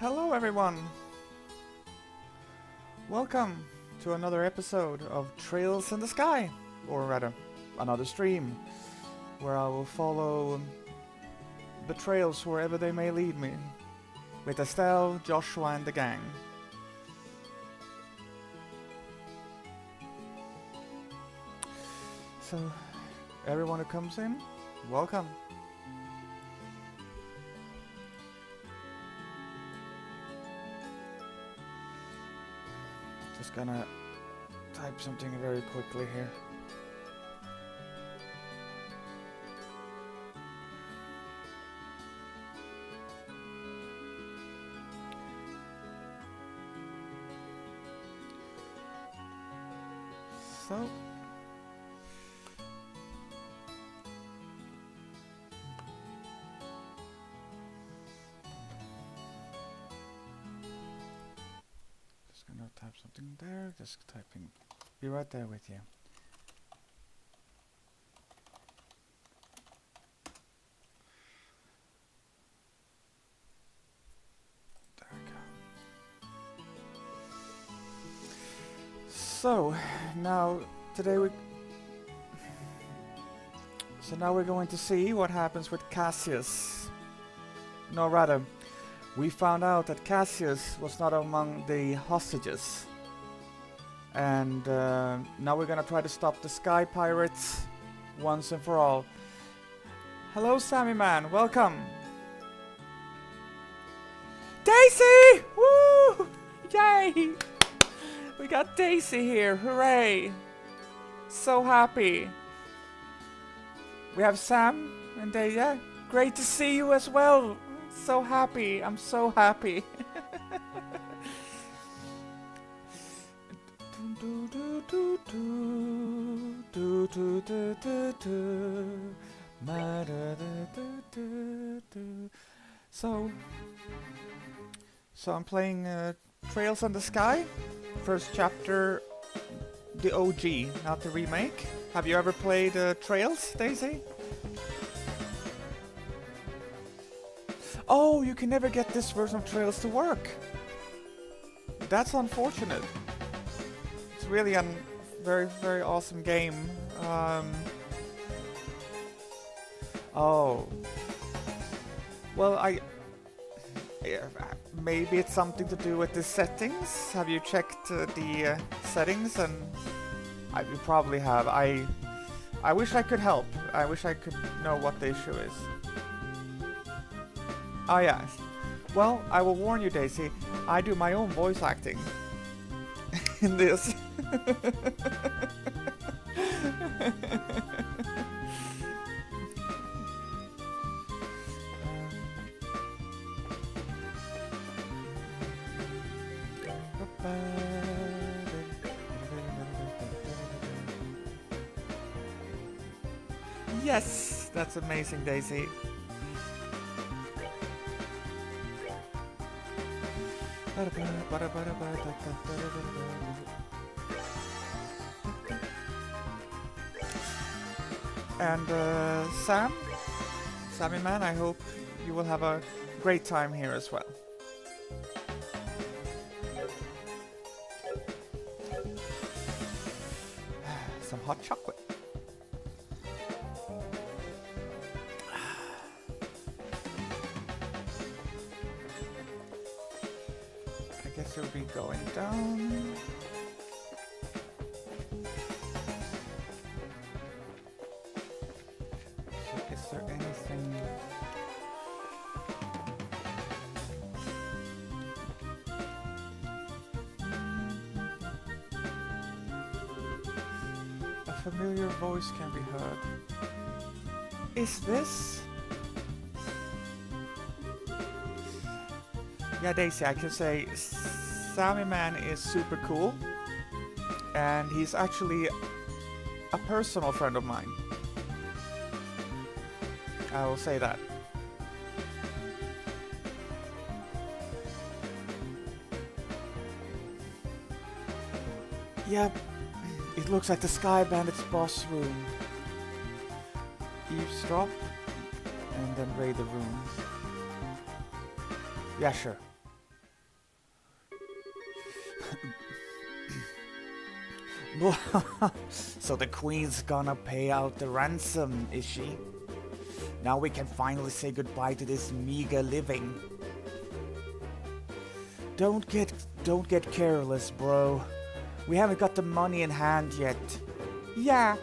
Hello everyone! Welcome to another episode of Trails in the Sky, or rather, another stream, where I will follow the trails wherever they may lead me, with Estelle, Joshua and the gang. So, everyone who comes in, welcome. Just gonna type something very quickly here. So just gonna type something there, just typing, be right there with you. There we go. So now we're going to see what happens with Cassius. No, rather, we found out that Cassius was not among the hostages. And now we're gonna try to stop the Sky Pirates once and for all. Hello, Sammy Man, welcome! Daisy! Woo! Yay! We got Daisy here, hooray! So happy! We have Sam and Daisy. Great to see you as well! So happy, I'm so happy! So I'm playing Trails in the Sky, first chapter, the OG, not the remake. Have you ever played Trails, Daisy? Oh, you can never get this version of Trails to work. That's unfortunate. It's really a very, very awesome game. Oh. Well, maybe it's something to do with the settings. Have you checked the settings? And you probably have. I wish I could help. I wish I could know what the issue is. Oh yeah. Well, I will warn you, Daisy. I do my own voice acting in this. Yes, that's amazing, Daisy. And Sammy Man, I hope you will have a great time here as well. Some hot chocolate. I guess it'll be going down. So is there anything? A familiar voice can be heard. Is this? Yeah, Daisy, I can say Sammy Man is super cool, and he's actually a personal friend of mine. I will say that. Yep, it looks like the Sky Bandit's boss room. Eavesdrop, and then raid the room. Yeah, sure. So the queen's gonna pay out the ransom, is she? Now we can finally say goodbye to this meager living. Don't get careless, bro. We haven't got the money in hand yet. Yeah,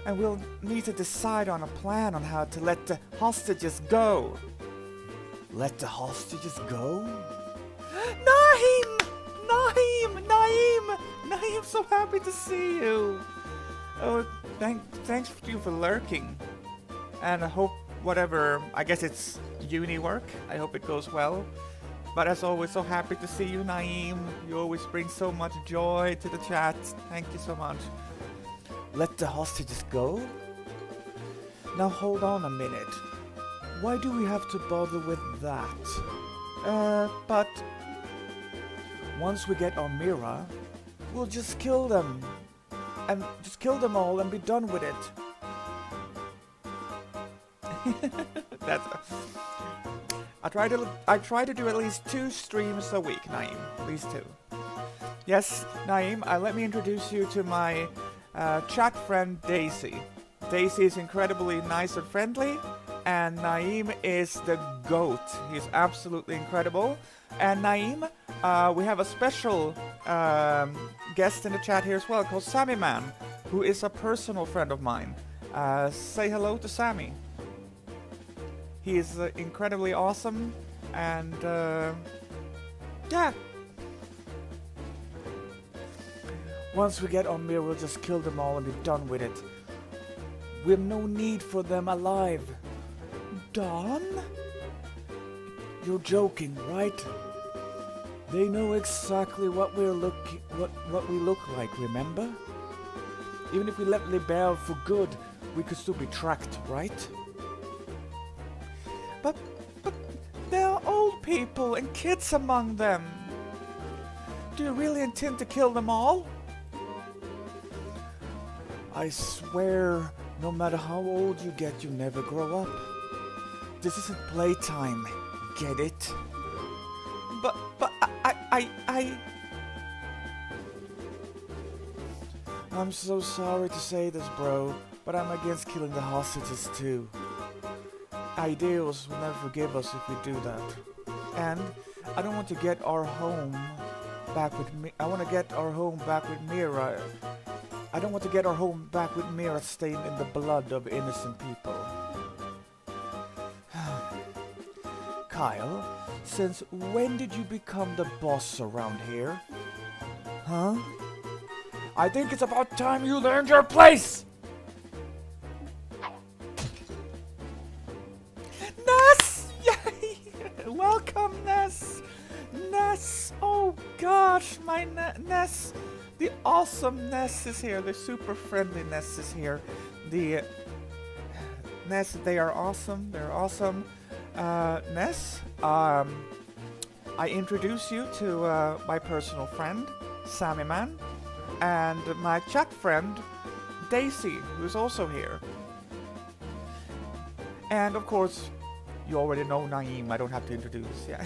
and we'll need to decide on a plan on how to let the hostages go. Let the hostages go? Naeem! Naeem! Naeem! Naeem, so happy to see you. Oh, thanks to you for lurking. And I hope whatever, I guess it's uni work. I hope it goes well. But as always, so happy to see you, Naeem. You always bring so much joy to the chat. Thank you so much. Let the hostages go? Now hold on a minute. Why do we have to bother with that? But once we get Amira, we'll just kill them. And just kill them all and be done with it. That's... I try to do at least 2 streams a week, Naeem. At least 2. Yes, Naeem, let me introduce you to my chat friend Daisy. Daisy is incredibly nice and friendly, and Naeem is the GOAT. He's absolutely incredible. And Naeem, we have a special guest in the chat here as well, called Sammy Man, who is a personal friend of mine. Say hello to Sammy. He is incredibly awesome, and yeah. Once we get on Mir, we'll just kill them all and be done with it. We have no need for them alive. Dawn? You're joking, right? They know exactly what we look like, remember? Even if we left Libelle for good, we could still be tracked, right? But there are old people and kids among them. Do you really intend to kill them all? I swear, no matter how old you get, you never grow up. This isn't playtime, get it? But I'm so sorry to say this, bro, but I'm against killing the hostages too. Ideals will never forgive us if we do that. And I don't want to get our home back with me. I want to get our home back with Mira. I don't want to get our home back with Mira stained in the blood of innocent people. Kyle, since when did you become the boss around here? Huh? I think it's about time you learned your place! Ness! Yay! Welcome, Ness! Ness! Oh gosh, my Ness! The awesome Ness is here. The super friendly Ness is here. The Ness, they are awesome. They're awesome. Ness, I introduce you to my personal friend, Sammy Man, and my chat friend, Daisy, who's also here. And of course, you already know Naeem. I don't have to introduce. Yeah.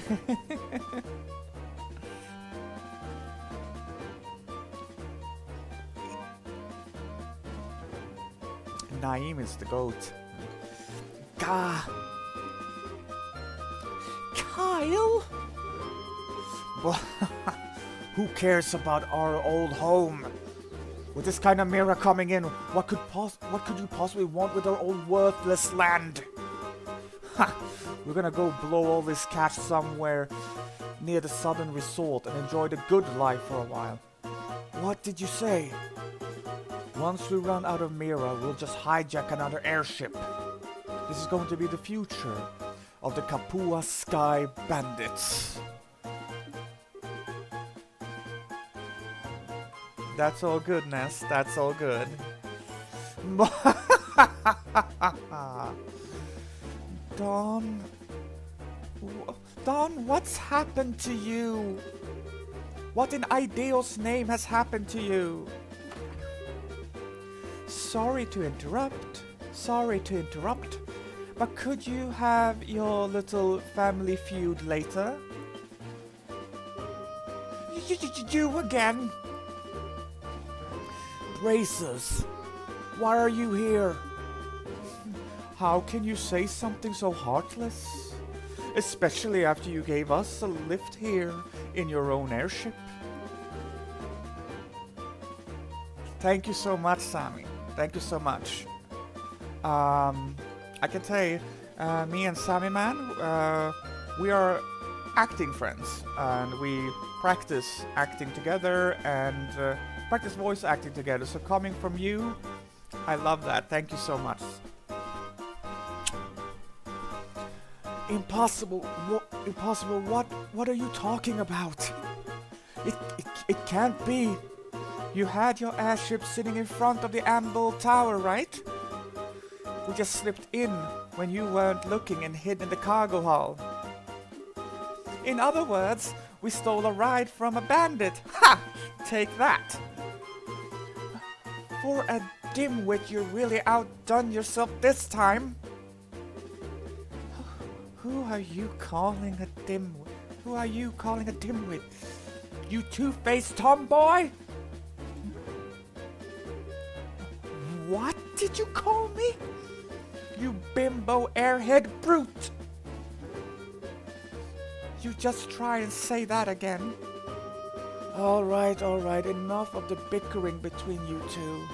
Naeem is the GOAT. Gah! Kyle? Well, who cares about our old home? With this kind of mirror coming in, what could you possibly want with our old worthless land? Ha! We're gonna go blow all this cash somewhere near the southern resort and enjoy the good life for a while. What did you say? Once we run out of Mira, we'll just hijack another airship. This is going to be the future of the Kapua Sky Bandits. That's all good, Ness. That's all good. Dawn? Dawn, what's happened to you? What in Ideal's name has happened to you? Sorry to interrupt, but could you have your little family feud later? You again? Bracers, why are you here? How can you say something so heartless? Especially after you gave us a lift here in your own airship. Thank you so much, Sammy. Thank you so much. I can tell you, me and Sammy Man, we are acting friends, and we practice acting together and practice voice acting together. So coming from you, I love that. Thank you so much. Impossible. Impossible. What are you talking about? It can't be. You had your airship sitting in front of the Amble Tower, right? We just slipped in when you weren't looking and hid in the cargo hull. In other words, we stole a ride from a bandit. Ha! Take that. For a dimwit, you really outdone yourself this time. Who are you calling a dimwit? Who are you calling a dimwit? You two-faced tomboy? What did you call me? You bimbo airhead brute! You just try and say that again. All right, enough of the bickering between you two.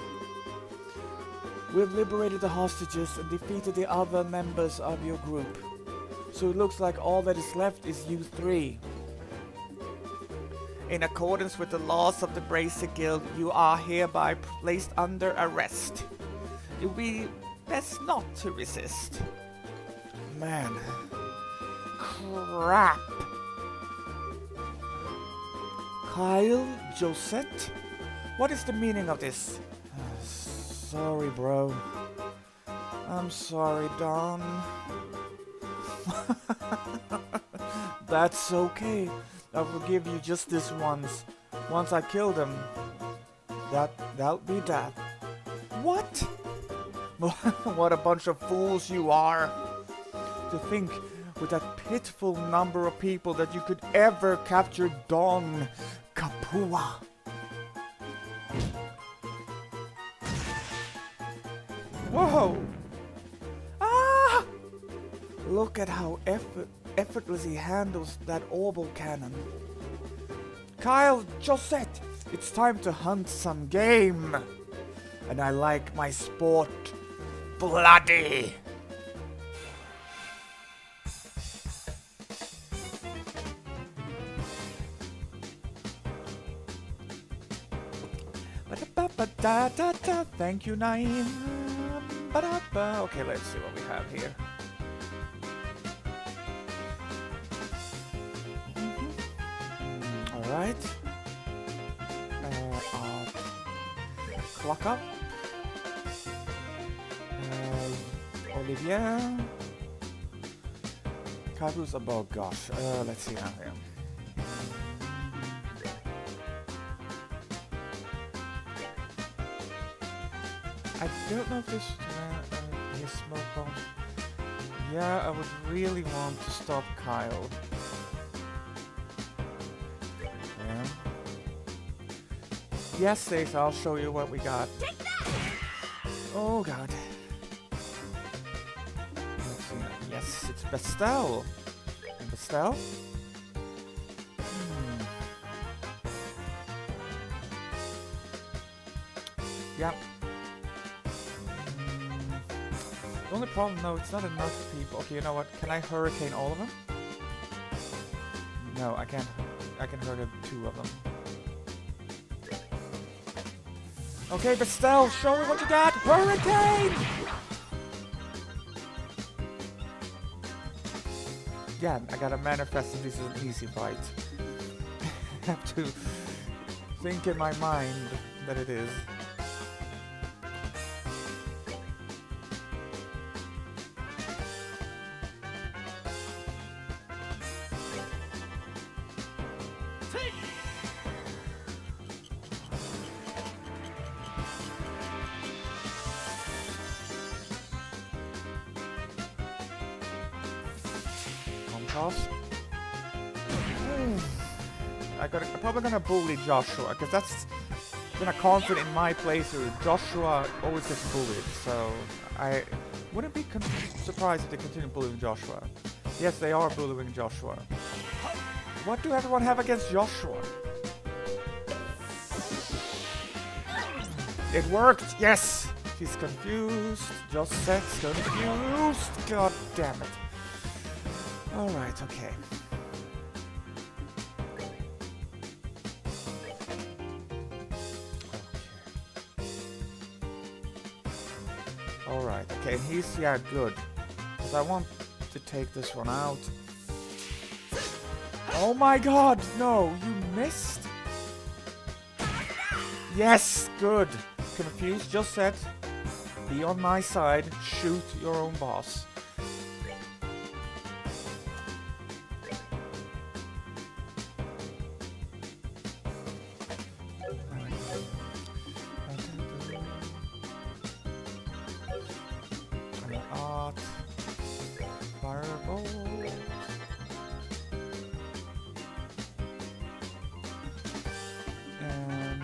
We've liberated the hostages and defeated the other members of your group. So it looks like all that is left is you three. In accordance with the laws of the Bracer Guild, you are hereby placed under arrest. It would be best not to resist. Man. Crap. Kyle Josette? What is the meaning of this? Sorry, bro. I'm sorry, Don. That's okay. I'll forgive you just this once. Once I kill them, that'll be that. What? What a bunch of fools you are. To think with that pitiful number of people that you could ever capture Don Kapua. Whoa! Ah! Look at how effortlessly he handles that orbital cannon. Kyle Josette, it's time to hunt some game. And I like my sport bloody. Ba-da-ba-ba-da-da-da. Thank you, Naeem. Ba-da-ba. Okay, let's see what we have here. Alright. Clock up. Olivier. Carlos, oh gosh. Let's see now here. I don't know if this is smoke bombs. Yeah, I would really want to stop Kyle. Yeah. Yes, Stace, I'll show you what we got. Take that! Oh god. Let's see. Yes, it's Bestel. And Bestel? Yep. The only problem, no, it's not enough people. Okay, you know what? Can I hurricane all of them? No, I can't. I can hurricane 2 of them. Okay, Bestel, show me what you got! Hurricane! Yeah, I gotta manifest that this is an easy fight. I have to think in my mind that it is. I'm probably gonna bully Joshua, because that's been a constant in my playthrough. Joshua always gets bullied, so I wouldn't be surprised if they continue bullying Joshua. Yes, they are bullying Joshua. What do everyone have against Joshua? It worked! Yes! He's confused. Josette's confused. God damn it. Alright, okay. Alright, okay, and he's, yeah, good. Because I want to take this one out. Oh my god, no, you missed? Yes, good. Confused, just said, be on my side, shoot your own boss. Art, fireball. And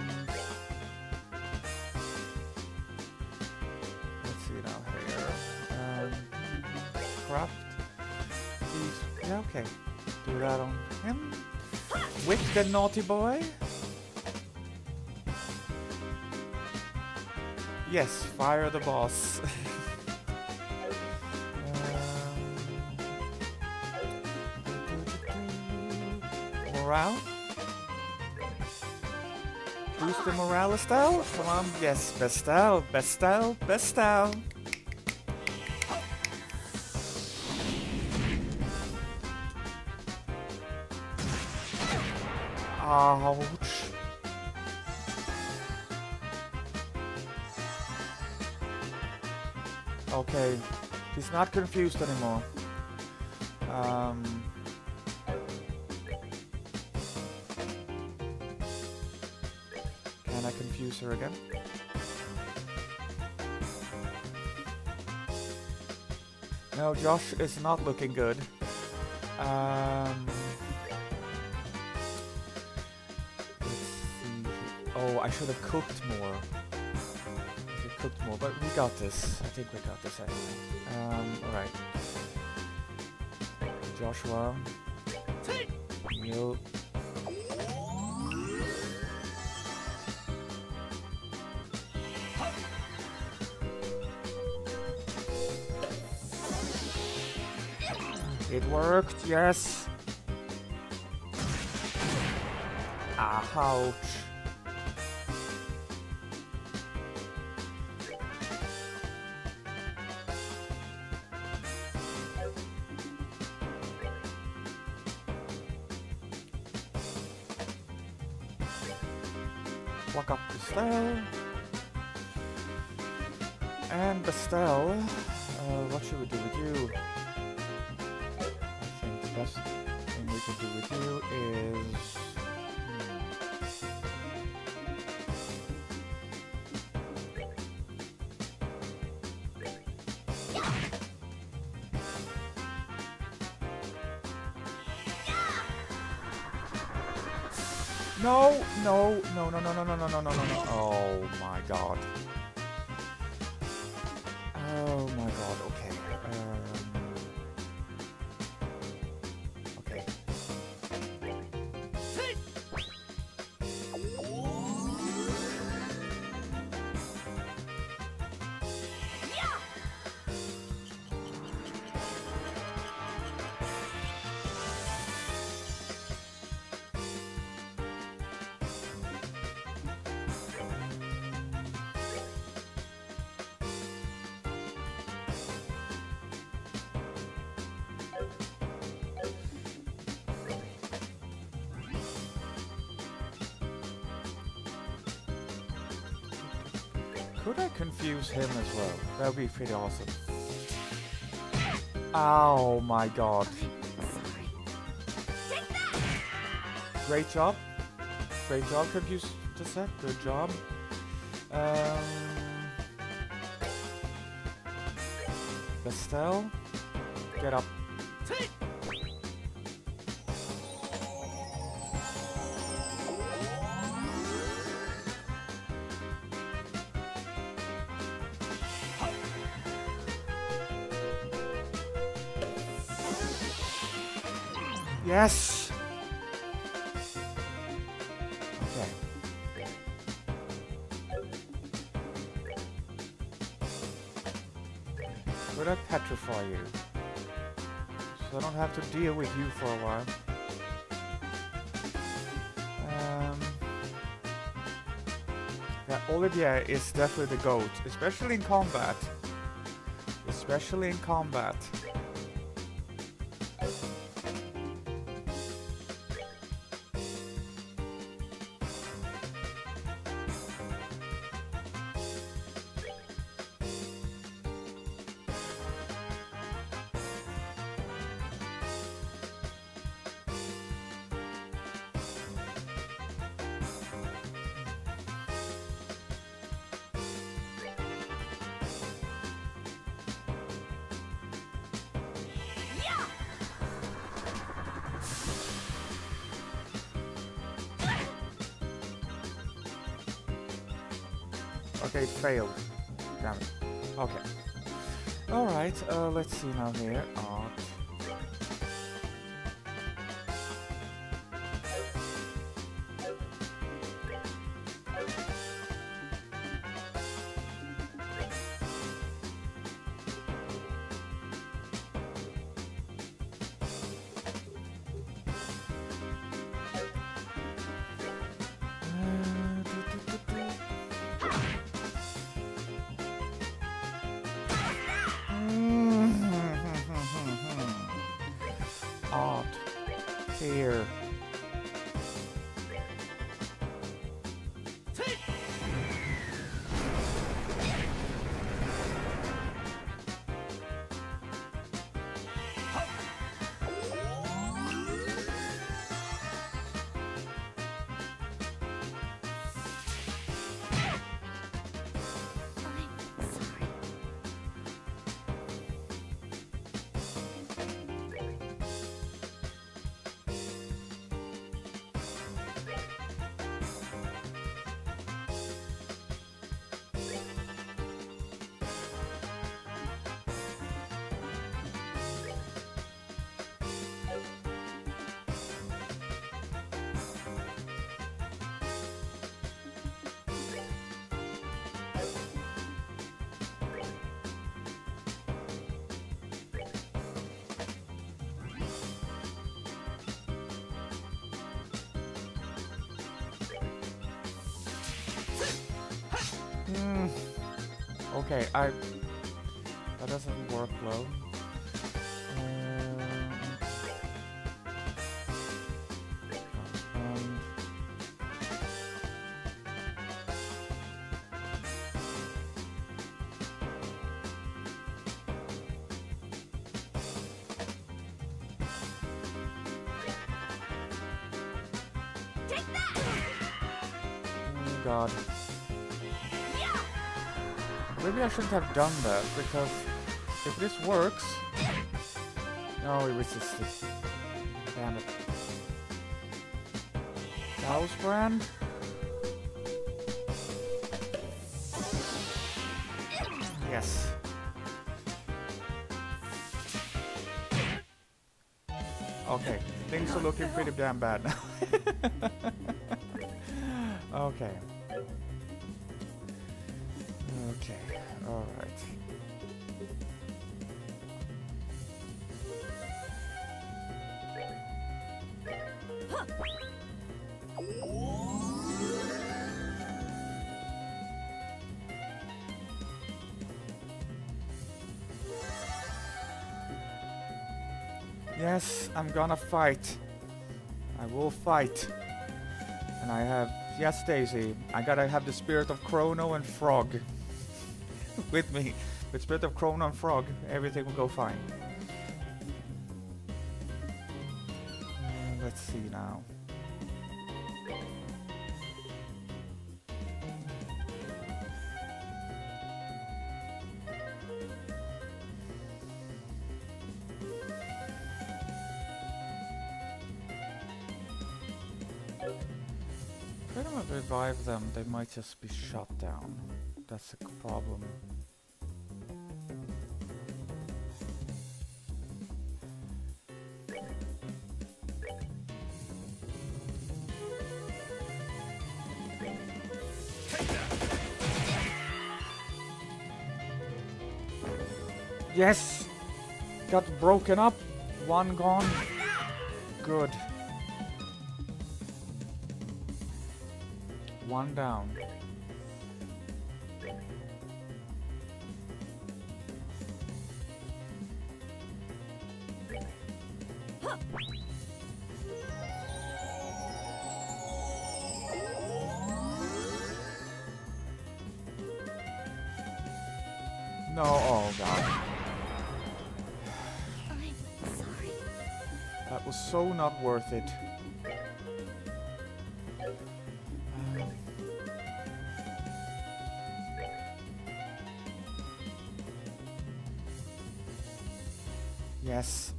let's see now here. Craft. Yeah, okay. Do that on him. With the naughty boy. Yes, fire the boss. Morale? Boost the morale, Estelle? Come on, yes, Bestel, Bestel, Bestel. Ouch. Okay, he's not confused anymore. Can I confuse her again? No, Josh is not looking good. Let's see. Oh, I should have cooked more. Cooked more, but we got this. I think we got this anyway. Alright. Joshua. You. It worked, yes. Ouch. Pluck up Bestel. And Bestel, what should we do with you? I think the best thing we can do with you is... No, no, no, no, no, no, no, no, no, no, no, no. Oh my god. Oh my god, okay. Okay. Could I confuse him as well? That would be pretty awesome. Oh my god. Great job. Great job, confuse the set. Good job. Bestel, get up. Yes! Okay. Could I petrify you? So I don't have to deal with you for a while. Yeah, Olivier is definitely the GOAT, especially in combat. Especially in combat. Okay, it failed. Damn it. Okay. Alright, let's see now here. Art. Tear. Okay, that doesn't work well. Take that! Oh God. Maybe I shouldn't have done that, because if this works... No, he resisted. Damn it. Chaos Brand? Yes. Okay, things are looking pretty damn bad now. Okay. Okay, alright. Yes, I'm gonna fight. I will fight. And I have... Yes, Daisy, I gotta have the spirit of Chrono and Frog with me. With spirit of Chrono and Frog, everything will go fine. Let's see now. If I don't revive them, they might just be shut down. That's a problem. Yes! Got broken up. One gone. Good. One down. No, oh god. I'm sorry. That was so not worth it. Yes.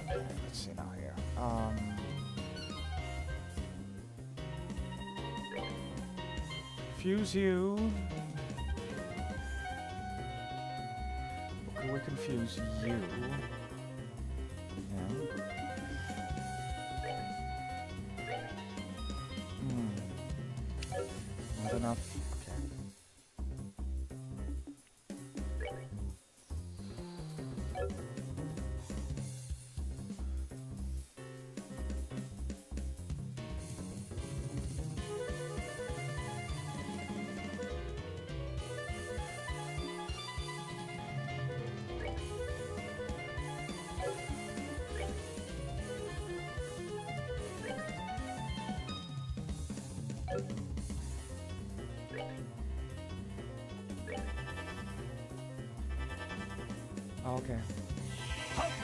Let's see now here. Fuse you. Okay, we can fuse you. Yeah. Not enough. Okay. Okay.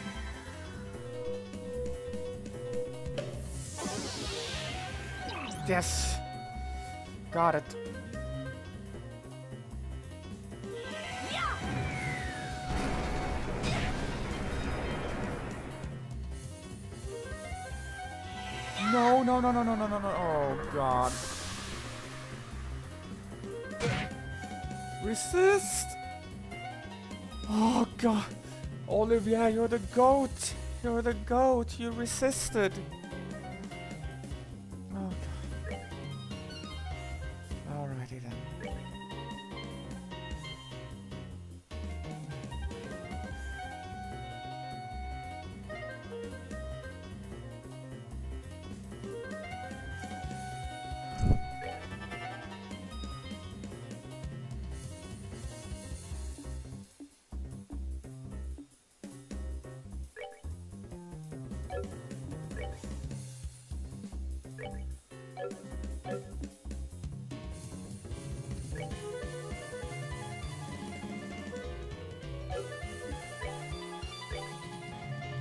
Yes! Got it. No, no, no, no, no, no, no, no. Oh, God. Resist! Oh, God. Olivia, you're the goat. You're the goat. You resisted. Oh, God. Alrighty then.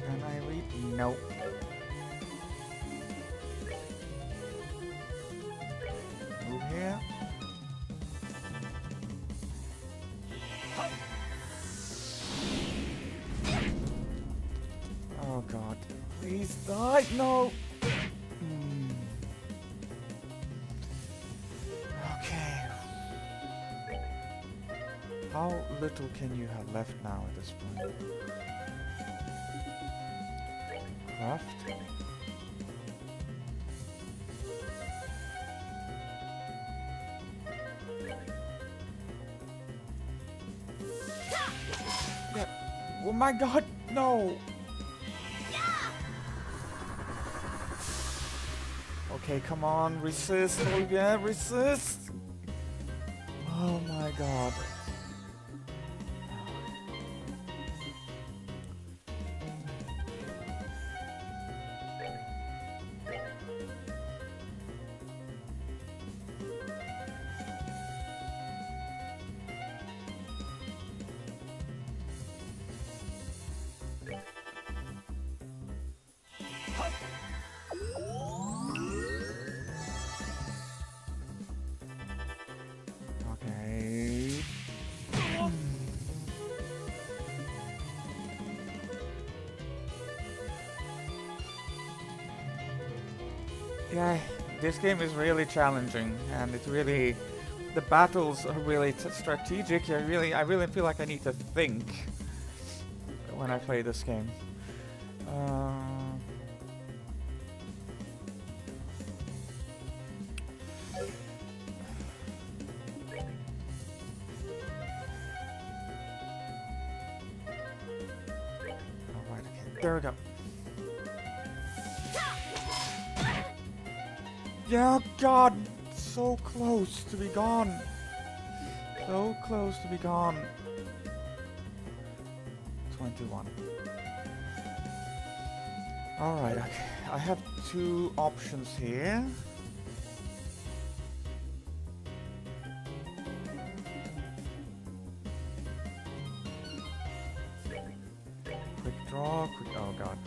Can I read? Nope. Move here. Oh God. Please die. No. Okay. How little can you have left now at this point? Craft? Yeah. Oh my God, no! Okay, come on, resist, Olivia, resist! Oh my God. Okay. Yeah, this game is really challenging, and it really, the battles are really strategic. I really feel like I need to think when I play this game. There we go. Yeah, God! So close to be gone. So close to be gone. 21. Alright, okay. I have two options here. Quick draw, quick. Oh god.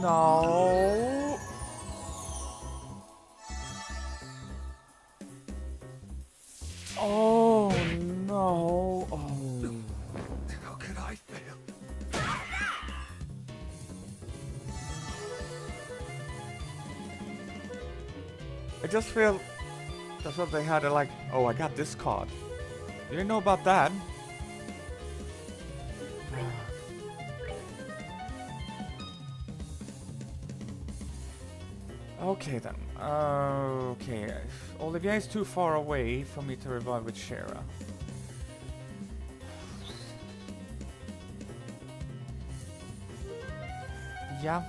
No. Oh no. Oh. How could I fail? I just feel that's what they had. Like, oh, I got this card. You didn't know about that. Okay then. Okay. Olivier is too far away for me to revive with Shara. Yeah.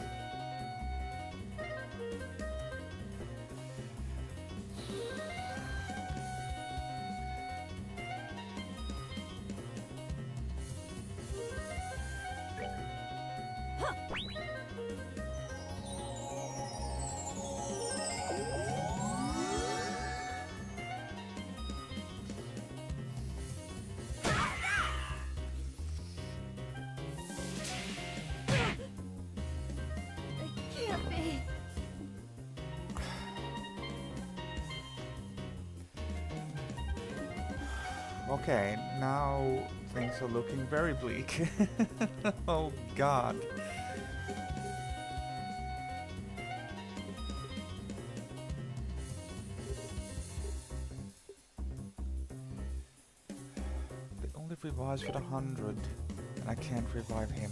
It can't be. Okay, now things are looking very bleak. Oh god. They only revives with 100, and I can't revive him.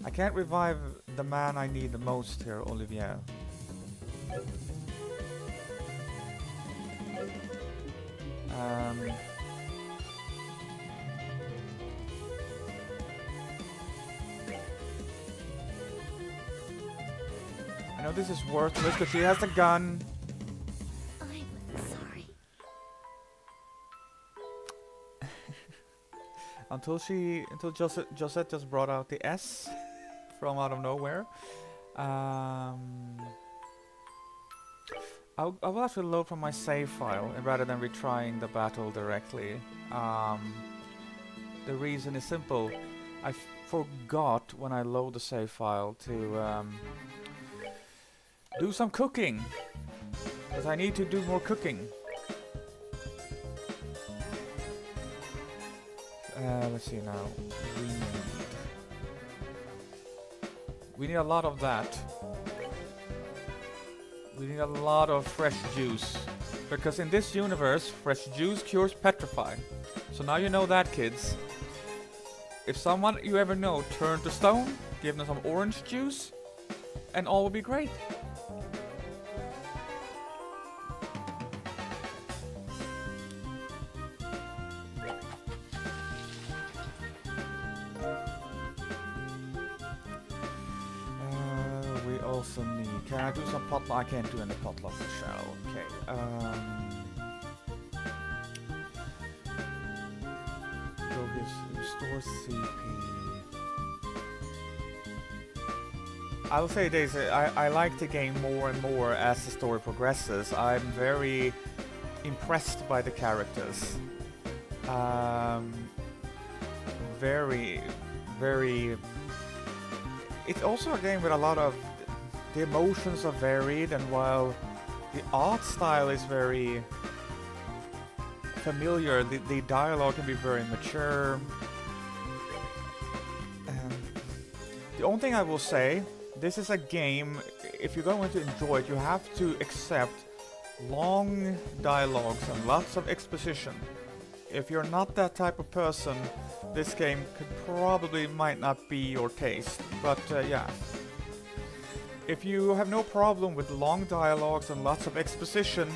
I can't revive the man I need the most here, Olivier. I know this is worthless because she has the gun. I'm sorry. Until Josette just brought out the S from out of nowhere. I will actually load from my save file rather than retrying the battle directly. The reason is simple. I forgot when I load the save file to do some cooking, because I need to do more cooking. Let's see now. We need a lot of that. We need a lot of fresh juice, because in this universe, fresh juice cures petrify. So now you know that, kids. If someone you ever know turned to stone, give them some orange juice, and all will be great. We also need. Can I do some potluck? I can't do any potluck with Shell. Okay. Go restore CP. I will say this, I like the game more and more as the story progresses. I'm very impressed by the characters. Very... It's also a game with a lot of... The emotions are varied, and while the art style is very familiar, the dialogue can be very mature. The only thing I will say, this is a game, if you're going to enjoy it, you have to accept long dialogues and lots of exposition. If you're not that type of person, this game might not be your taste. But yeah, If you have no problem with long dialogues and lots of exposition,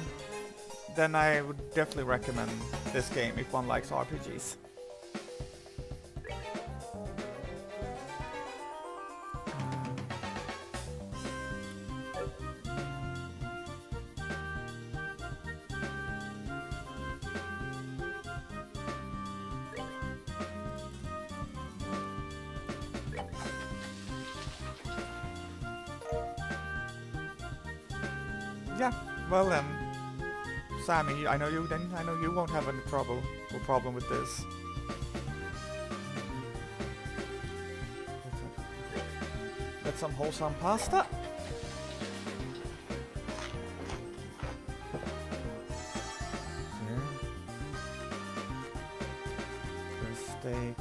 then I would definitely recommend this game if one likes RPGs. Yeah, well then, Sammy, I know you won't have any problem with this. Get some wholesome pasta. There's steak.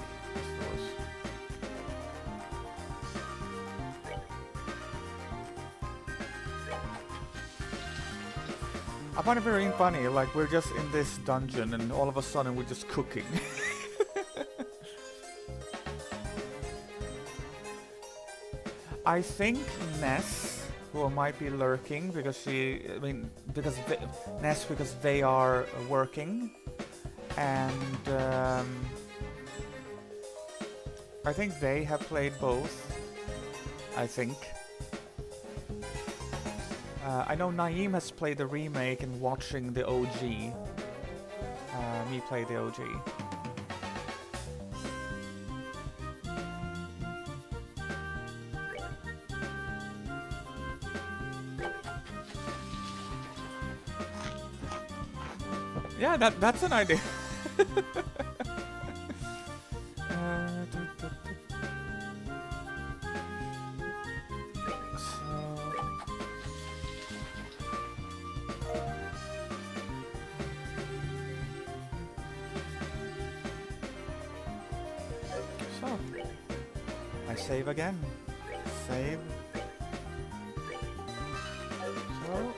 I find it very funny, like we're just in this dungeon and all of a sudden we're just cooking. I think Ness, who might be lurking because Ness because they are working, and I think they have played both. I think. I know Naeem has played the remake and watching the OG. Me play the OG. Yeah, that's an idea. So, I save again. Save. So,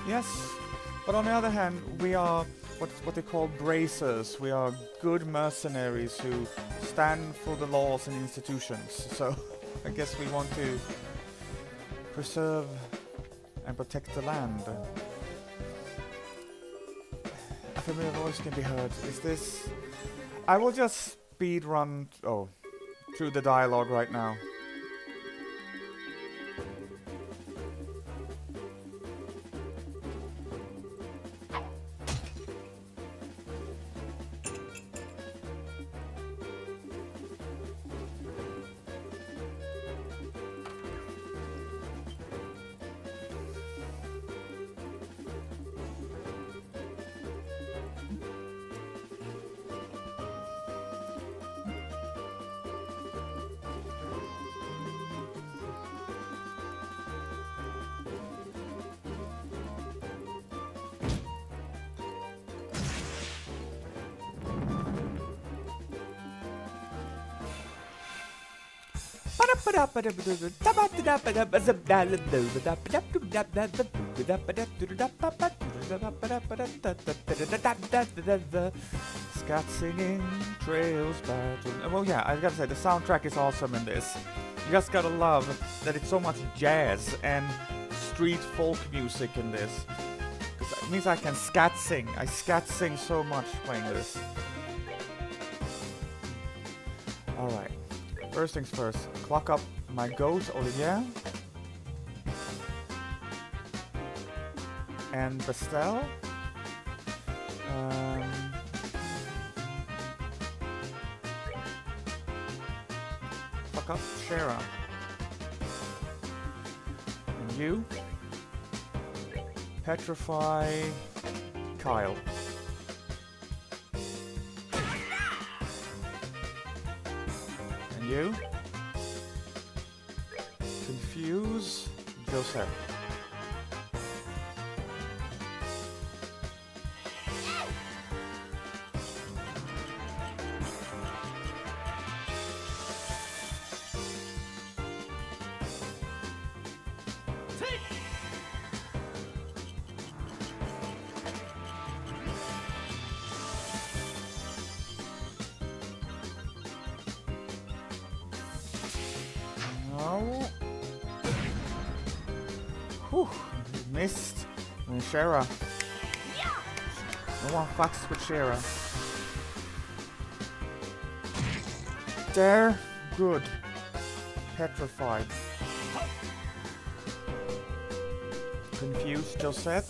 yes, but on the other hand, we are what they call bracers. We are good mercenaries who stand for the laws and institutions. So, I guess we want to preserve and protect the land. A familiar voice can be heard. Is this... I will just speed run through the dialogue right now. Scat singing, trails battle. Well, yeah, I gotta say, the soundtrack is awesome in this. You just gotta love that it's so much jazz and street folk music in this. Because it means I can scat sing. I scat sing so much playing this. Alright. First things first, clock up my goat, Olivier. And Bestel. Fuck up Shara. And you. Petrify Kyle. And you. Confuse Joseph. Whew, missed. And Shara. No one fucks with Shara. There. Good. Petrified. Confused Josette.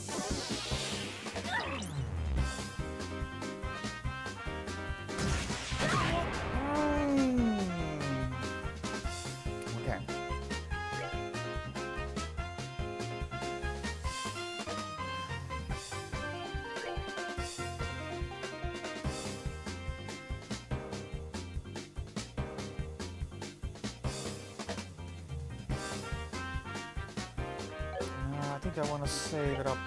Okay. I think I want to save it up.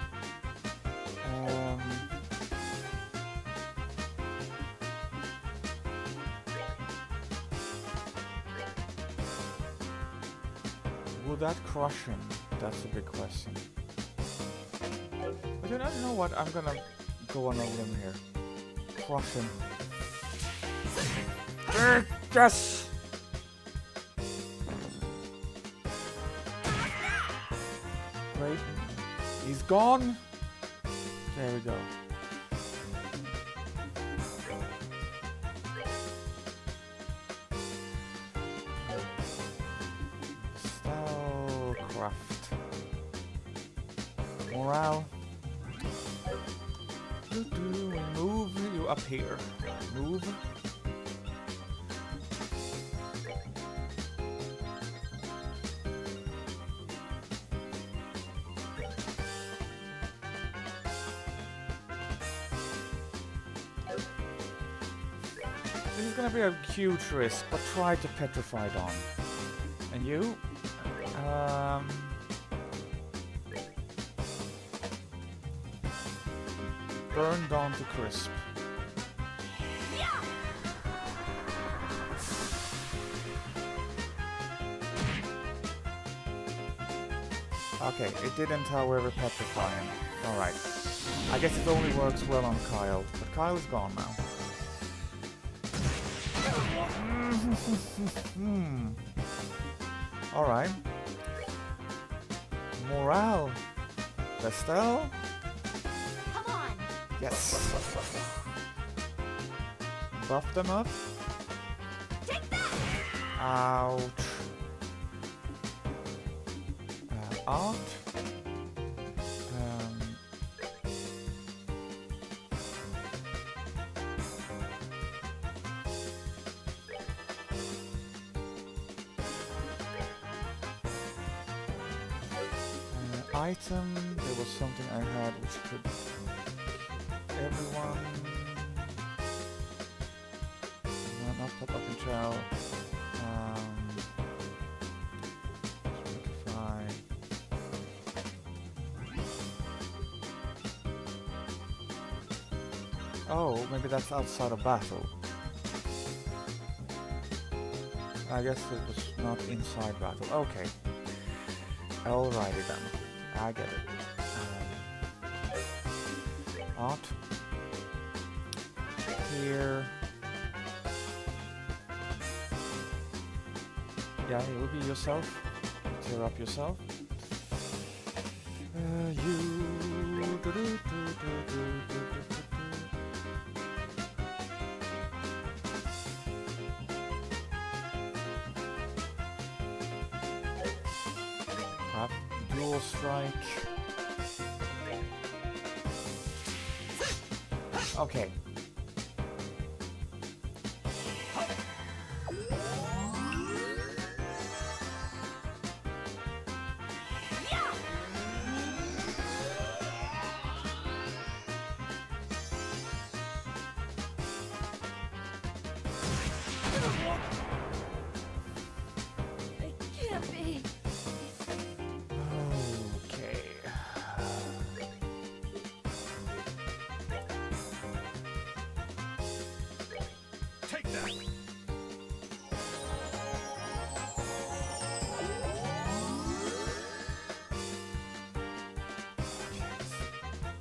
Will that crush him? That's a big question. But you know what? I'm gonna go on a limb here. Crush him. Yes! Great. He's gone. There we go. Spellcraft. Morale. Move you up here. Move. This is gonna be a huge risk, but try to petrify Dawn. And you? Burn Dawn to crisp. Okay, it didn't, however, petrify him. Alright. I guess it only works well on Kyle, but Kyle is gone now. Alright. Morale. Vestel? Come on. Yes. Buff them up. Take that. Ouch. Art. Item. There was something I had which could everyone. No, not pop up and chow. Spotify. Oh, maybe that's outside of battle. I guess it was not inside battle. Okay. Alrighty then. I get it. Art. Here. Yeah, it will be yourself. Tear up yourself. Dual strike. Okay. It can't be. Okay. Take that.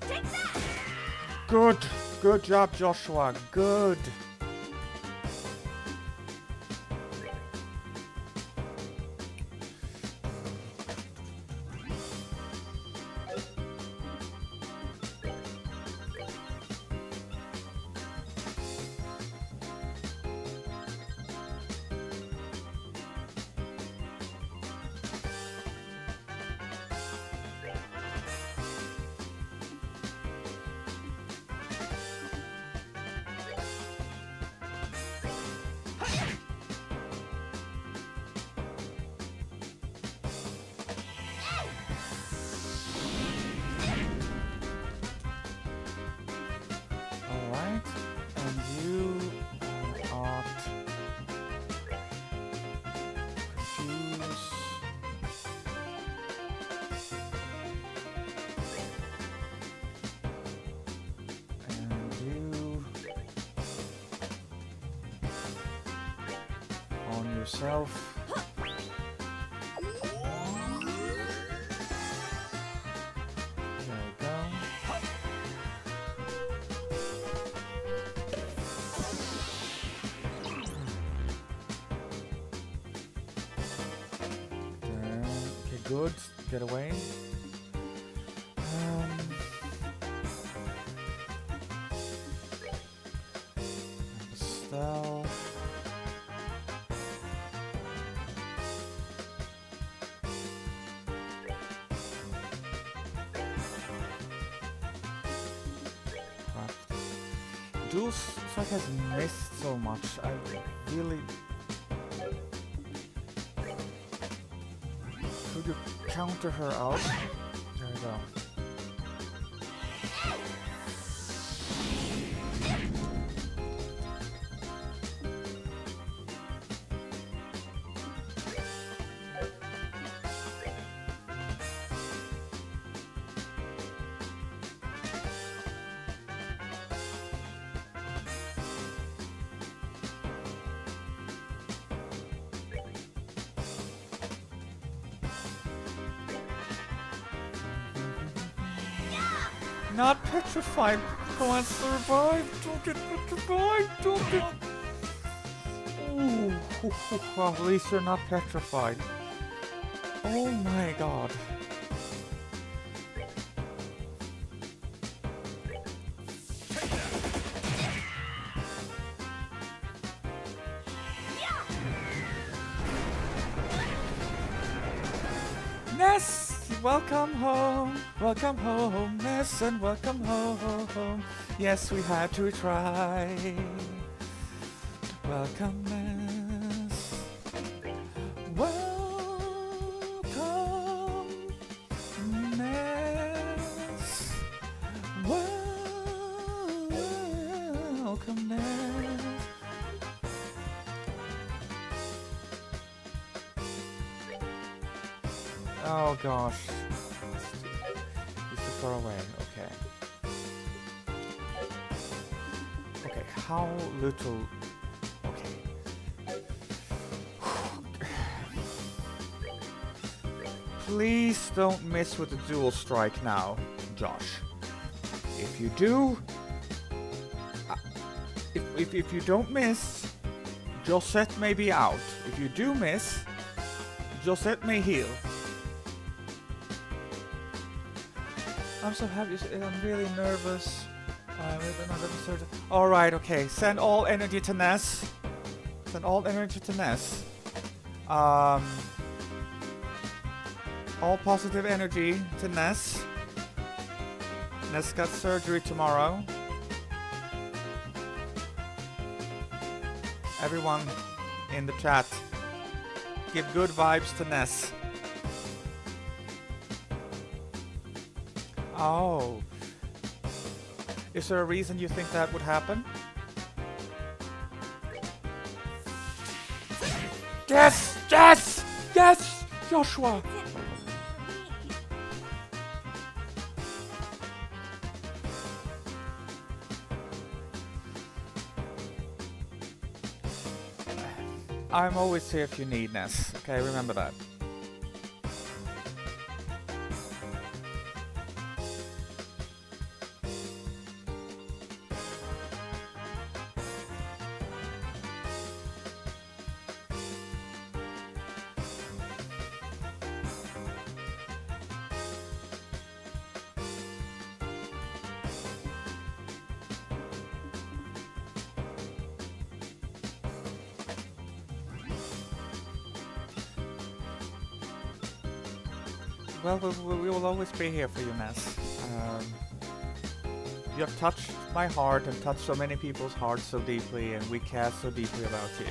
Take that. Good. Good job, Joshua. Good. yourself. There we go. There. Okay, good. Get away. Estelle. Jules Strike has missed so much. I really. Could you counter her out? There we go. Not petrified. Come on, survive. Don't get petrified. Don't get. Ooh, well, at least you're not petrified. Oh my god. Ness! Welcome home, Ness, and welcome home. Yes, we had to try. Welcome, Ness. Welcome, Ness. Welcome, Ness. Oh gosh. It's too far away. Okay. Okay, how little. Okay. Please don't miss with the dual strike now, Josh. If you do. If you don't miss, Josette may be out. If you do miss, Josette may heal. I'm so happy. I'm really nervous. Alright, okay. Send all energy to Ness. Send all energy to Ness. All positive energy to Ness. Ness got surgery tomorrow. Everyone in the chat, give good vibes to Ness. Oh. Is there a reason you think that would happen? Yes! Yes! Yes! Joshua! I'm always here if you need, Ness. Okay, remember that. Well, we will always be here for you, Ness. You have touched my heart and touched so many people's hearts so deeply, and we care so deeply about you.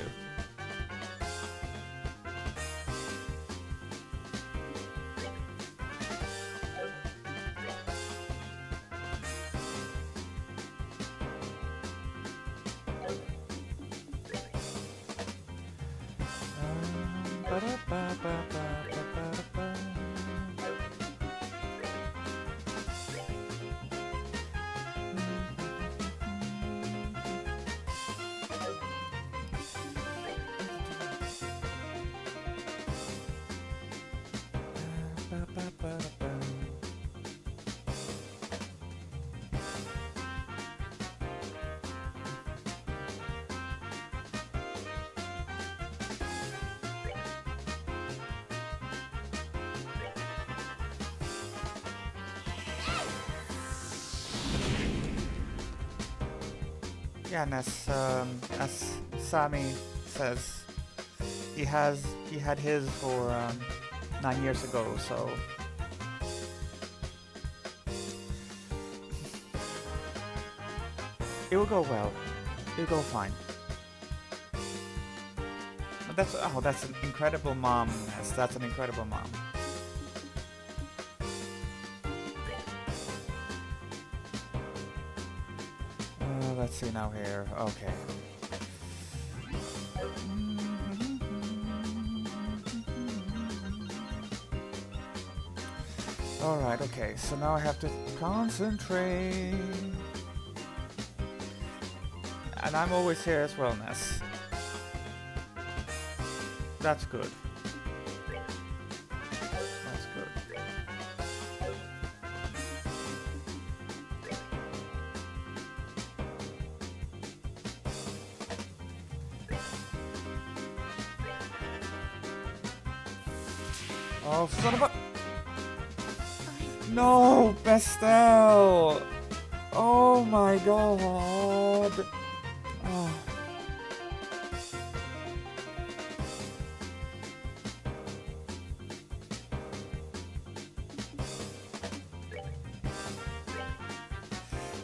yeah, and as Sammy says, he had his for 9 years ago, so it will go well. It'll go fine. But that's an incredible mom. Yes, that's an incredible mom. Let's see now here. Okay. Alright, okay, so now I have to concentrate. And I'm always here as well, Ness. That's good. That's good. Oh, son of a... No, Bestel! Oh my god! Oh.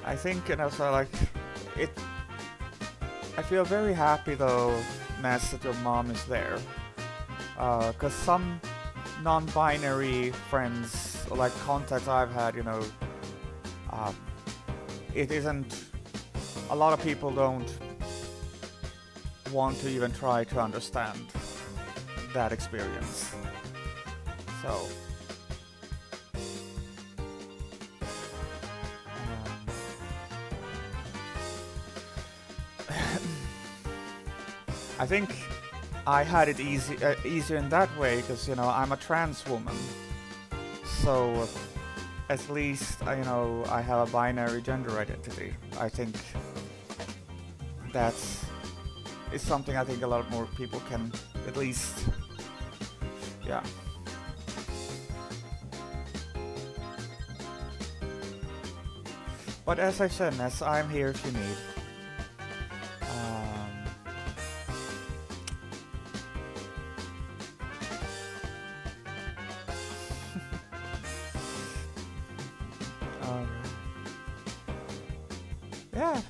I think, and also like it. I feel very happy though, Ness, that your mom is there, because some non-binary friends, or like contacts I've had, you know, it isn't. A lot of people don't want to even try to understand that experience. So. I think I had it easier in that way because, you know, I'm a trans woman, so at least you know, I have a binary gender identity. I think that's is something I think a lot more people can at least, yeah. But as I said, Ness, I'm here if you need. Yeah.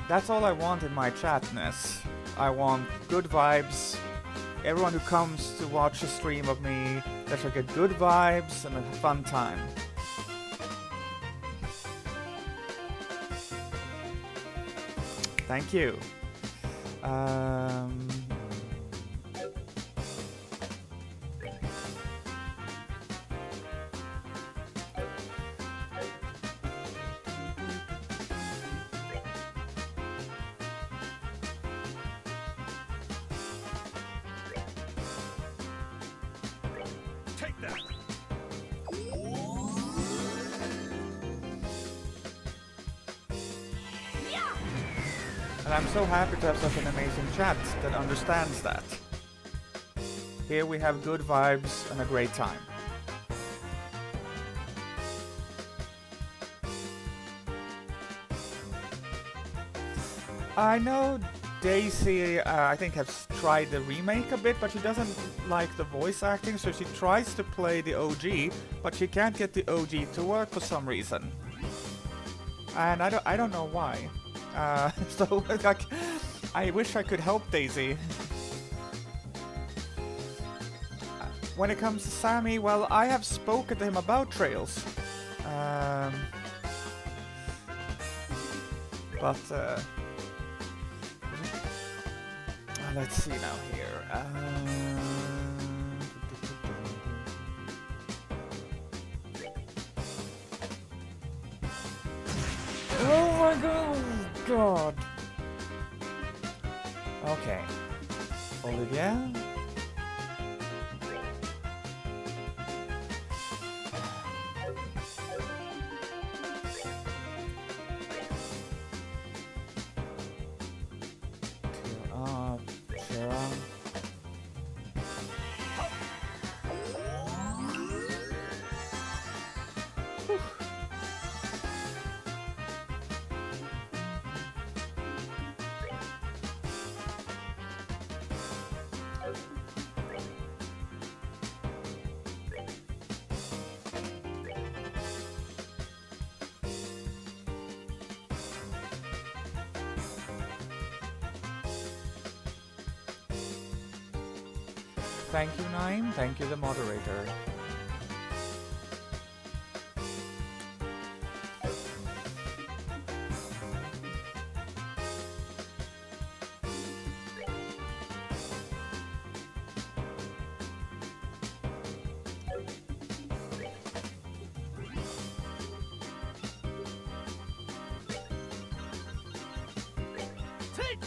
That's all I want in my chat, Ness. I want good vibes. Everyone who comes to watch a stream of me, they should get good vibes and a fun time. Thank you. Take that. And I'm so happy to have such an amazing chat that understands that. Here we have good vibes and a great time. I know Daisy, I think, has tried the remake a bit, but she doesn't like the voice acting, so she tries to play the OG, but she can't get the OG to work for some reason. And I don't know why. So, like, I wish I could help Daisy. When it comes to Sammy, well, I have spoken to him about Trails. Let's see now here. Oh my god! Okay. Olivia? Sarah. Thank you, Naim. Thank you, the moderator. Take.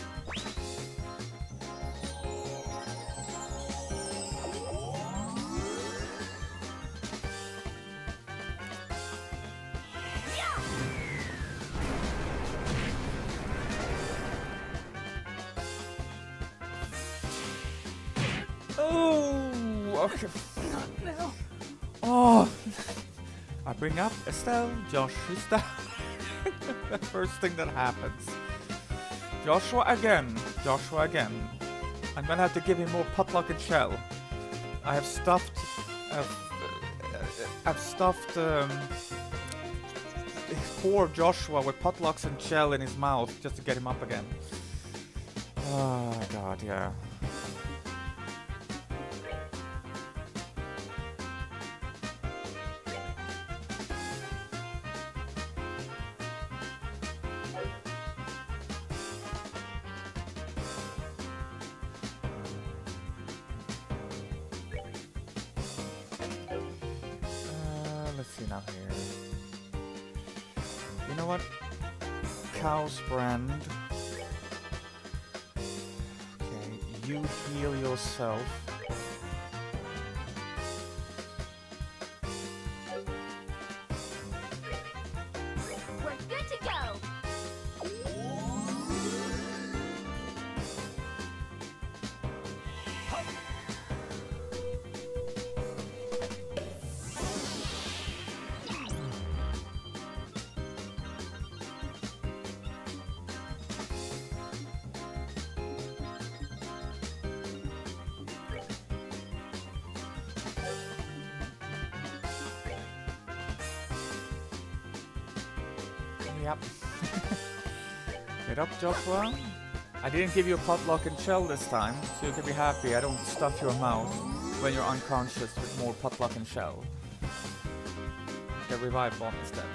Oh, okay. No. Oh, I bring up Estelle. Josh is down. The first thing that happens. Joshua again. Joshua again. I'm gonna have to give him more potluck and shell. I have stuffed. I've stuffed poor Joshua with potlucks and shell in his mouth just to get him up again. Oh God, yeah. Let's see now here. You know what? Cow's brand. Okay, you heal yourself. We're good to go. Yep. Get up, Joshua. I didn't give you a potluck and shell this time, so you can be happy I don't stuff your mouth when you're unconscious with more potluck and shell. Get revived on instead.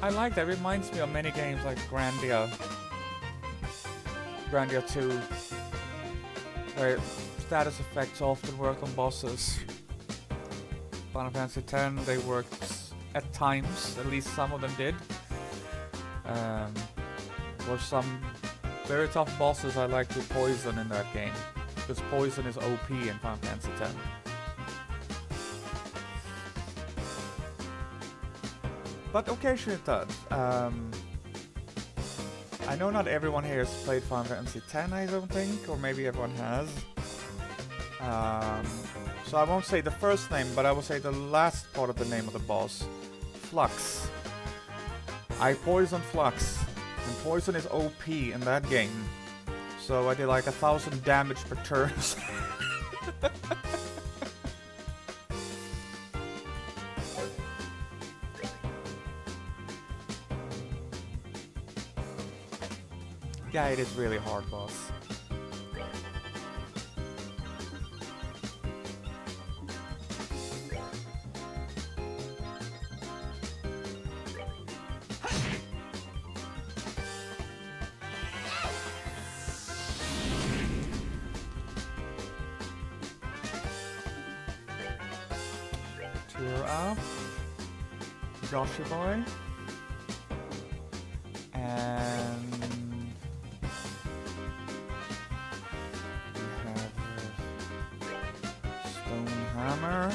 I like that. It reminds me of many games like Grandia 2, where status effects often work on bosses. Final Fantasy X, they worked at times, at least some of them did. For some very tough bosses I like to poison in that game, because poison is OP in Final Fantasy X. But occasionally it does. I know not everyone here has played Final Fantasy X, I don't think, or maybe everyone has. So I won't say the first name, but I will say the last part of the name of the boss. Flux. I poisoned Flux, and poison is OP in that game. So I did like 1,000 damage per turn. Yeah, it is really hard, boss. Cheer up, Joshy boy. And we have Stone Hammer.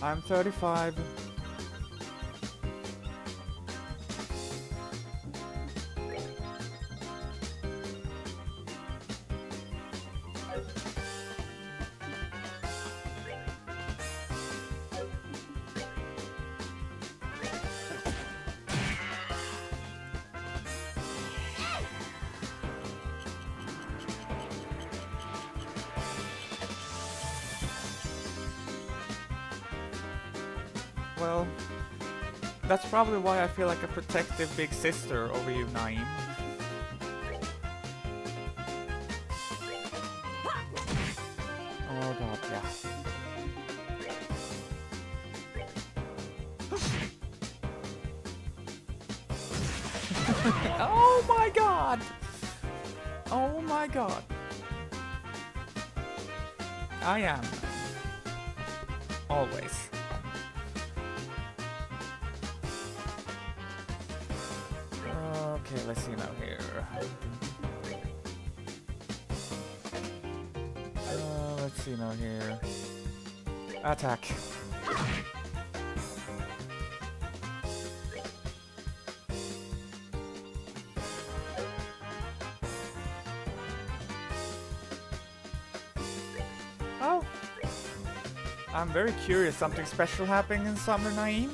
I'm 35. Well, that's probably why I feel like a protective big sister over you, Naeem. Oh god, yeah. Oh my god! Oh my god. I am. Always. Okay, let's see now here. Let's see now here. Attack. Oh. I'm very curious. Something special happening in Summer, Naeem?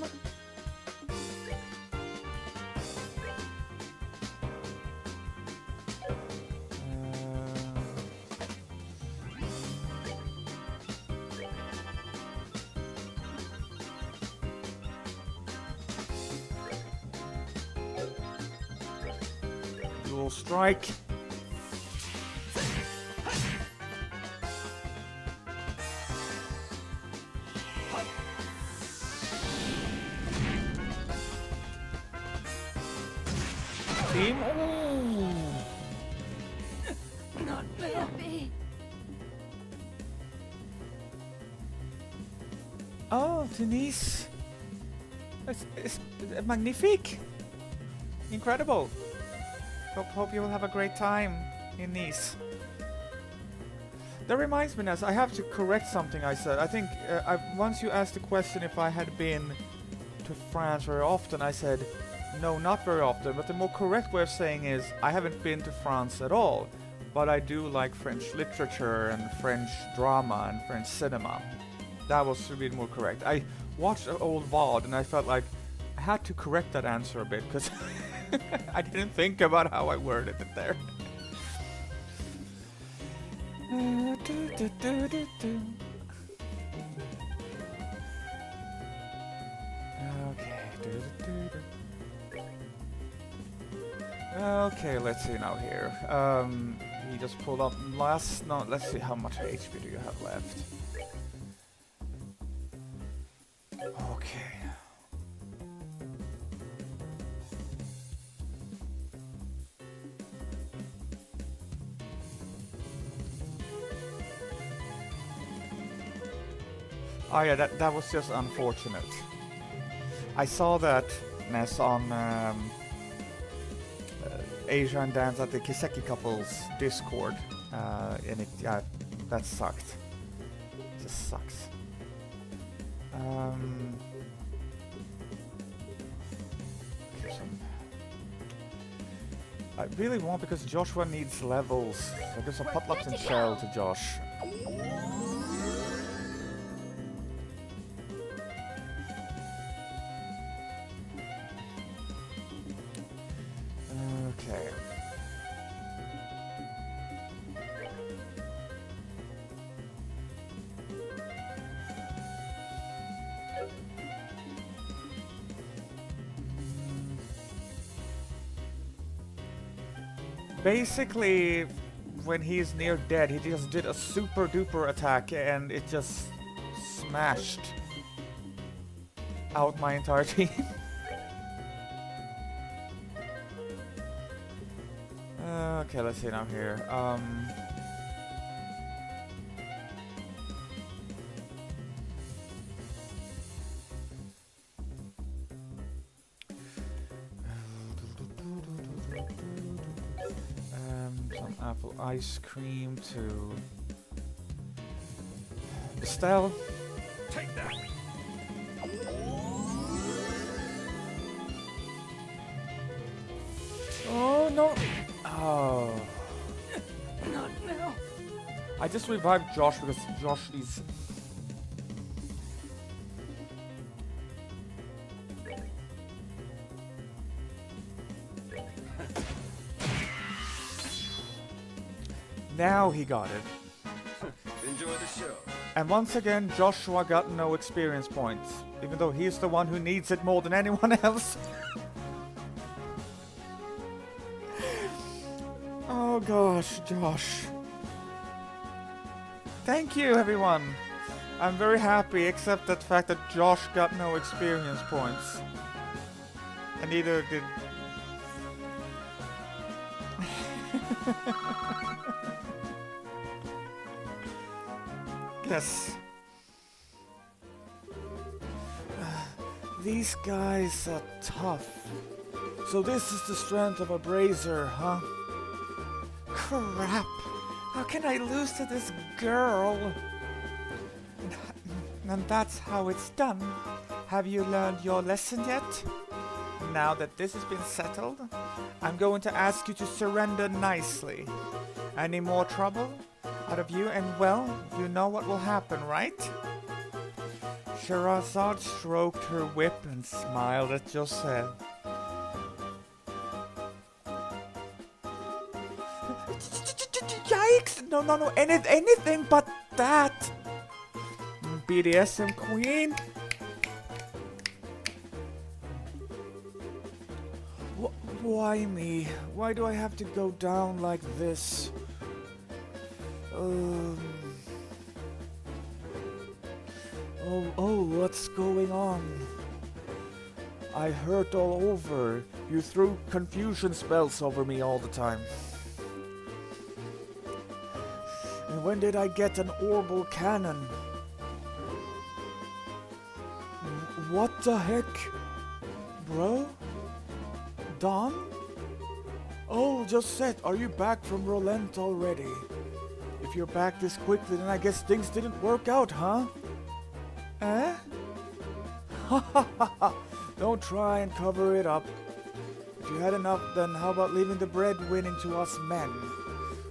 Dual strike. Team. Not happy. Oh, Denise. It's magnifique. Incredible. Hope you will have a great time in Nice. That reminds me, Ness, I have to correct something I said. I think once you asked the question if I had been to France very often, I said no, not very often. But the more correct way of saying is I haven't been to France at all. But I do like French literature and French drama and French cinema. That was a bit more correct. I watched an old VOD and I felt like I had to correct that answer a bit because I didn't think about how I worded it there. Okay, let's see now here. He just pulled up last. No, let's see how much HP do you have left. Okay. Oh yeah, that was just unfortunate. I saw that Ness on Asia and Dance at the Kiseki couples Discord, and yeah, that sucked. Just sucks. Okay, I really want, because Joshua needs levels. So give some potlucks and shell to Josh. Okay. Basically, when he's near dead, he just did a super duper attack and it just smashed out my entire team. Okay, let's see now here. Some apple ice cream to Estelle. Take that. Oh no! Oh. Not now. I just revived Josh because Josh needs. Now he got it. Enjoy the show. And once again, Joshua got no experience points, even though he's the one who needs it more than anyone else. Oh gosh, Josh. Thank you, everyone. I'm very happy, except the fact that Josh got no experience points. And neither did... Yes. These guys are tough. So this is the strength of a brazier, huh? Crap! How can I lose to this girl? And that's how it's done. Have you learned your lesson yet? Now that this has been settled, I'm going to ask you to surrender nicely. Any more trouble out of you, and well, you know what will happen, right? Sherazade stroked her whip and smiled at Joseph. Yikes! No, anything but that! BDSM queen? Why me? Why do I have to go down like this? Oh, what's going on? I hurt all over. You threw confusion spells over me all the time. And when did I get an orbital cannon? What the heck? Bro? Don? Oh, Josette, are you back from Rolent already? If you're back this quickly, then I guess things didn't work out, huh? Eh? Ha ha ha ha! Don't try and cover it up. If you had enough, then how about leaving the breadwinning to us men?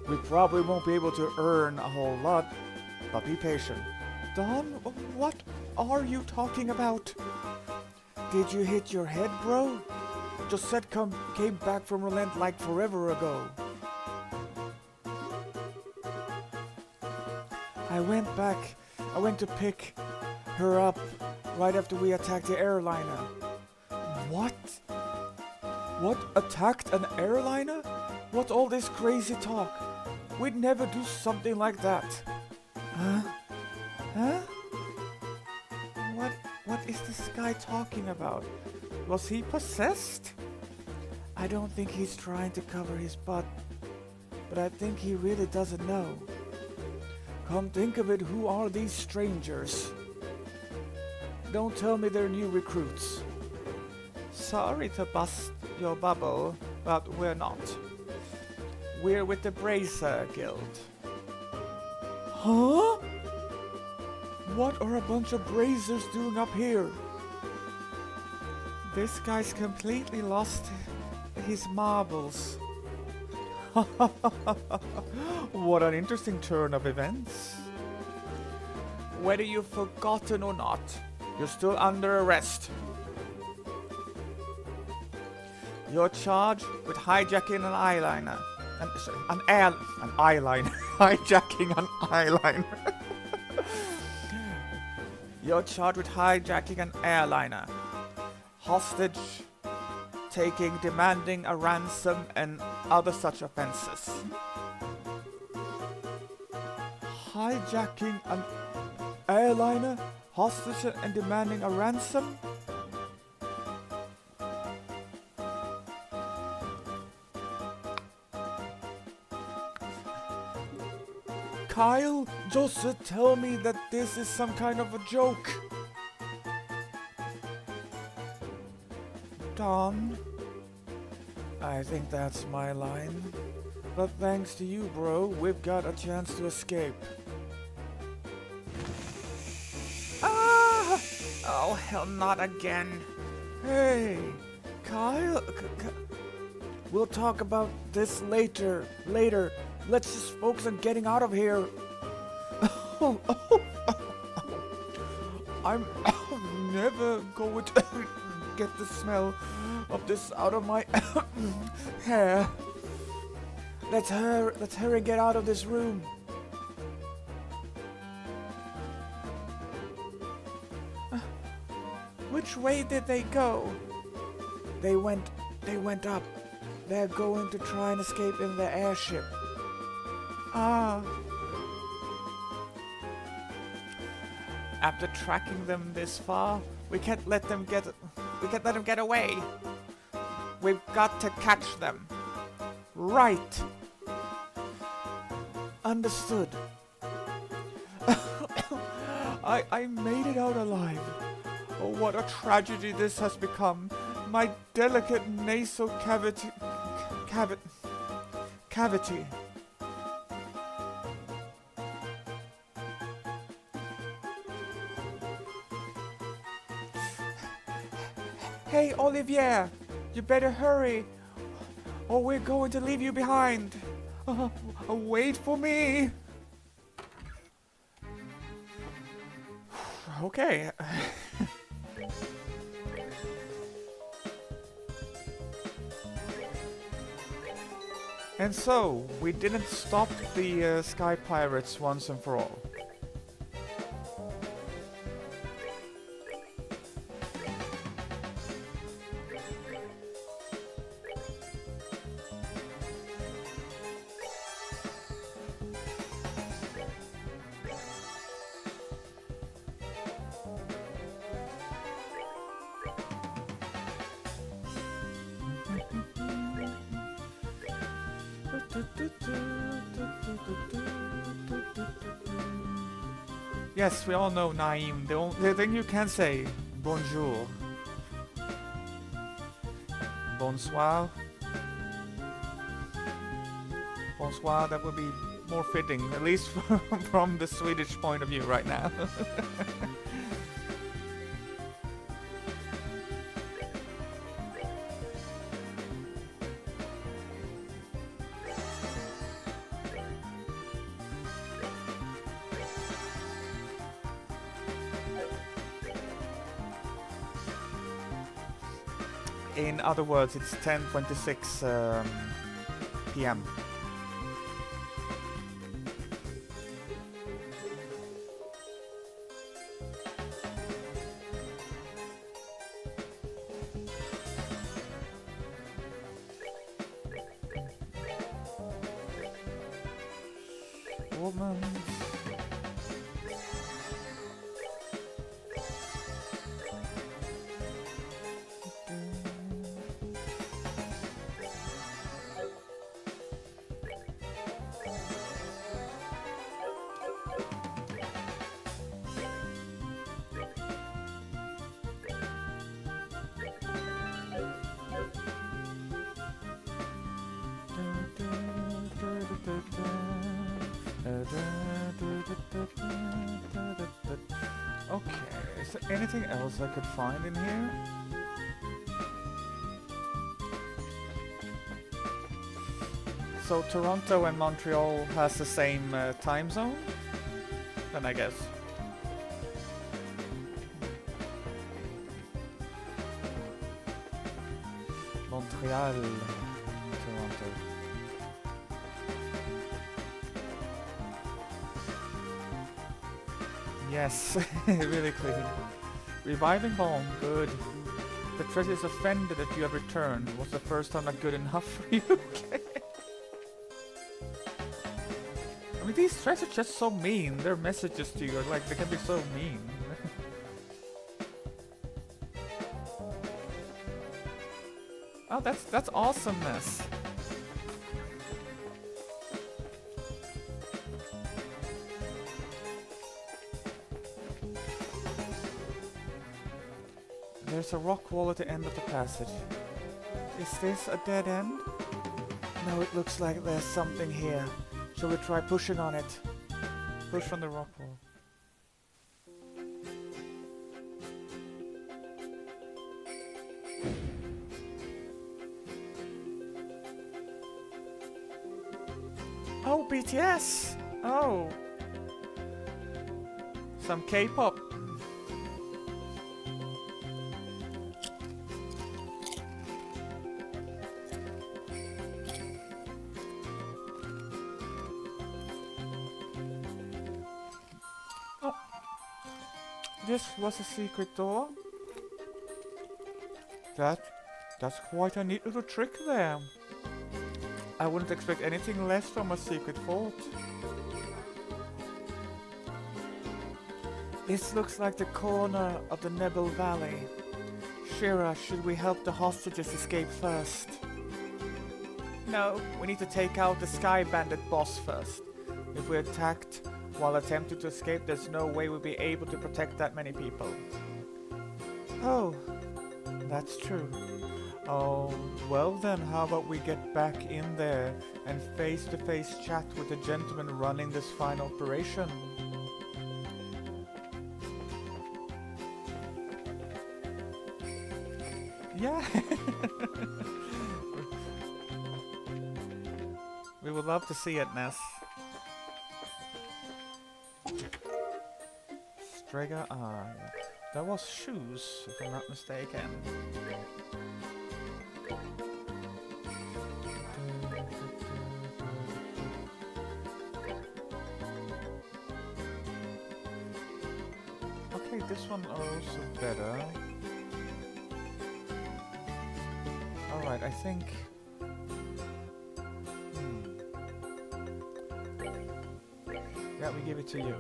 We probably won't be able to earn a whole lot, but be patient. Don, what are you talking about? Did you hit your head, bro? Josette came back from Rolent like forever ago. I went to pick her up right after we attacked the airliner. What? What? Attacked an airliner? What all this crazy talk? We'd never do something like that. Huh? Huh? What is this guy talking about? Was he possessed? I don't think he's trying to cover his butt, but I think he really doesn't know. Come think of it, who are these strangers? Don't tell me they're new recruits. Sorry to bust your bubble, but we're not. We're with the Bracer Guild. Huh? What are a bunch of brazers doing up here? This guy's completely lost his marbles. What an interesting turn of events. Whether you've forgotten or not, you're still under arrest. You're charged with hijacking an eyeliner. An eyeliner. Hijacking an eyeliner. You're charged with hijacking an airliner, hostage taking, demanding a ransom, and other such offenses. Hijacking an airliner, hostage, and demanding a ransom? Kyle, Joseph, tell me that this is some kind of a joke. Don, I think that's my line. But thanks to you, bro, we've got a chance to escape. Ah! Oh, hell, not again. Hey, Kyle. We'll talk about this later. Let's just focus on getting out of here. I'm never going to get the smell of this out of my hair. Let's hurry and get out of this room. Which way did they go? They went up. They're going to try and escape in their airship. Ah. After tracking them this far, we can't let them get away. We've got to catch them. Right. Understood. I made it out alive. Oh, what a tragedy this has become. My delicate nasal cavity. Hey, Olivier, you better hurry, or we're going to leave you behind. Wait for me. Okay. And so, we didn't stop the Sky Pirates once and for all. Yes, we all know Naeem. The thing you can say, bonjour, bonsoir, bonsoir, that would be more fitting, at least from the Swedish point of view right now. In other words, it's 10:26 p.m. Woman. Okay, is there anything else I could find in here? So Toronto and Montreal has the same time zone? Then I guess. Montreal, Toronto. Yes, really clean. Reviving Balm, good. The treasure is offended that you have returned. Was the first time not good enough for you? Okay. I mean, these threats are just so mean. Their messages to you are like, they can be so mean. Oh, that's awesomeness. There's a rock wall at the end of the passage. Is this a dead end? No, it looks like there's something here. Shall we try pushing on it? Push on the rock wall. Oh, BTS! Oh. Some K-pop. Oh. This was a secret door. That's quite a neat little trick there. I wouldn't expect anything less from a secret fort. This looks like the corner of the Nebel Valley. Shira, should we help the hostages escape first? No, we need to take out the Sky Bandit boss first. If we're attacked while attempting to escape, there's no way we'll be able to protect that many people. Oh, that's true. Oh, well then, how about we get back in there and face-to-face chat with the gentleman running this fine operation? Yeah. We would love to see it, Ness. Strega Eye. That was shoes, if I'm not mistaken. Okay, this one also better. Alright, I think... Yeah, we give it to you.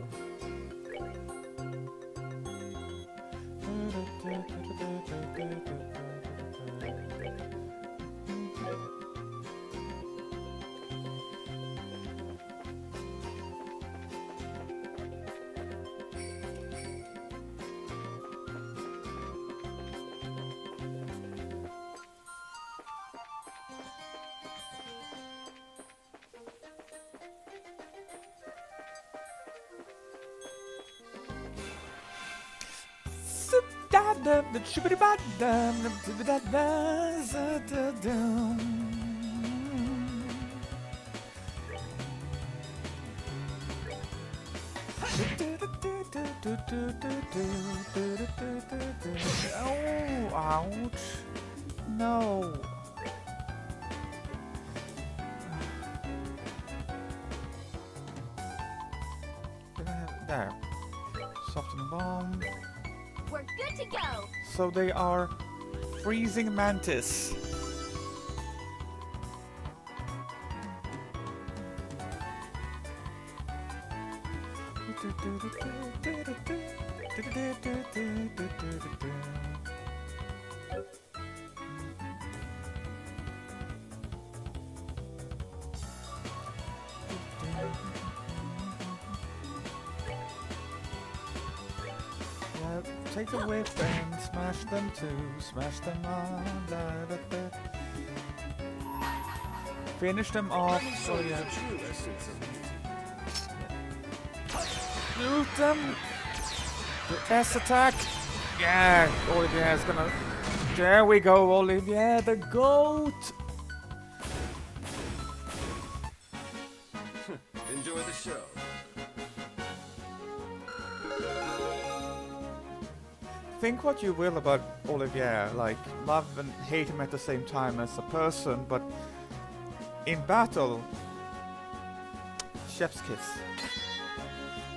Oh, ouch. No. There. Soften bomb. We're good to go. So they are freezing mantis. Yeah, take the whip and smash them too, smash them on, da, da, da. Finish them off, so yeah. Shoot them! The S attack! Yeah, Olivier is gonna... There we go, Olivier, the GOAT! Enjoy the show. Think what you will about Olivier, like, love and hate him at the same time as a person, but in battle, chef's kiss.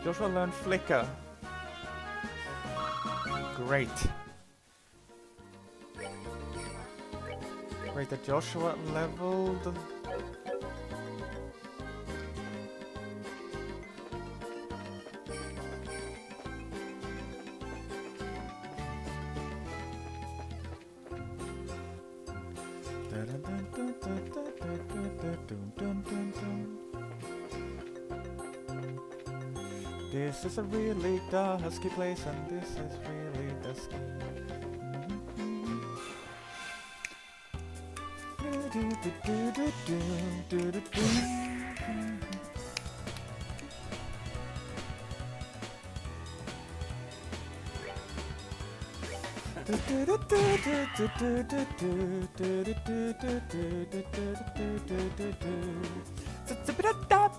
Joshua learned Flicker. Great. Great that Joshua leveled. This is a really dusky place, and this is really dusky.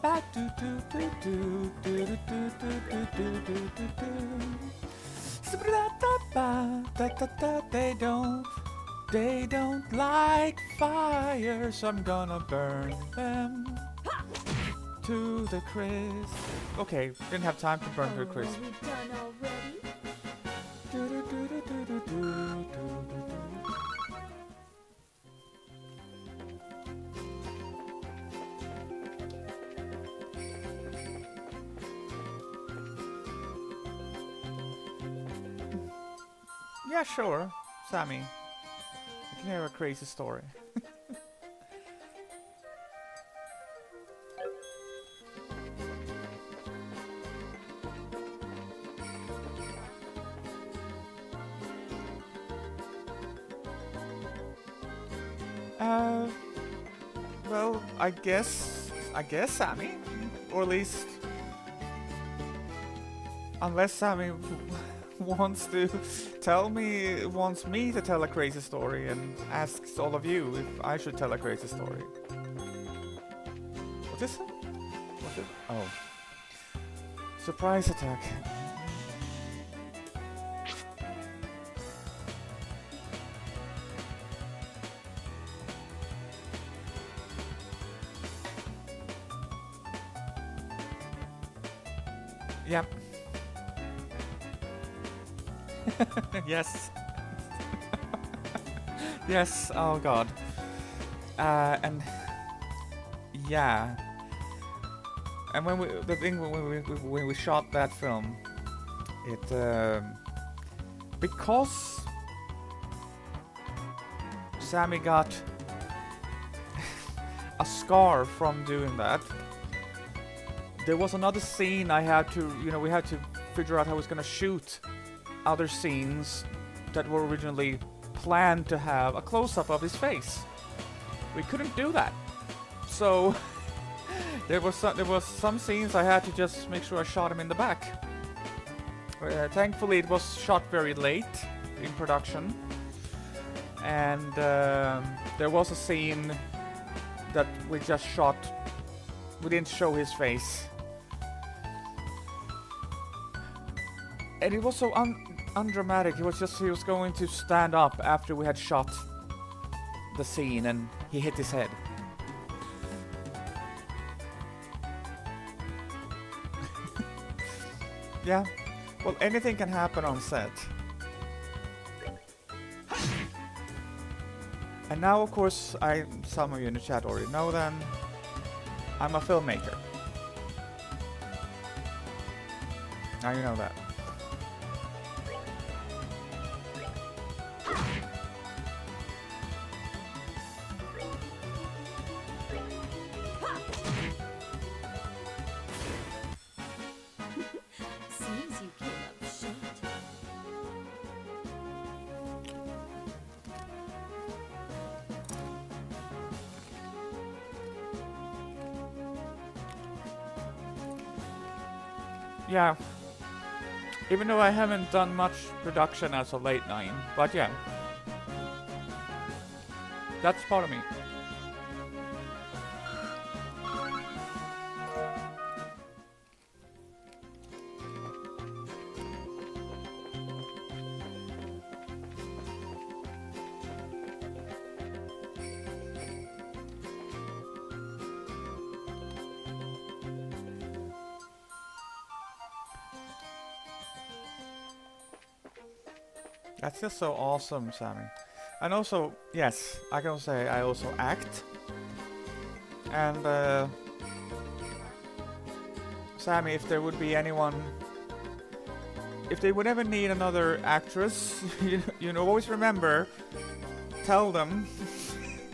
ba do do do do do do do do do do do do. They don't like fire, so I'm gonna burn them to the crisp. Okay, didn't have time to burn to the crisp. Are we done already? Do do do do do do do do do. Yeah, sure, Sammy. I can hear a crazy story. Well, I guess, Sammy, or at least, unless Sammy wants me to tell a crazy story and asks all of you if I should tell a crazy story. What is it? What's it? Oh. Surprise attack. Yep. Yes. Yes, oh god. And yeah. And when we shot that film, it because Sammy got a scar from doing that. There was another scene I had to, we had to figure out how I was gonna shoot other scenes that were originally planned to have a close-up of his face. We couldn't do that. So there was some scenes I had to just make sure I shot him in the back. Thankfully it was shot very late in production. And there was a scene that we just shot. We didn't show his face. And it was so undramatic. He was going to stand up after we had shot the scene and he hit his head. Yeah. Well, anything can happen on set. And now, of course, some of you in the chat already know then, I'm a filmmaker. Now you know that. Seems you came up short. Yeah. Even though I haven't done much production as of late 9, but yeah. That's part of me. That's just so awesome, Sammy. And also, yes, I can say I also act. And Sammy, if there would be anyone, if they would ever need another actress, you know, always remember, tell them,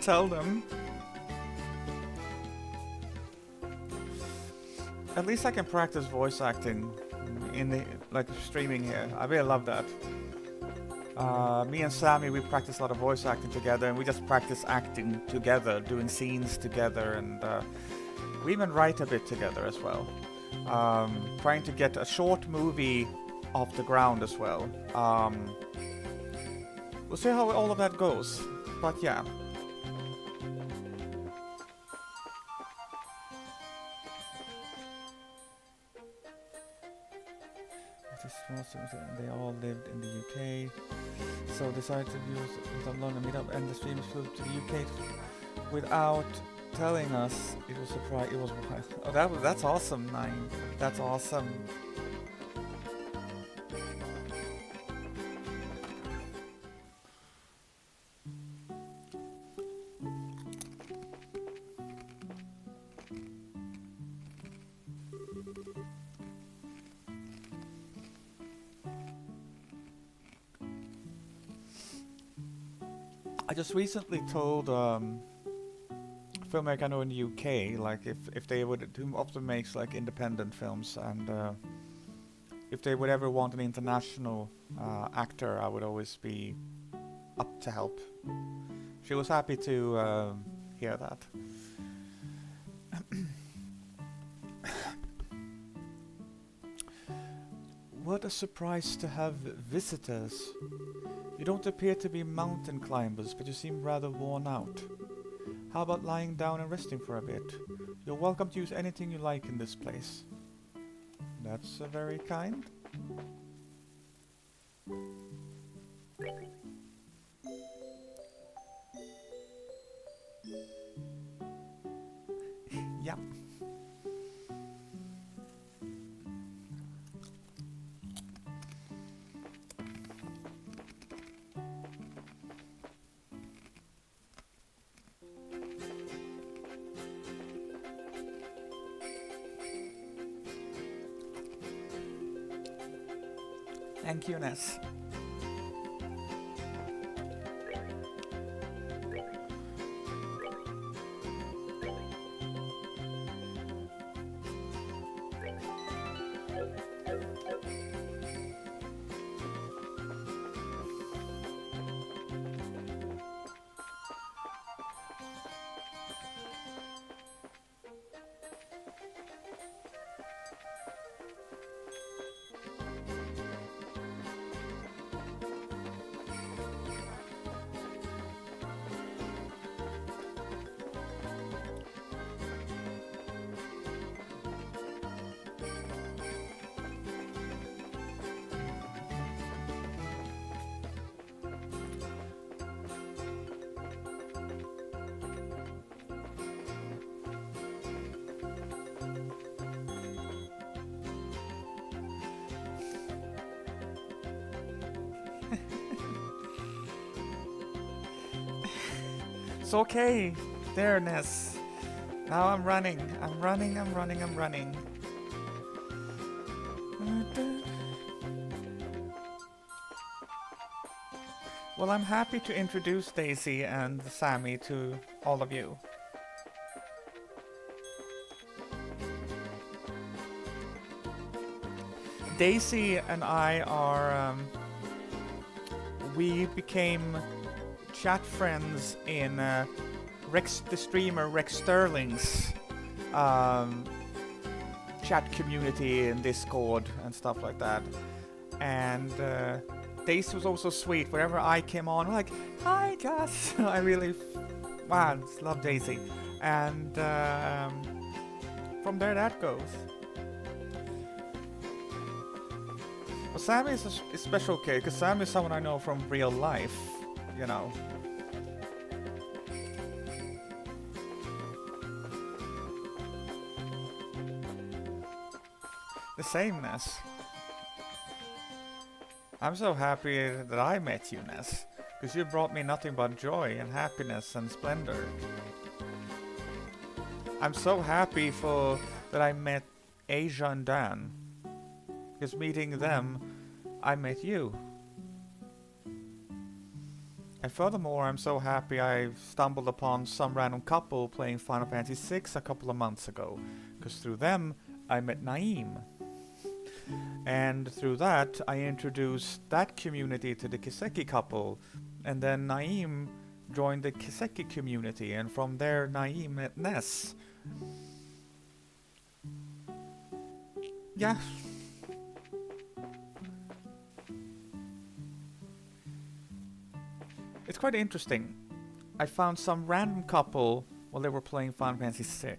tell them. At least I can practice voice acting in the streaming here. I really love that. Me and Sammy, we practice a lot of voice acting together, and we just practice acting together, doing scenes together, and we even write a bit together as well. Trying to get a short movie off the ground as well. We'll see how all of that goes, but yeah. this was, they all lived in the UK, so decided to use some London meetup, and the streamers flew to the UK without telling us. It was surprise. It was wild. Oh, that's awesome, Nine. That's awesome. I just recently told filmmaker I know in the UK, like if they would, who often makes like independent films, and if they would ever want an international actor, I would always be up to help. She was happy to hear that. What a surprise to have visitors. You don't appear to be mountain climbers, but you seem rather worn out. How about lying down and resting for a bit? You're welcome to use anything you like in this place. That's very kind. Yeah. Thank you, Ness. It's okay. There, Ness. Now I'm running. I'm running. Well, I'm happy to introduce Daisy and Sammy to all of you. Daisy and I are, we became chat friends in Rex, the streamer Rex Sterling's chat community in Discord and stuff like that. And Daisy was also sweet. Whenever I came on, like, hi Gus. I really, wow, love Daisy. And from there that goes. Well, Sammy is a special kid, because Sammy is someone I know from real life, you know. The sameness. I'm so happy that I met you, Ness, because you brought me nothing but joy and happiness and splendor. I'm so happy that I met Asia and Dan, because meeting them, I met you. And furthermore, I'm so happy I stumbled upon some random couple playing Final Fantasy VI a couple of months ago, because through them, I met Naeem. And through that, I introduced that community to the Kiseki couple, and then Naeem joined the Kiseki community, and from there, Naeem met Ness. Yeah. It's quite interesting. I found some random couple while they were playing Final Fantasy VI,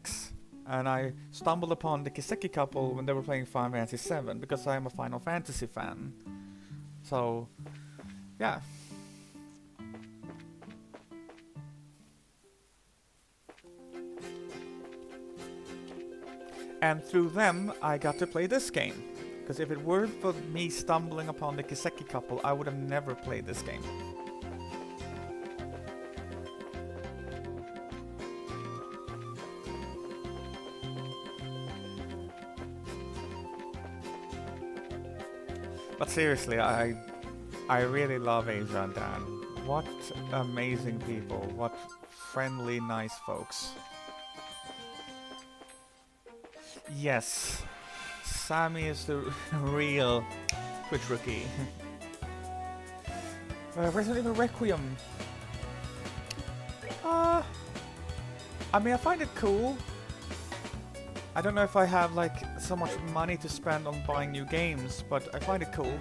and I stumbled upon the Kiseki couple when they were playing Final Fantasy VII because I am a Final Fantasy fan. So, yeah. And through them, I got to play this game. Because if it weren't for me stumbling upon the Kiseki couple, I would have never played this game. But seriously, I really love Asia and Dan. What amazing people. What friendly, nice folks. Yes, Sammy is the real Twitch rookie. Resident Evil Requiem. I mean, I find it cool. I don't know if I have like so much money to spend on buying new games, but I find it cool.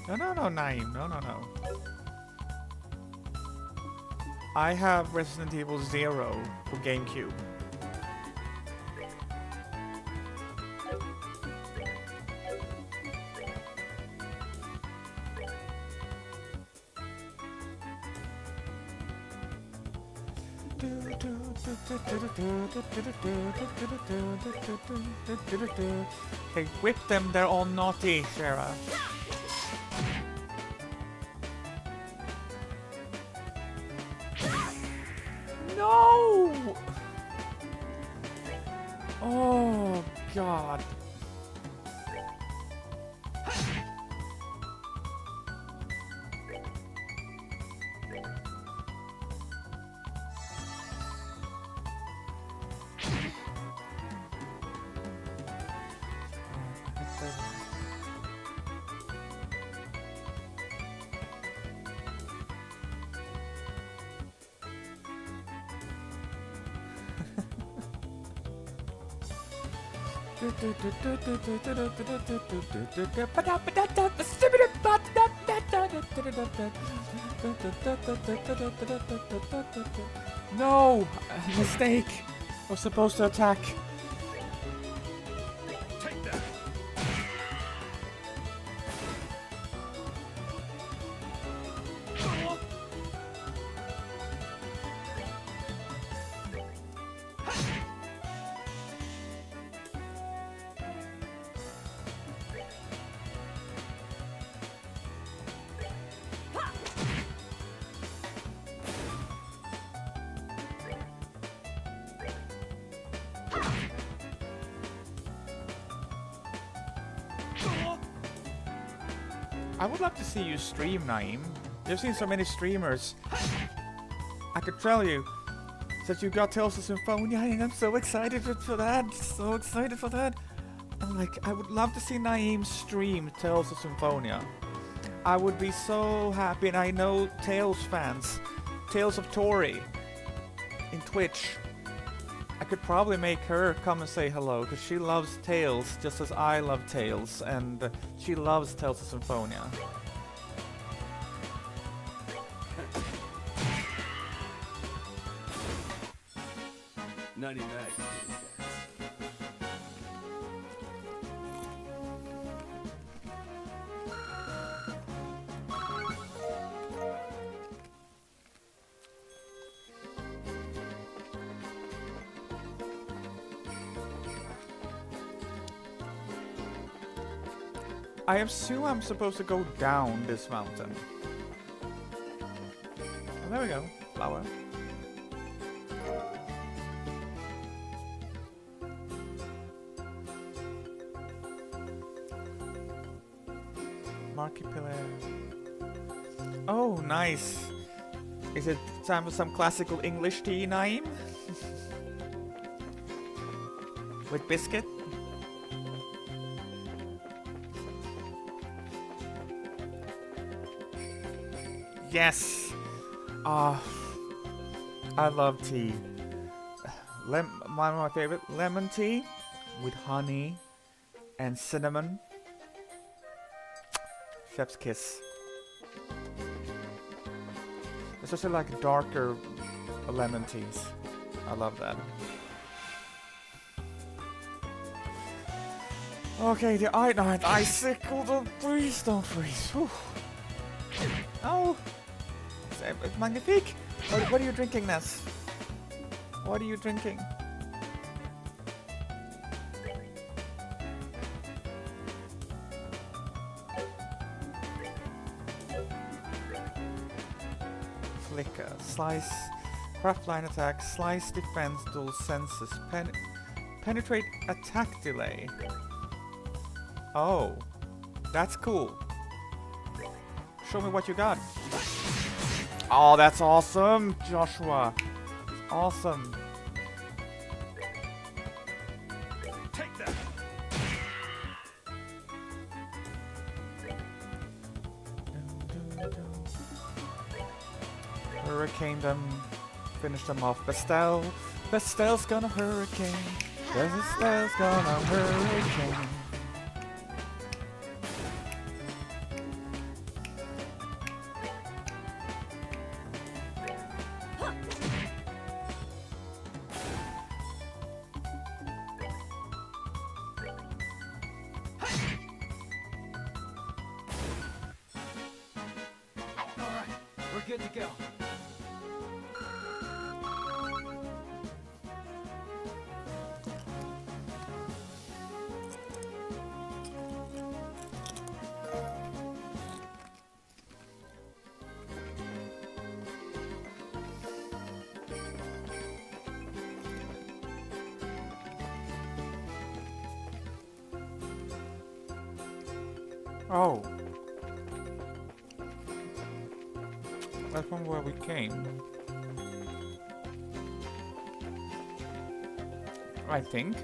No, Naeem. No. I have Resident Evil 0 for GameCube. Hey, whip them, they're all naughty, Sarah. No! Oh, God. No! Mistake! I was supposed to attack. Take that. I would love to see you stream, Naeem. You've seen so many streamers. I could tell you that you got Tales of Symphonia, and I'm so excited for that. So excited for that. I'm like, I would love to see Naeem stream Tales of Symphonia. I would be so happy, and I know Tales fans. Tales of Tori in Twitch. I could probably make her come and say hello, because she loves Tales just as I love Tales, and she loves Tales of Symphonia. Not even that. I assume I'm supposed to go down this mountain. Oh, there we go. Flower. Markiplier. Oh, nice. Is it time for some classical English tea, Naeem? With biscuit? Yes! Ah, I love tea. One of my favorite, lemon tea with honey and cinnamon. Chef's kiss. Especially like darker lemon teas. I love that. Okay, the icicle, please don't freeze. Whew. Oh, it's magnifique. What are you drinking, Ness? What are you drinking? Flicker, slice, craft line attack, slice defense, dual senses, penetrate attack delay. Oh, that's cool. Show me what you got. Oh, that's awesome, Joshua. Awesome. Take that. Hurricane them. Finish them off. Bestel's gonna hurricane. Bestel's gonna hurricane. Alright, we're good to go. Oh. That's from where we came. I think.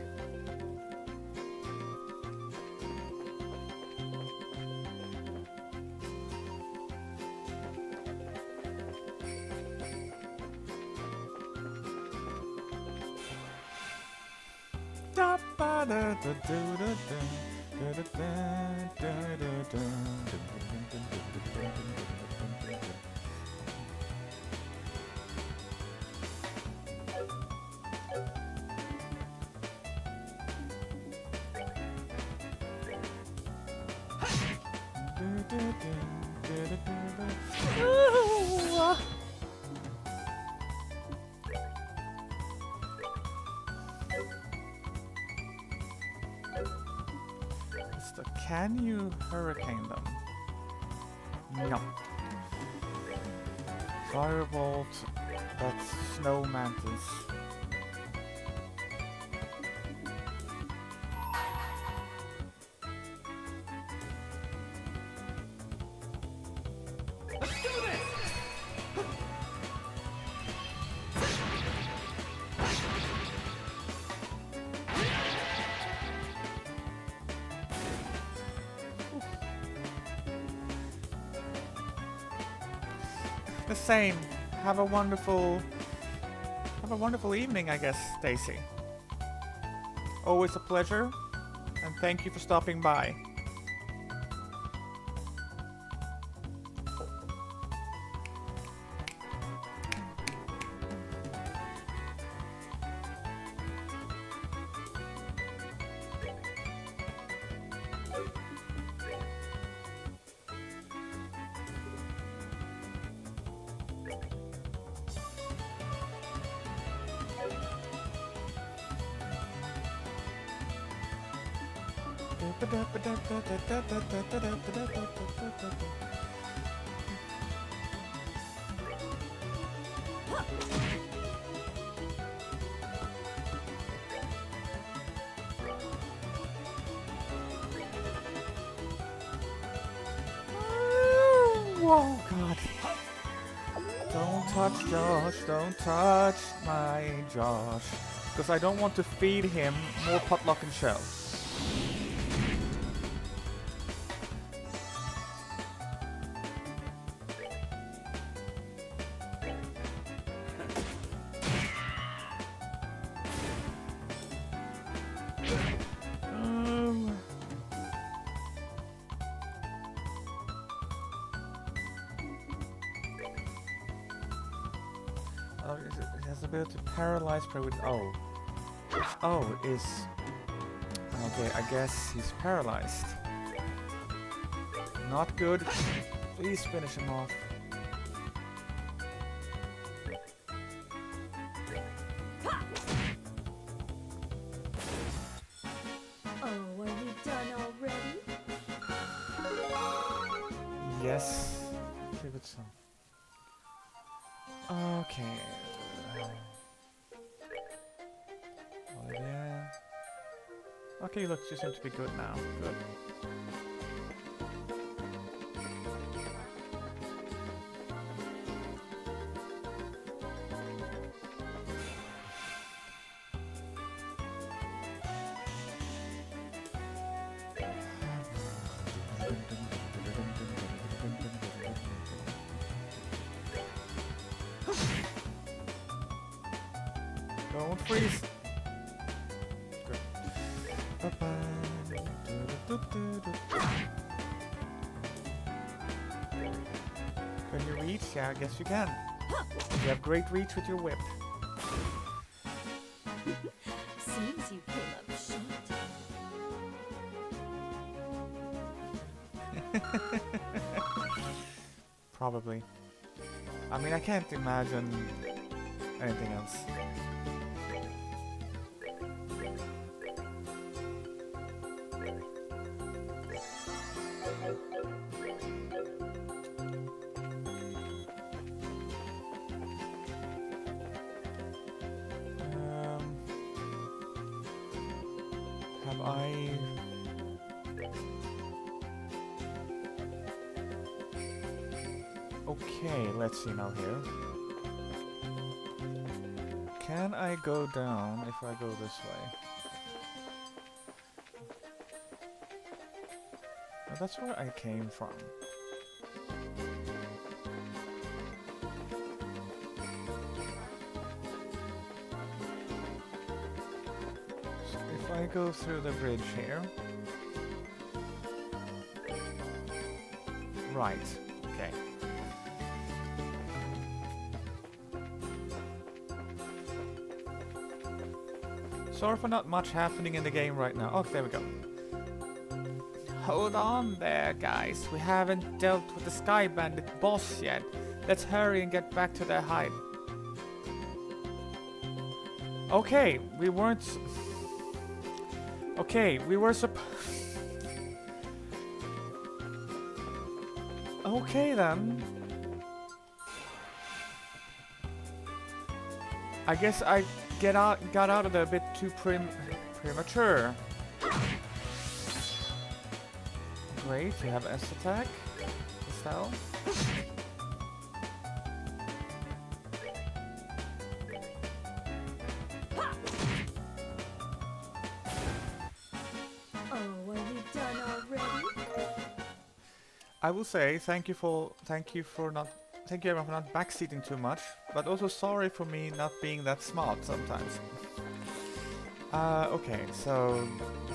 So can you hurricane them? No. Firebolt, that's snow mantis. Let's do this! The same. Have a wonderful evening, I guess, Stacy. Always a pleasure, and thank you for stopping by. Whoa, God. Don't touch Josh, don't touch my Josh. Because I don't want to feed him more potluck and shell. ability to paralyze prey with O. O is... Okay, I guess he's paralyzed. Not good. Please finish him off. Oh, are you done already? Yes. Give it some. Okay. Yeah. Okay, look, you seem to be good now. Good. Don't freeze. Good. Can you reach? Yeah, I guess you can. You have great reach with your whip. Seems you came up short. Probably. I mean, I can't imagine anything else. Have I... Okay, let's see now here. Can I go down if I go this way? Well, that's where I came from. So if I go through the bridge here... Right, okay. Sorry for not much happening in the game right now. Oh, there we go. Hold on there, guys. We haven't dealt with the Sky Bandit boss yet. Let's hurry and get back to their hide. Okay, we weren't... Okay, we were Okay then. I guess I got out of there a bit too premature. Great, you have S attack. Estelle. Oh, are you done already? I will say thank you everyone for not backseating too much, but also sorry for me not being that smart sometimes. Okay, so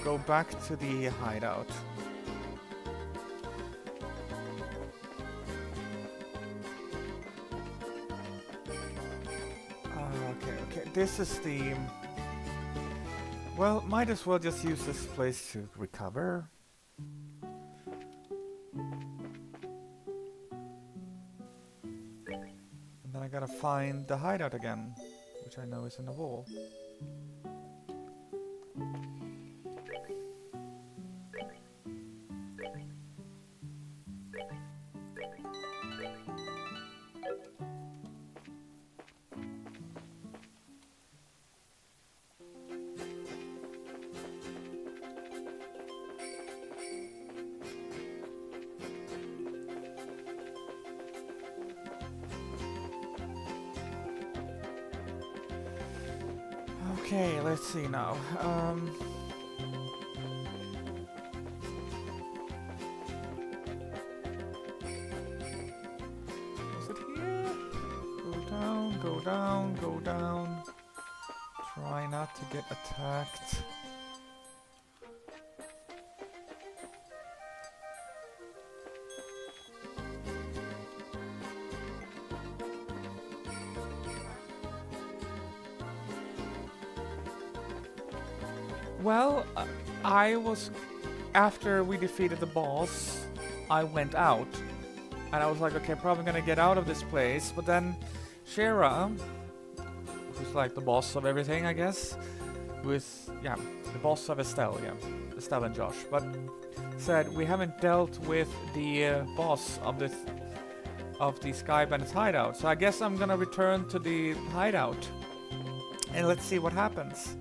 go back to the hideout. Okay, this is the... Well, might as well just use this place to recover. And then I gotta find the hideout again, which I know is in the wall. Okay, let's see now. Is it here? Go down, go down, go down. Try not to get attacked. Well, I was... After we defeated the boss, I went out. And I was like, okay, probably gonna get out of this place. But then Shera, who's like the boss of everything, I guess, with, yeah, the boss of Estelle, yeah, Estelle and Josh, but said we haven't dealt with the boss of the Sky Bandits hideout, so I guess I'm gonna return to the hideout and let's see what happens.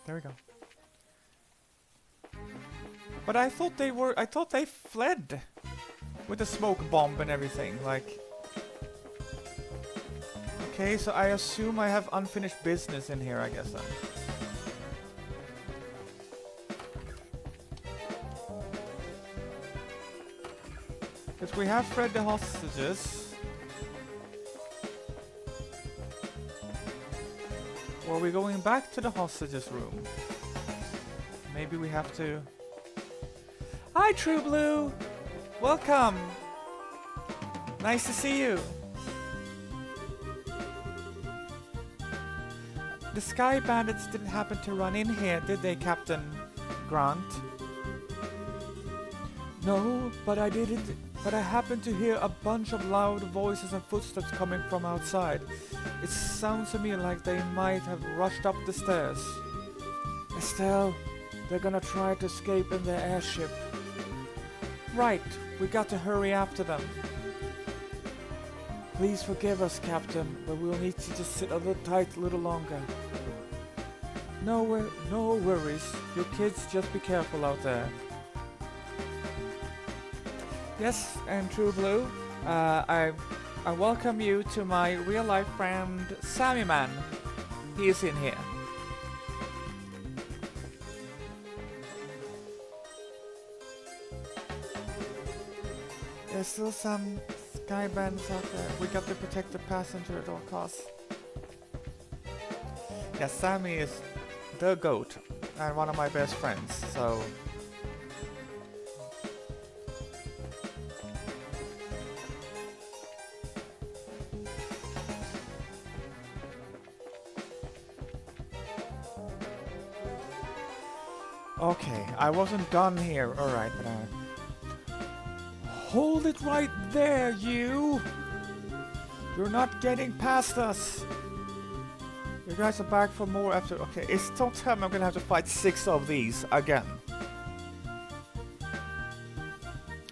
There we go. But I thought they fled with the smoke bomb and everything, like... Okay, so I assume I have unfinished business in here, I guess then. Because we have freed the hostages. Or are we going back to the hostages room? Maybe we have to... Hi, True Blue! Welcome! Nice to see you! The Sky Bandits didn't happen to run in here, did they, Captain Grant? No, but I didn't. But I happened to hear a bunch of loud voices and footsteps coming from outside. It sounds to me like they might have rushed up the stairs. Estelle, they're gonna try to escape in their airship. Right, we got to hurry after them. Please forgive us, Captain, but we'll need to just sit a little tight a little longer. No worries. You kids just be careful out there. Yes, and True Blue, I welcome you to my real-life friend, Sammy Man. He is in here. There's still some Sky Bandits out there. We got to protect the passenger at all costs. Yeah, Sammy is the GOAT and one of my best friends, so... Okay, I wasn't done here. Alright, but hold it right there, you! You're not getting past us! You guys are back for more after... Okay, it's don't tell me I'm gonna have to fight 6 of these again.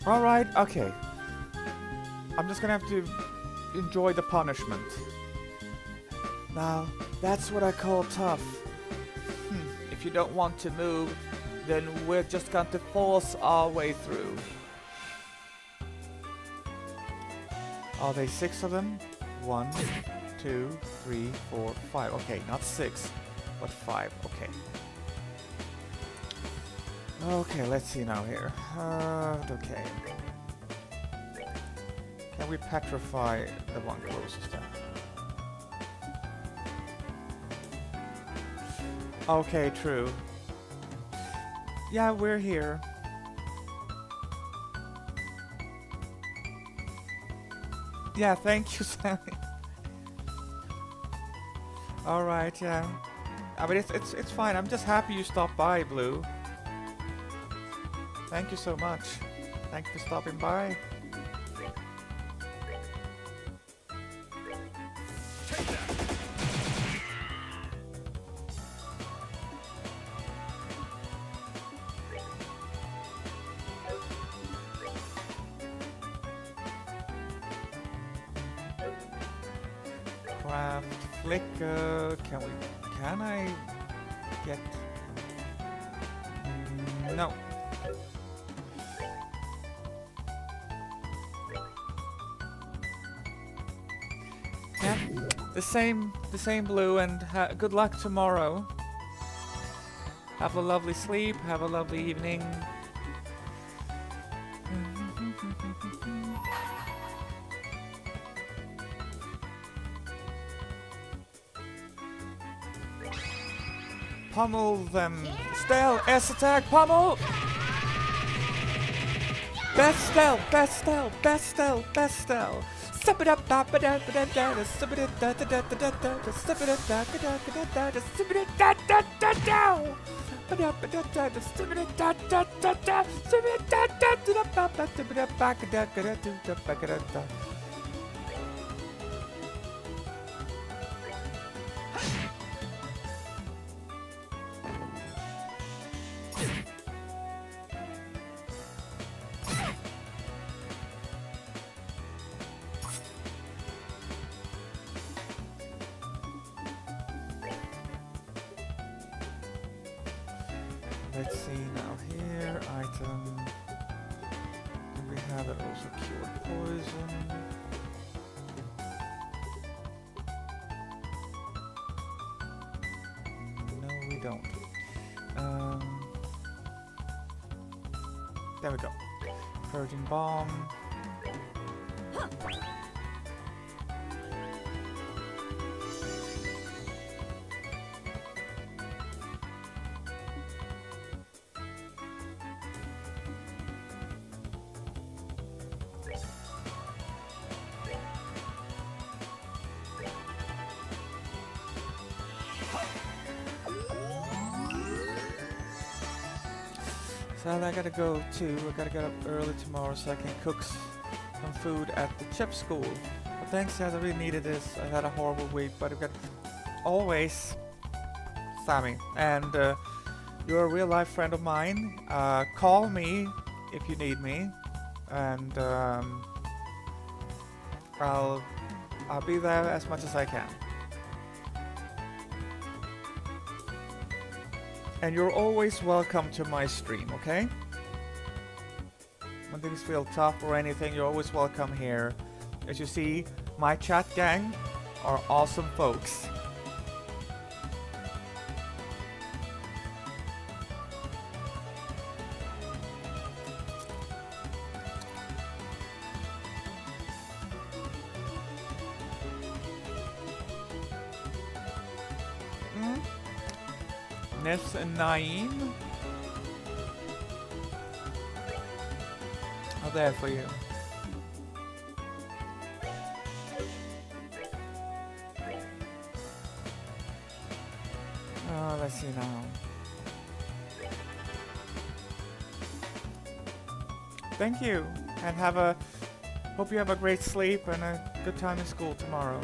Alright, okay. I'm just gonna have to enjoy the punishment. Now, that's what I call tough. If you don't want to move, then we're just going to force our way through. Are they 6 of them? 1, 2, 3, 4, 5. Okay, not 6, but 5. Okay. Okay, let's see now here. Okay. Can we petrify the one closest then? Okay, true. Yeah, we're here. Yeah, thank you, Sammy. Alright, yeah. But it's fine. I'm just happy you stopped by, Blue. Thank you so much. Thank you for stopping by. Craft, flicker, can I get... No. Yeah, the same Blue, and good luck tomorrow. Have a lovely sleep, have a lovely evening. Pummel them. Stell, S attack, pummel! Bestel, Bestel, Bestel, Bestel. Step it up, step it up, step it up, step it up, step it up, step it up, step it up, step it up. Let's see now here, item. Do we have it also cured poison? No, we don't. There we go. Purging bomb. So I gotta go too. I gotta get up early tomorrow so I can cook some food at the chip school. But thanks, guys. I really needed this. I had a horrible week, but I've got always Sammy, and you're a real life friend of mine. Call me if you need me, and I'll be there as much as I can. And you're always welcome to my stream, okay? When things feel tough or anything, you're always welcome here. As you see, my chat gang are awesome folks. Ness and Naeem are there for you. Oh, let's see now. Thank you, and hope you have a great sleep and a good time in school tomorrow.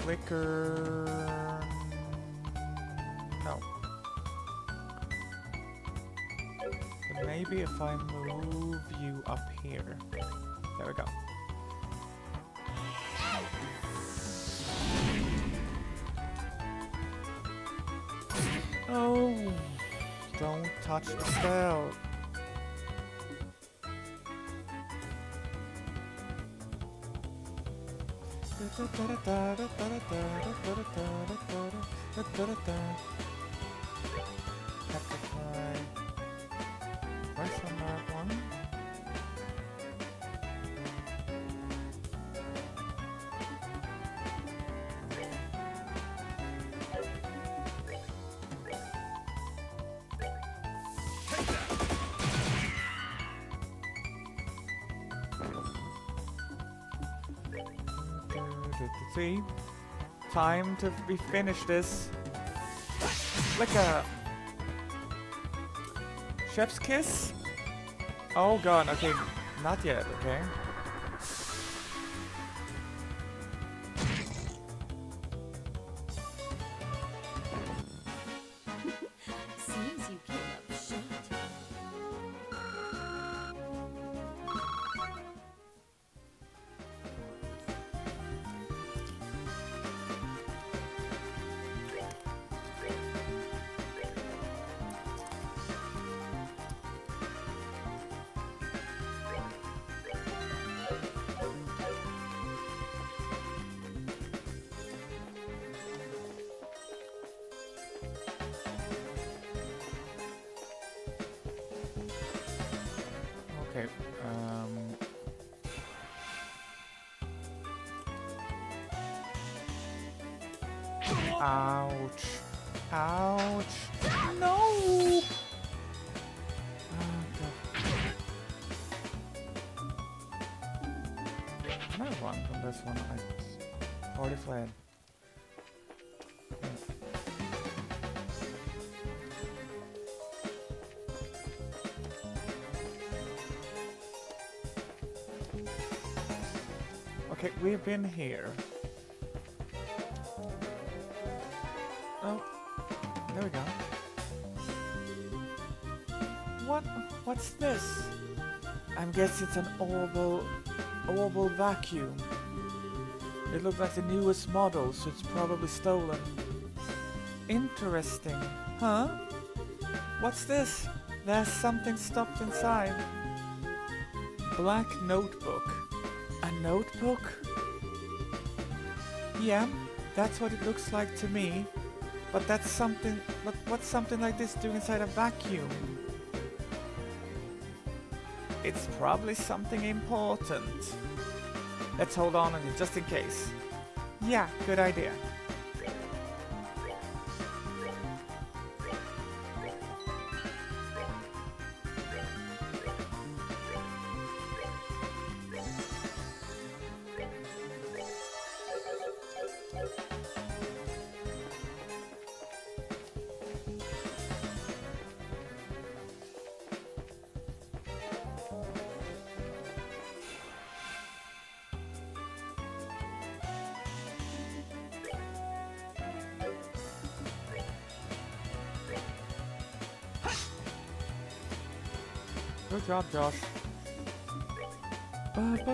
Flicker. No. But maybe if I move you up here. There we go. Oh, don't touch the spell. Where's the mark one? See? Time to finish this. Like a chef's kiss? Oh god, okay, not yet, okay. Seems you came up short. Okay, ouch. Ouch. No! Oh, God. Can I run from this one? I already fled. Yes. Okay, we've been here. Oh, there we go. What's this? I'm guessing it's an orbital vacuum. It looks like the newest model, so it's probably stolen. Interesting. Huh? What's this? There's something stuffed inside. Black notebook. A notebook? Yeah, that's what it looks like to me. But that's something. But what's something like this doing inside a vacuum? It's probably something important. Let's hold on it just in case. Yeah, good idea. Good job, Josh. Someone's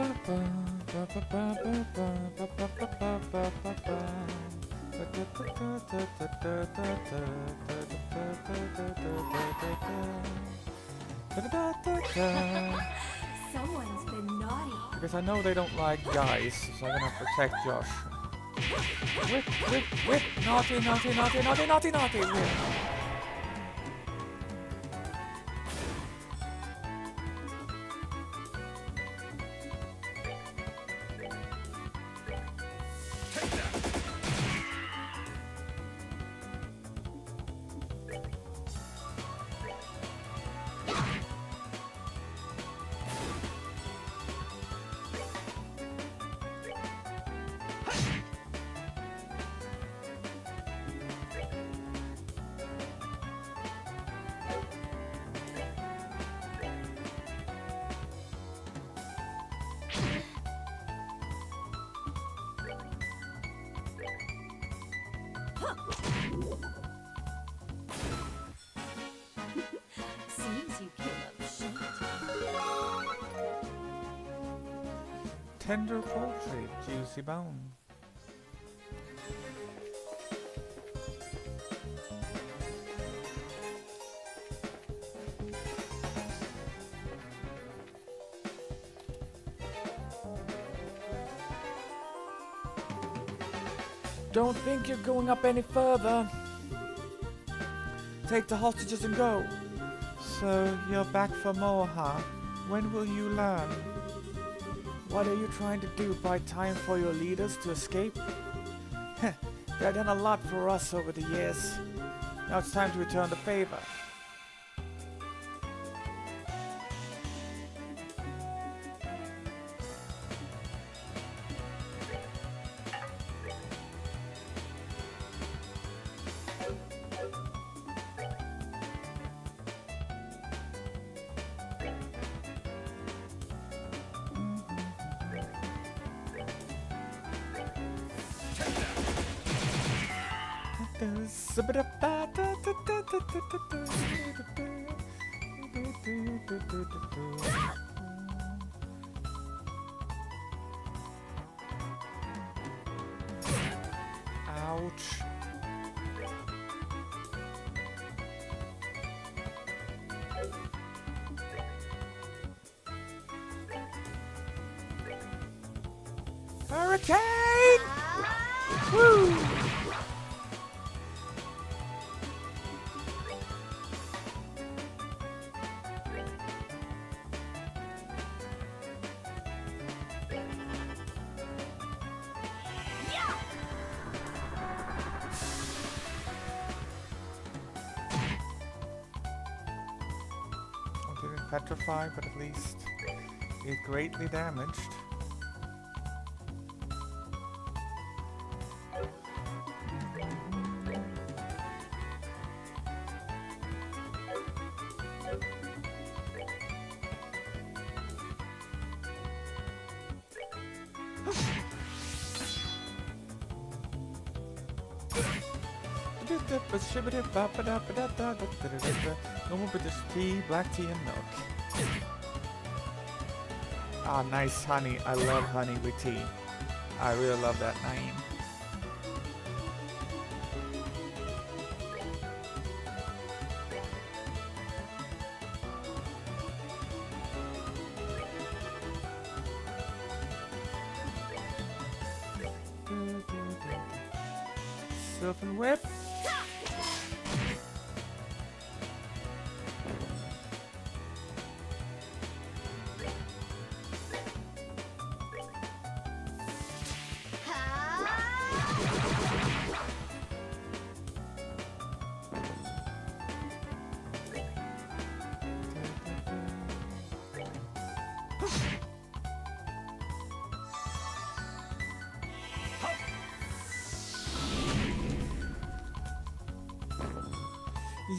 been naughty. Because I know they don't like guys, so I'm gonna protect Josh. Whip, whip, whip! Naughty, naughty, naughty, naughty, naughty, naughty! Whip. Seems you came up short. Tender poultry, juicy bone. Don't think you're going up any further. Take the hostages and go. So, you're back for more, huh? When will you learn? What are you trying to do? Buy time for your leaders to escape? Heh, they've done a lot for us over the years. Now it's time to return the favor. Ouch. Hurricane! Woo! petrified, but at least it greatly damaged. Normal British tea, black tea, and milk. Ah, nice honey. I love honey with tea. I really love that name. Sylvan whip.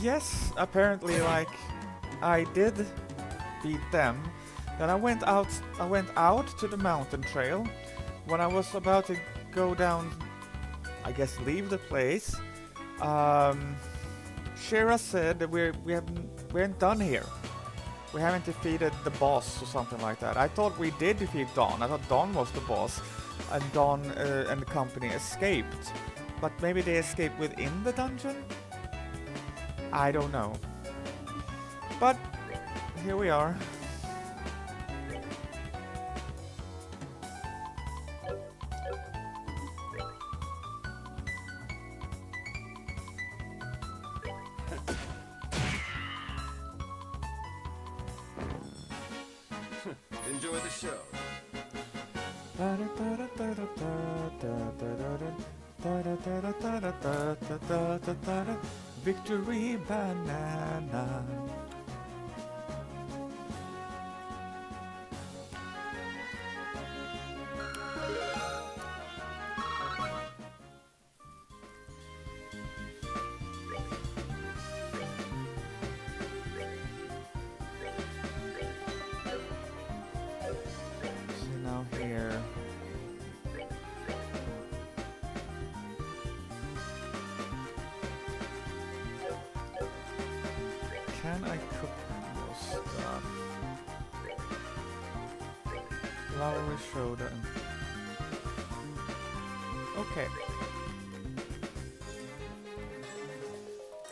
Yes, apparently, like, I did beat them. Then I went out to the mountain trail. When I was about to go down, I guess leave the place, Shira said that we aren't done here. We haven't defeated the boss or something like that. I thought we did defeat Dawn. I thought Dawn was the boss, and Dawn and the company escaped. But maybe they escaped within the dungeon? I don't know. But here we are. Enjoy the show. Victory banana. So now here. Can I cook more stuff? Flowery soda and... Okay.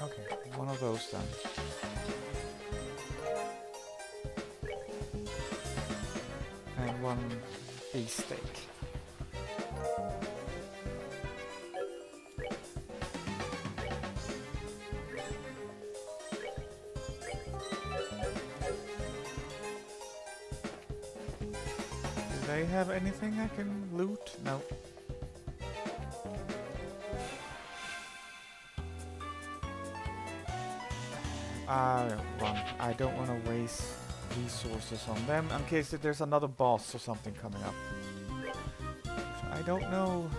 Okay, one of those then. And one beef steak. Do they have anything I can loot? No. I don't want to waste resources on them in case that there's another boss or something coming up. I don't know.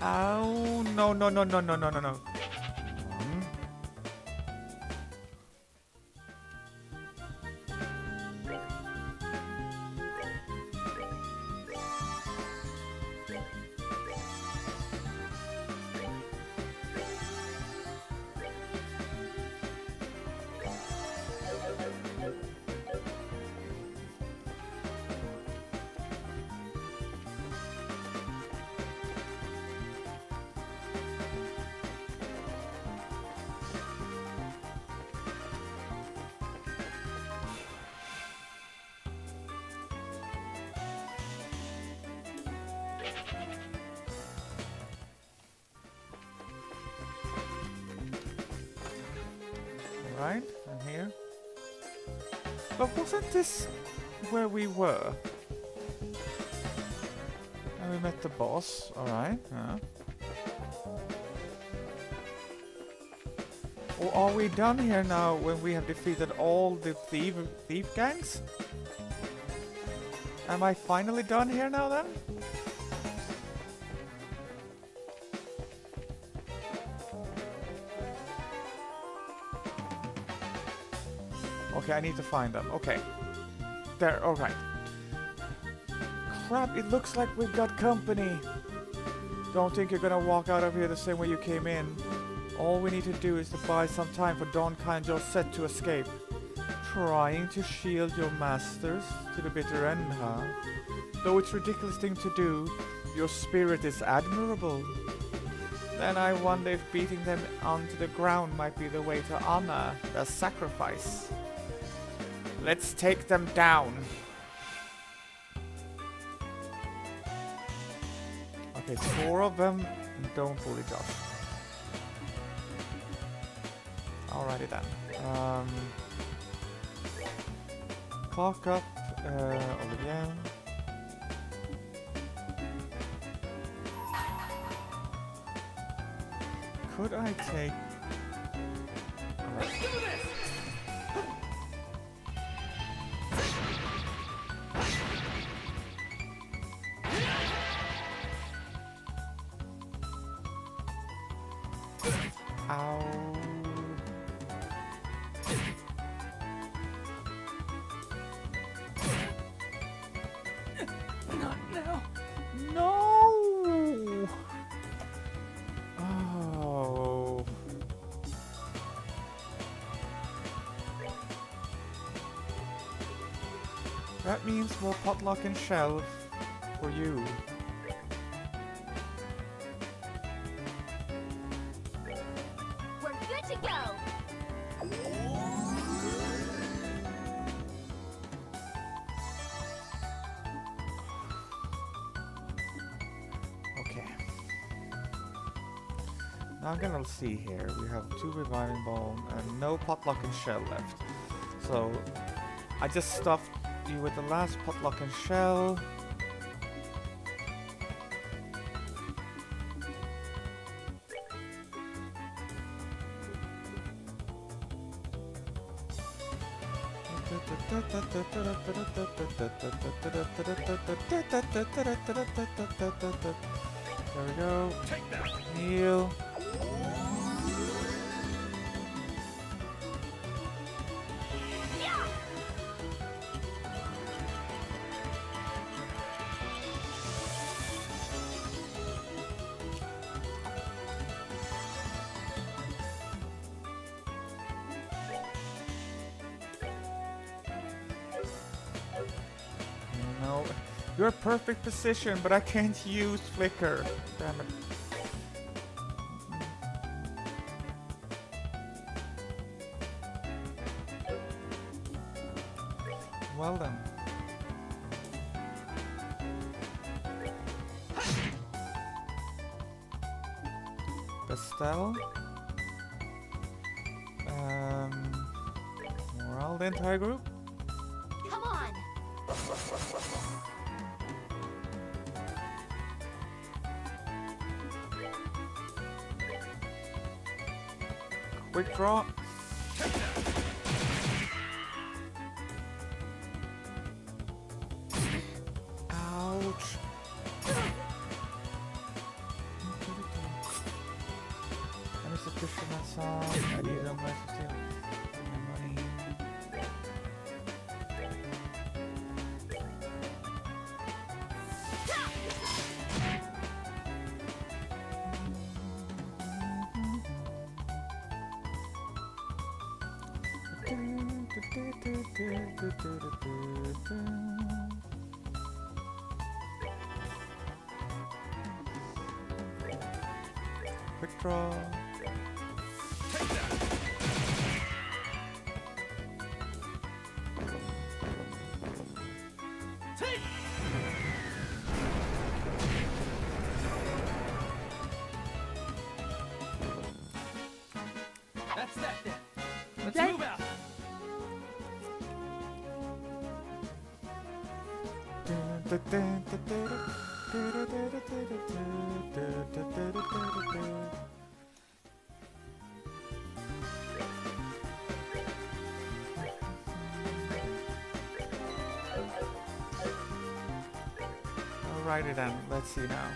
Oh, no, no, no, no, no, no, no, no. Alright, and here. But wasn't this where we were? And we met the boss. Alright, yeah. Or are we done here now when we have defeated all the thief gangs? Am I finally done here now then? Okay, I need to find them. Okay. There, alright. Crap, it looks like we've got company. Don't think you're gonna walk out of here the same way you came in. All we need to do is to buy some time for Donkai and Josette to escape. Trying to shield your masters to the bitter end, huh? Though it's a ridiculous thing to do, your spirit is admirable. Then I wonder if beating them onto the ground might be the way to honor their sacrifice. Let's take them down. Okay, 4 of them. Don't bully Josh. Alrighty then. Clock up, Olivier. Could I take... Let's do this! Ow. Not now. No! Oh. That means more potluck and shell for you. We're good to go. Okay. Now I'm gonna see here. We have 2 reviving bone and no potluck and shell left. So I just stuffed you with the last potluck and shell. There we go. Take that. Heal. No, you're a perfect position, but I can't use Flicker. Damn it. Well then. Estelle. Morale the entire group. Come on. Quick draw. Ouch. I miss the fisherman song. I need a nice to steal my money. Quick draw. That's that then. Let's Thank Alrighty then, let's see now.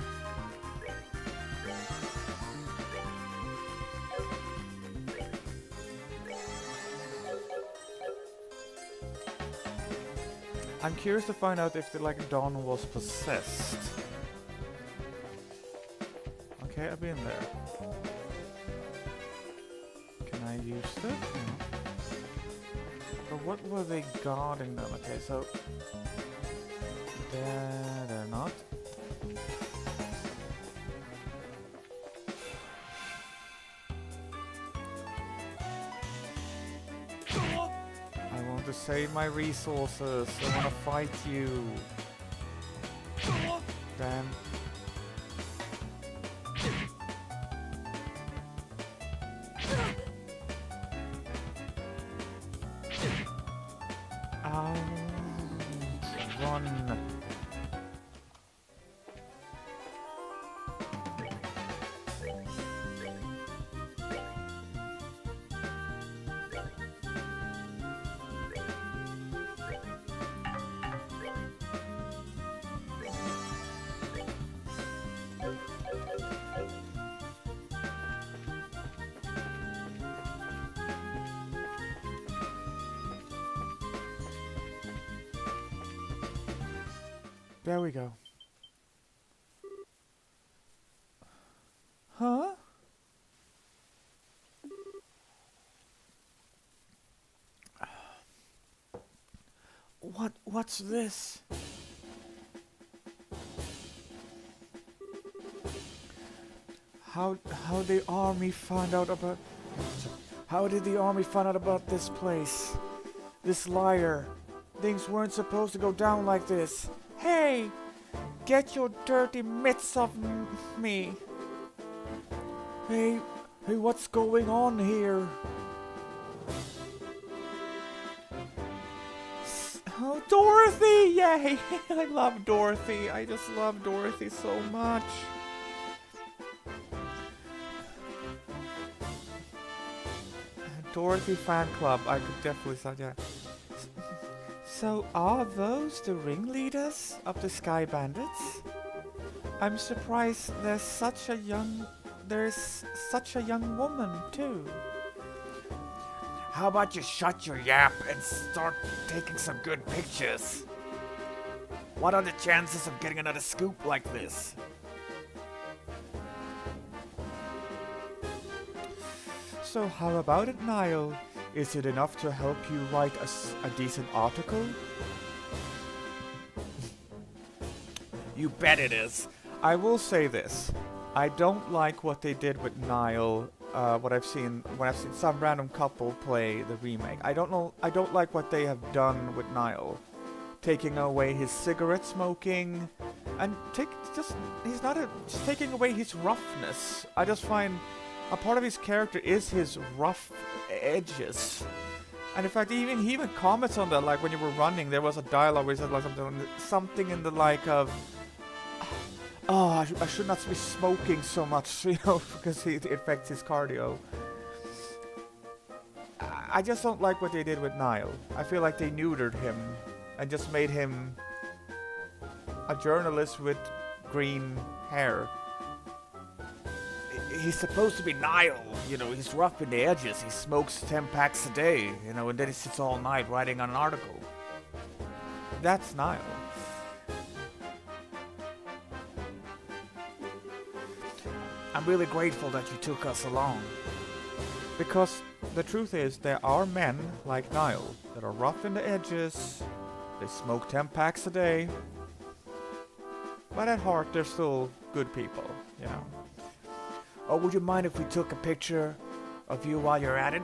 I'm curious to find out if the Dawn was possessed. Okay, I've been there. Can I use this? No. But what were they guarding them? Okay, so they're not. I want to save my resources. I want to fight you. Damn. Run. There we go. Huh? What's this? How the army found out about How did the army find out about this place? This liar. Things weren't supposed to go down like this. Hey! Get your dirty mitts off me! Hey, what's going on here? Oh, Dorothy! Yay! I love Dorothy. I just love Dorothy so much. Dorothy fan club. I could definitely say that. So are those the ringleaders of the Sky Bandits? I'm surprised there's such a young woman too. How about you shut your yap and start taking some good pictures? What are the chances of getting another scoop like this? So how about it, Niall? Is it enough to help you write a decent article? You bet it is. I will say this. I don't like what they did with Niall. When I've seen some random couple play the remake. I don't like what they have done with Niall. Taking away his cigarette smoking and just taking away his roughness. I just find a part of his character is his rough edges. And in fact, he even comments on that, like when you were running, there was a dialogue where he said like something in the like of, oh, I should not be smoking so much, because it affects his cardio. I just don't like what they did with Niall. I feel like they neutered him and just made him a journalist with green hair. He's supposed to be Niall, he's rough in the edges. He smokes 10 packs a day, and then he sits all night writing an article. That's Niall. I'm really grateful that you took us along. Because the truth is, there are men like Niall that are rough in the edges, they smoke 10 packs a day, but at heart they're still good people, Oh, would you mind if we took a picture of you while you're at it?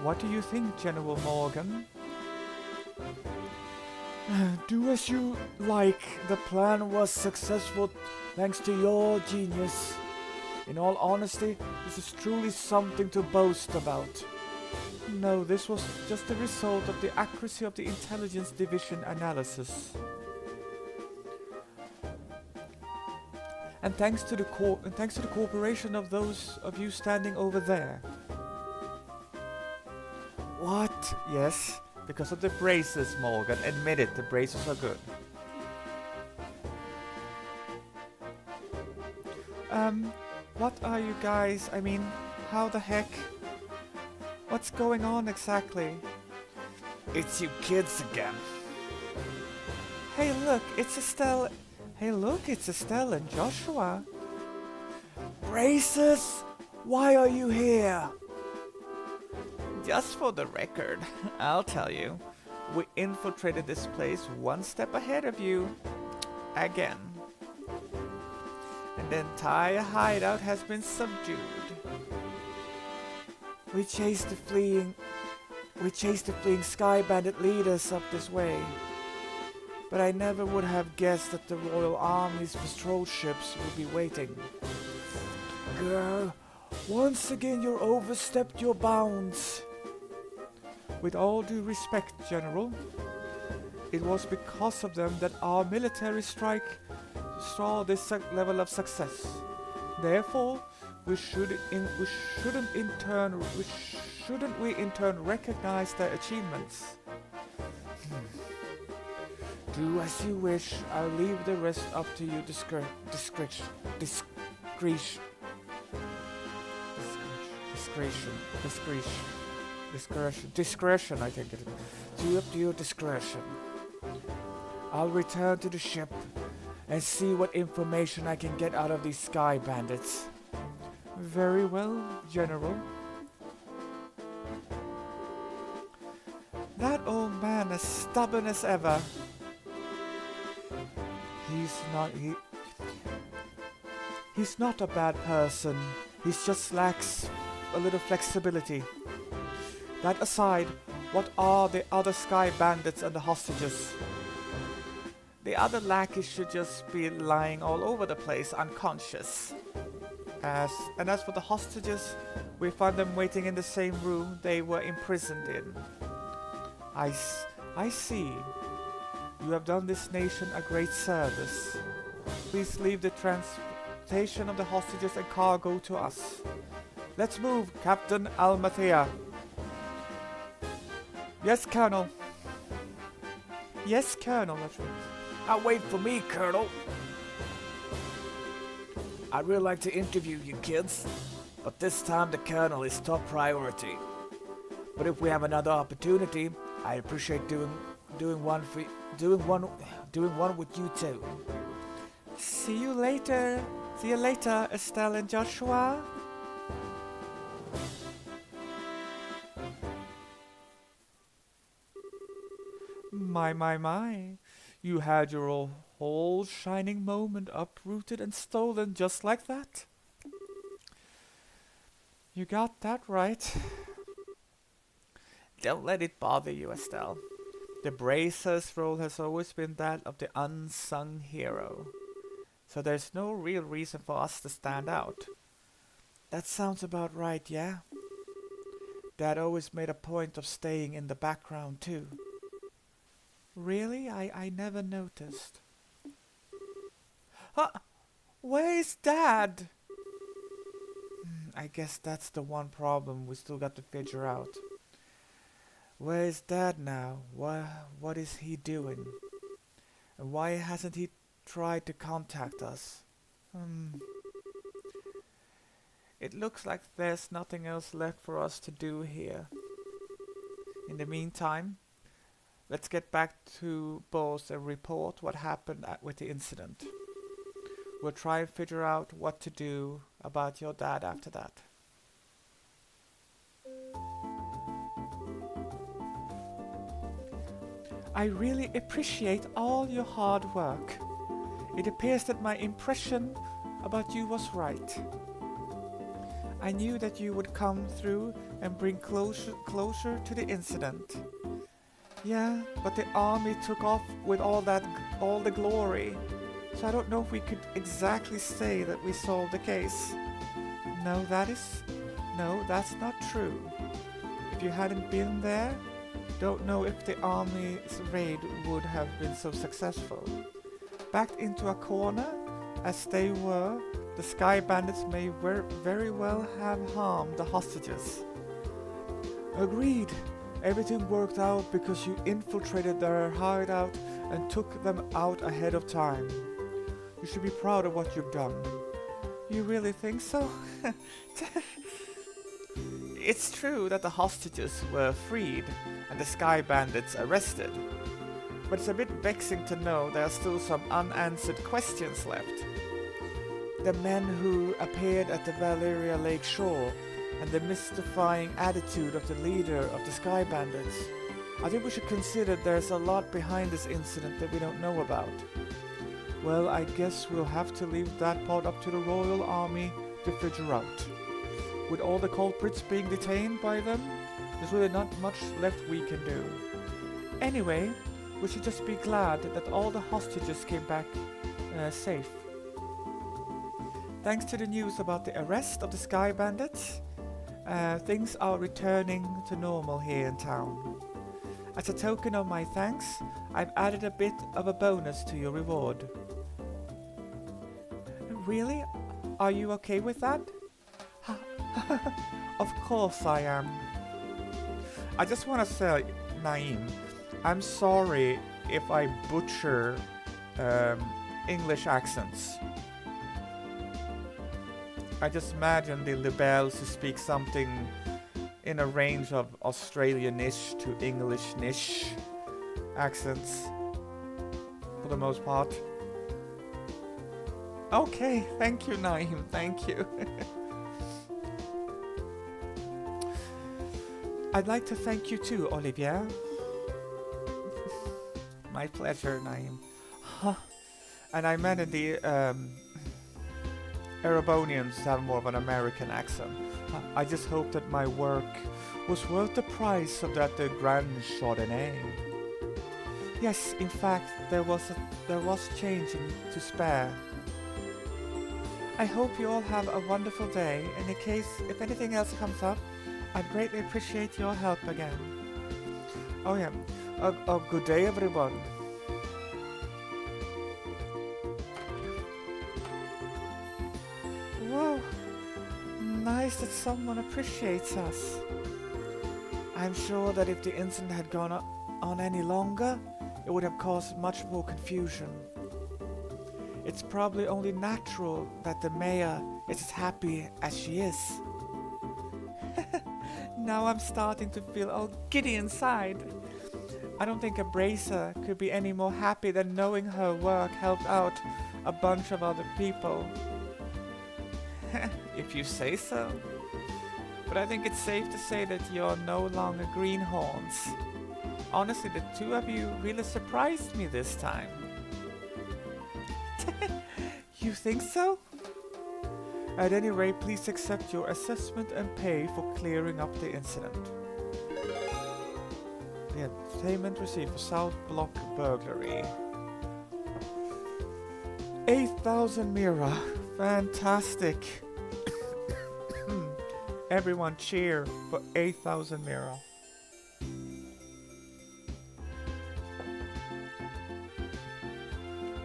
What do you think, General Morgan? Do as you like. The plan was successful thanks to your genius. In all honesty, this is truly something to boast about. No, this was just the result of the accuracy of the intelligence division analysis. And thanks to the cooperation of those of you standing over there. What? Yes, because of the braces, Morgan. Admit it, the braces are good. What are you guys? I mean, how the heck? What's going on exactly? It's you kids again. Hey, look, it's Estelle. Hey, look, it's Estelle and Joshua. Braces, why are you here? Just for the record, I'll tell you, we infiltrated this place one step ahead of you. Again. And the entire hideout has been subdued. We chased the fleeing Sky Bandit leaders up this way. But I never would have guessed that the Royal Army's patrol ships would be waiting. Girl, once again you overstepped your bounds. With all due respect, General, it was because of them that our military strike saw this level of success. Therefore, shouldn't we in turn recognize their achievements? Do as you wish. I'll leave the rest up to you. Discretion, I think it is. Do up to your discretion. I'll return to the ship and see what information I can get out of these Sky Bandits. Very well, General. That old man is stubborn as ever. He's not a bad person. He just lacks a little flexibility. That aside, what are the other Sky Bandits and the hostages? The other lackeys should just be lying all over the place, unconscious. As for the hostages, we found them waiting in the same room they were imprisoned in. I see. You have done this nation a great service. Please leave the transportation of the hostages and cargo to us. Let's move, Captain Almathea. Yes, Colonel. Yes, Colonel, that's right. Wait for me, Colonel. I'd really like to interview you kids, but this time the Colonel is top priority. But if we have another opportunity, I appreciate doing one with you too. See you later. See you later, Estelle and Joshua. My. You had your whole shining moment uprooted and stolen just like that. You got that right. Don't let it bother you, Estelle. The Bracer's role has always been that of the unsung hero. So there's no real reason for us to stand out. That sounds about right, yeah? Dad always made a point of staying in the background too. Really? I never noticed. Huh? Where's Dad? I guess that's the one problem we still got to figure out. Where's Dad now? What is he doing? And why hasn't he tried to contact us? It looks like there's nothing else left for us to do here. In the meantime, let's get back to Bose and report what happened with the incident. We'll try and figure out what to do about your dad after that. I really appreciate all your hard work. It appears that my impression about you was right. I knew that you would come through and bring closure to the incident. Yeah, but the army took off with all the glory. So I don't know if we could exactly say that we solved the case. No, that's not true. If you hadn't been there, don't know if the army's raid would have been so successful. Backed into a corner, as they were, the Sky Bandits may very well have harmed the hostages. Agreed. Everything worked out because you infiltrated their hideout and took them out ahead of time. You should be proud of what you've done. You really think so? It's true that the hostages were freed and the Sky Bandits arrested, but it's a bit vexing to know there are still some unanswered questions left. The men who appeared at the Valeria Lake shore and the mystifying attitude of the leader of the Sky Bandits. I think we should consider there's a lot behind this incident that we don't know about. Well, I guess we'll have to leave that part up to the Royal Army to figure out. With all the culprits being detained by them, there's really not much left we can do. Anyway, we should just be glad that all the hostages came back safe. Thanks to the news about the arrest of the Sky Bandits, things are returning to normal here in town. As a token of my thanks, I've added a bit of a bonus to your reward. Really? Are you okay with that? Of course I am. I just want to say, Naeem, I'm sorry if I butcher English accents. I just imagine the libels who speak something in a range of Australian-ish to English-ish accents for the most part. Okay, thank you, Naeem, thank you. I'd like to thank you too, Olivier. My pleasure, Naeem. Huh. And I meant the Erebonians have more of an American accent. I just hope that my work was worth the price of that Grand Chardonnay. Yes, in fact, there was change to spare. I hope you all have a wonderful day, and in case if anything else comes up, I'd greatly appreciate your help again. Oh yeah, good day everyone. Whoa, nice that someone appreciates us. I'm sure that if the incident had gone on any longer, it would have caused much more confusion. It's probably only natural that the mayor is as happy as she is. Now I'm starting to feel all giddy inside. I don't think a bracer could be any more happy than knowing her work helped out a bunch of other people. If you say so. But I think it's safe to say that you're no longer greenhorns. Honestly, the two of you really surprised me this time. You think so? At any rate, please accept your assessment and pay for clearing up the incident. The entertainment received for South Block burglary. 8,000 Mira. Fantastic. Everyone cheer for 8,000 Mira.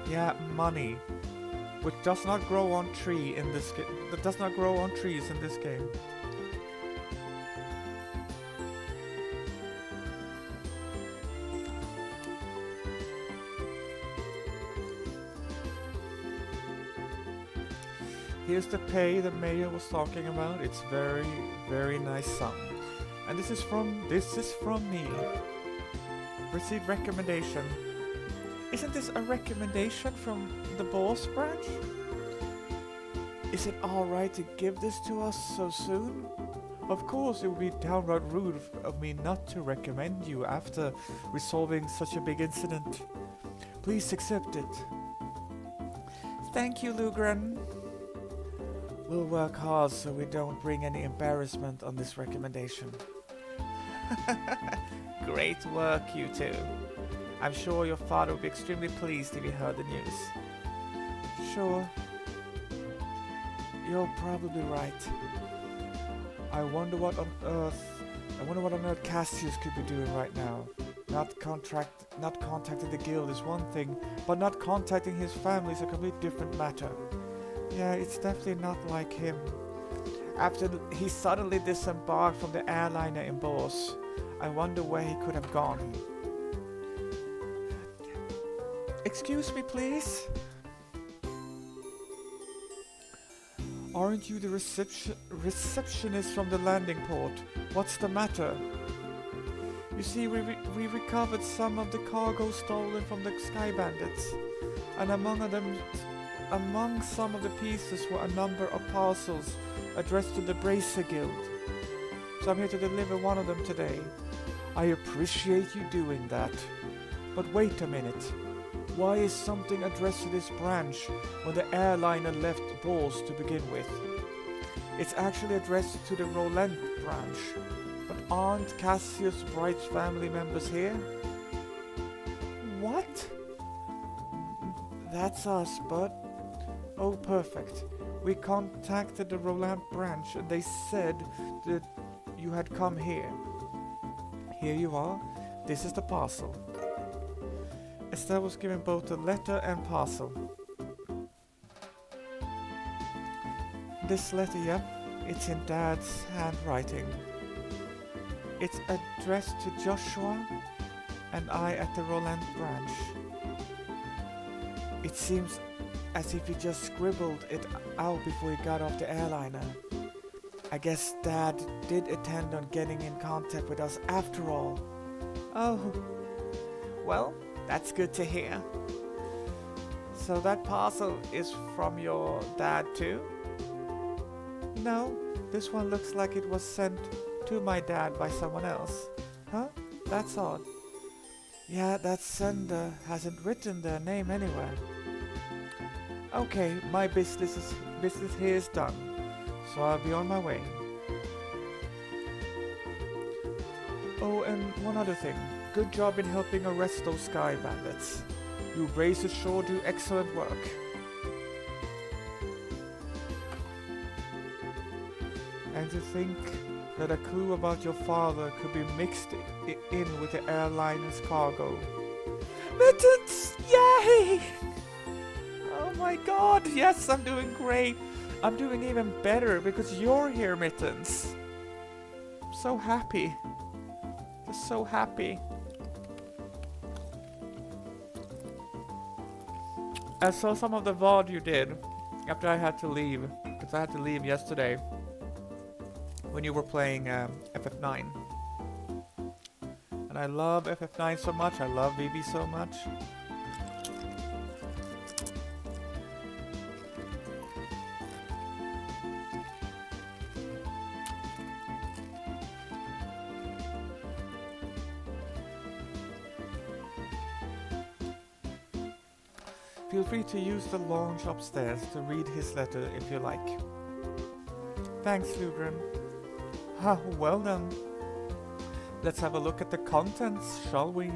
Yeah, money. Which does not grow on tree in this game. That does not grow on trees in this game. Here's the pay the mayor was talking about. It's very, very nice sum. And this is from me. Received recommendation. Isn't this a recommendation from the boss branch? Is it alright to give this to us so soon? Of course, it would be downright rude of me not to recommend you after resolving such a big incident. Please accept it. Thank you, Lugren. We'll work hard so we don't bring any embarrassment on this recommendation. Great work, you two. I'm sure your father will be extremely pleased if he heard the news. Sure. You're probably right. I wonder what on earth I wonder what on earth Cassius could be doing right now. Not contacting the guild is one thing, but not contacting his family is a completely different matter. Yeah, it's definitely not like him. After he suddenly disembarked from the airliner in Bors, I wonder where he could have gone. Excuse me, please? Aren't you the receptionist from the landing port? What's the matter? You see, we recovered some of the cargo stolen from the Sky Bandits, and among some of the pieces were a number of parcels addressed to the Bracer Guild. So I'm here to deliver one of them today. I appreciate you doing that. But wait a minute. Why is something addressed to this branch when the airliner left Bors to begin with? It's actually addressed to the Roland branch. But aren't Cassius Bright's family members here? What? That's us, bud. Oh, perfect. We contacted the Roland branch and they said that you had come here. Here you are. This is the parcel. Estelle was given both the letter and parcel. This letter, yeah, it's in Dad's handwriting. It's addressed to Joshua and I at the Roland branch. It seems as if he just scribbled it out before he got off the airliner. I guess Dad did intend on getting in contact with us after all. Oh, well, that's good to hear. So that parcel is from your dad too? No, this one looks like it was sent to my dad by someone else. Huh? That's odd. Yeah, that sender hasn't written their name anywhere. Okay, my business here is done, so I'll be on my way. Oh, and one other thing. Good job in helping arrest those Sky Bandits. You Bracers sure do excellent work. And to think that a clue about your father could be mixed in with the airliner's cargo. Mittens! Yay! Oh my god, yes, I'm doing great. I'm doing even better because you're here, Mittens. I'm so happy. Just so happy. I saw some of the VOD you did after I had to leave. Because I had to leave yesterday. When you were playing FF9. And I love FF9 so much. I love Vivi so much. Feel free to use the lounge upstairs to read his letter if you like. Thanks, Lugren. Ah, well done. Let's have a look at the contents, shall we?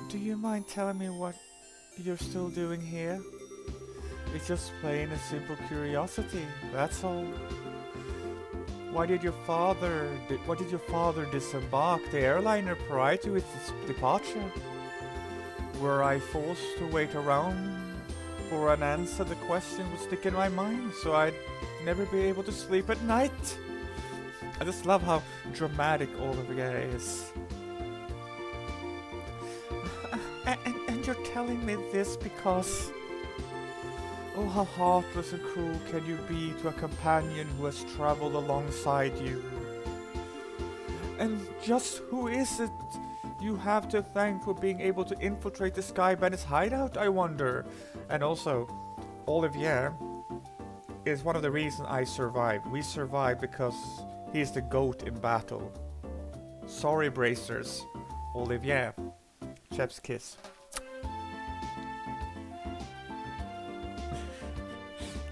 Do you mind telling me what you're still doing here? It's just plain and simple curiosity, that's all. Why did your father disembark the airliner prior to its departure? Were I forced to wait around for an answer? The question would stick in my mind, so I'd never be able to sleep at night. I just love how dramatic all of it is. And you're telling me this because... Oh, how heartless and cruel can you be to a companion who has traveled alongside you? And just who is it you have to thank for being able to infiltrate the Sky Bandit's hideout, I wonder? And also, Olivier is one of the reasons I survived. We survived because he's the GOAT in battle. Sorry, Bracers. Olivier. Chef's kiss.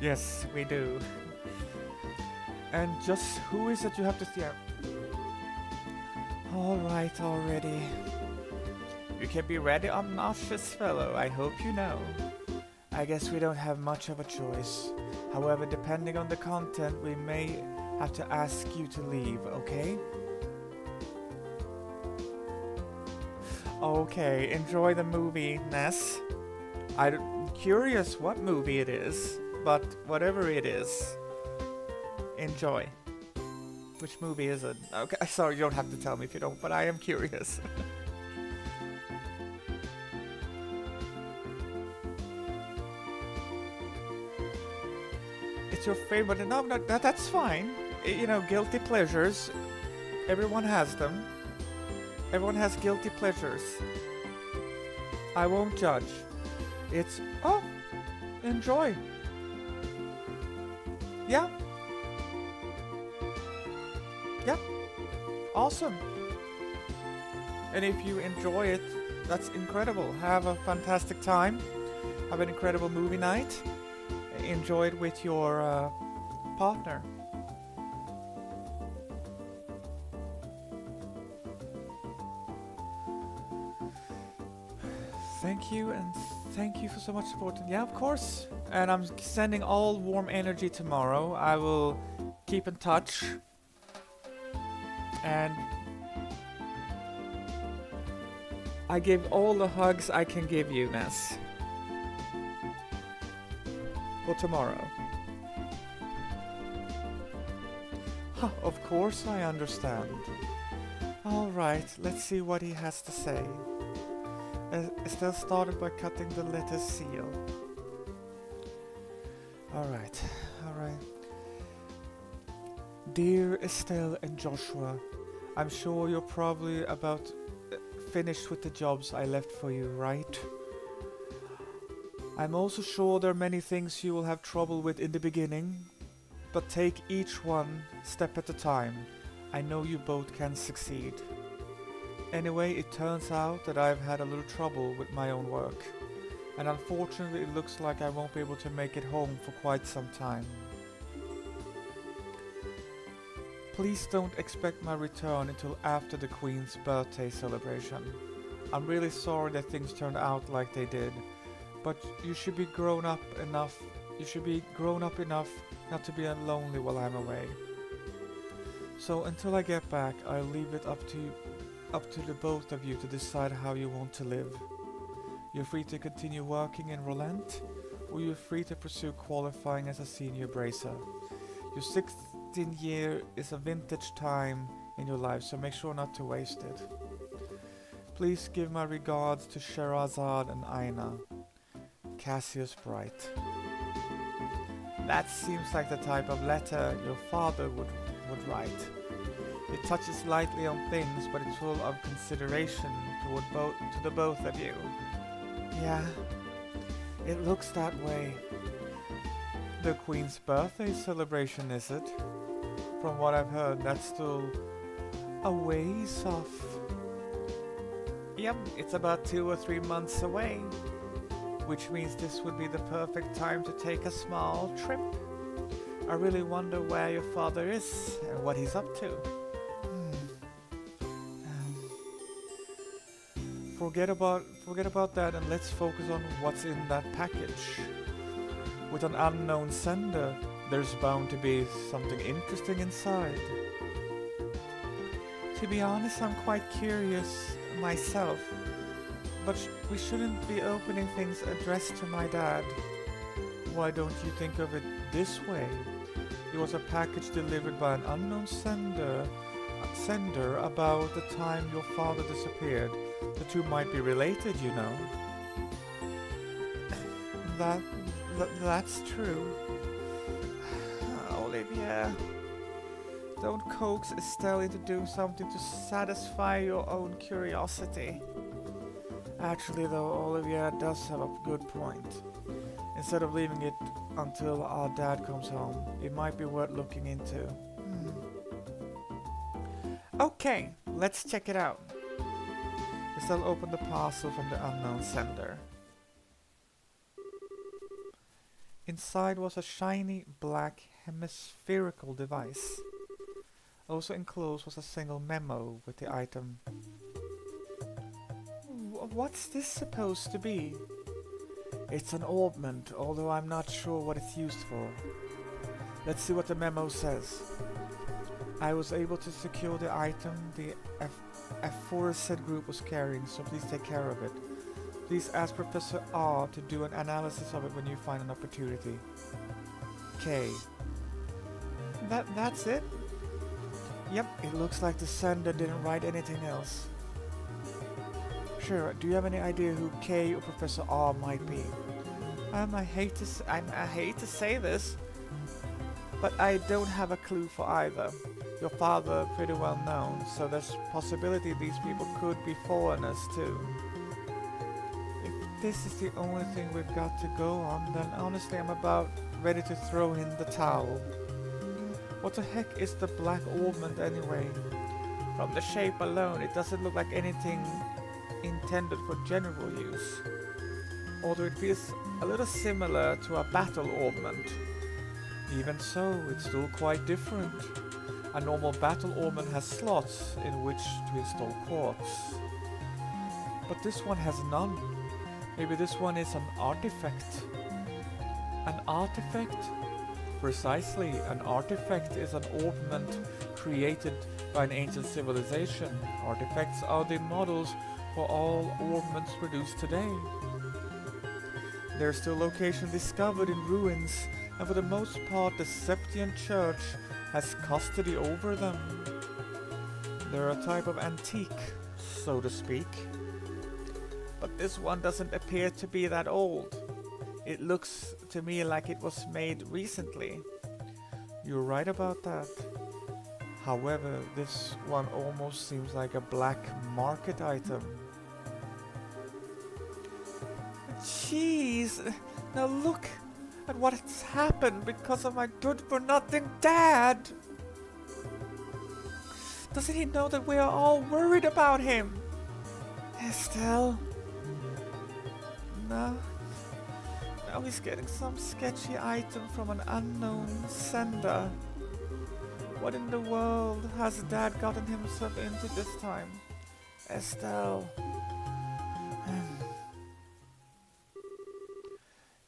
Yes, we do. And just who is it you have to see out? Alright already. You can be ready, obnoxious fellow, I hope you know. I guess we don't have much of a choice. However, depending on the content, we may have to ask you to leave, okay? Okay, enjoy the movie, Ness. I'm curious what movie it is, but whatever it is, enjoy. Which movie is it? Okay, sorry, you don't have to tell me if you don't, but I am curious. It's your favorite? No, that's fine. You know, guilty pleasures. Everyone has them. Everyone has guilty pleasures. I won't judge. It's, oh, enjoy. Yeah. Yeah. Awesome. And if you enjoy it, that's incredible. Have a fantastic time. Have an incredible movie night. Enjoy it with your partner. Thank you, and thank you for so much support. Yeah, of course. And I'm sending all warm energy tomorrow. I will keep in touch. And I give all the hugs I can give you, Ness. For tomorrow. Huh, of course I understand. Alright, let's see what he has to say. Estelle started by cutting the letter seal. Alright. Dear Estelle and Joshua, I'm sure you're probably about finished with the jobs I left for you, right? I'm also sure there are many things you will have trouble with in the beginning, but take each one step at a time. I know you both can succeed. Anyway, it turns out that I've had a little trouble with my own work, and unfortunately it looks like I won't be able to make it home for quite some time. Please don't expect my return until after the Queen's birthday celebration. I'm really sorry that things turned out like they did, but you should be grown up enough not to be lonely while I'm away. So until I get back, I'll leave it up to the both of you to decide how you want to live. You're free to continue working in Roland, or you're free to pursue qualifying as a senior bracer. Your 16th year is a vintage time in your life, so make sure not to waste it. Please give my regards to Sherazad and Aina. Cassius Bright. That seems like the type of letter your father would write. It touches lightly on things, but it's full of consideration to the both of you. Yeah, it looks that way. The Queen's birthday celebration, is it? From what I've heard, that's still a ways off. Yep, it's about 2 or 3 months away, which means this would be the perfect time to take a small trip. I really wonder where your father is and what he's up to. Forget about that and let's focus on what's in that package. With an unknown sender, there's bound to be something interesting inside. To be honest, I'm quite curious myself, but we shouldn't be opening things addressed to my dad. Why don't you think of it this way? It was a package delivered by an unknown sender about the time your father disappeared. The two might be related, you know. That's true. Olivia, don't coax Estelle into doing something to satisfy your own curiosity. Actually though, Olivia does have a good point. Instead of leaving it until our dad comes home, it might be worth looking into. Okay, let's check it out. Estelle opened the parcel from the unknown sender. Inside was a shiny black hemispherical device. Also enclosed was a single memo with the item. What's this supposed to be? It's an orbment, although I'm not sure what it's used for. Let's see what the memo says. I was able to secure the item the aforesaid group was carrying, so please take care of it. Please ask Professor R to do an analysis of it when you find an opportunity. K. That's it? Yep, it looks like the sender didn't write anything else. Sure, do you have any idea who K or Professor R might be? I hate to say this, but I don't have a clue for either. Your father pretty well known, so there's possibility these people could be foreigners too. If this is the only thing we've got to go on, then honestly I'm about ready to throw in the towel. What the heck is the black orbment anyway? From the shape alone, it doesn't look like anything intended for general use. Although it feels a little similar to a battle orbment. Even so, it's still quite different. A normal battle orbment has slots in which to install quartz. But this one has none. Maybe this one is an artifact. An artifact? Precisely, an artifact is an orbment created by an ancient civilization. Artifacts are the models for all orbments produced today. They're still location discovered in ruins, and for the most part the Septian Church has custody over them. They're a type of antique, so to speak. But this one doesn't appear to be that old. It looks to me like it was made recently. You're right about that. However, this one almost seems like a black market item. Jeez, now look at what has happened because of my good-for-nothing dad. Doesn't he know that we are all worried about him? Estelle? No. Now he's getting some sketchy item from an unknown sender. What in the world has Dad gotten himself into this time? Estelle.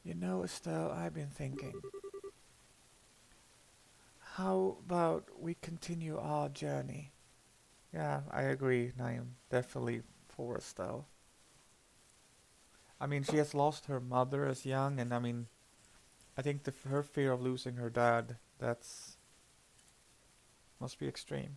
You know, Estelle, I've been thinking. How about we continue our journey? Yeah, I agree, Naeem. Definitely for Estelle. I mean, she has lost her mother as young, and I mean, I think her fear of losing her dad, that's must be extreme.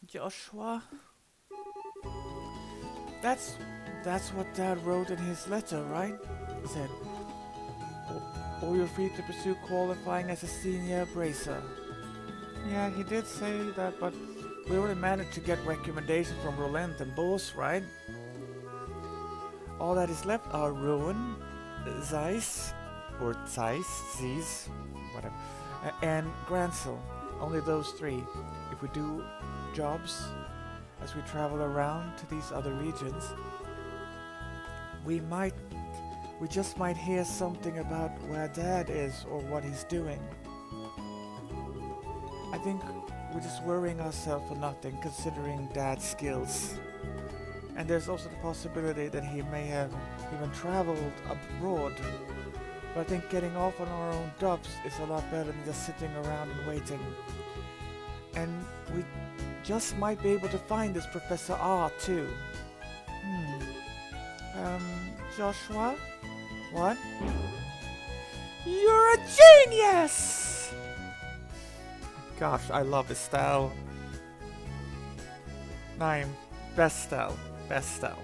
Joshua? That's what Dad wrote in his letter, right? He said, or you're free to pursue qualifying as a senior bracer. Yeah, he did say that, but we already managed to get recommendations from Roland and Bose, right? All that is left are Rowan, Zeiss, or Zeiss, whatever, and Gransel. Only those three. If we do jobs as we travel around to these other regions, we just might hear something about where Dad is or what he's doing. I think we're just worrying ourselves for nothing considering Dad's skills. And there's also the possibility that he may have even traveled abroad. But I think getting off on our own dubs is a lot better than just sitting around and waiting. And we just might be able to find this Professor R too. Joshua? What? You're a genius! Gosh, I love Estelle. name. Bestel. Bestel.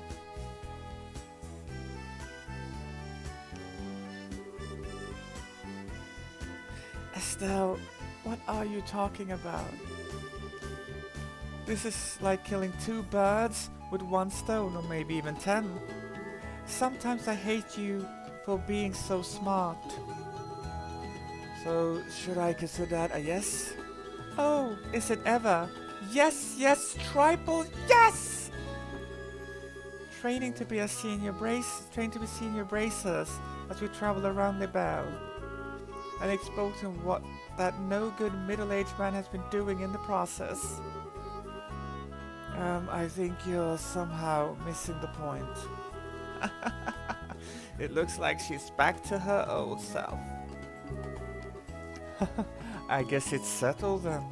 Estelle, what are you talking about? This is like killing 2 birds with 1 stone, or maybe even 10. Sometimes I hate you for being so smart. So, should I consider that a yes? Oh, is it ever? Yes, yes, triple yes! Training to be senior bracers as we travel around the bell. And exposing what that no good middle-aged man has been doing in the process. I think you're somehow missing the point. It looks like she's back to her old self. I guess it's settled then.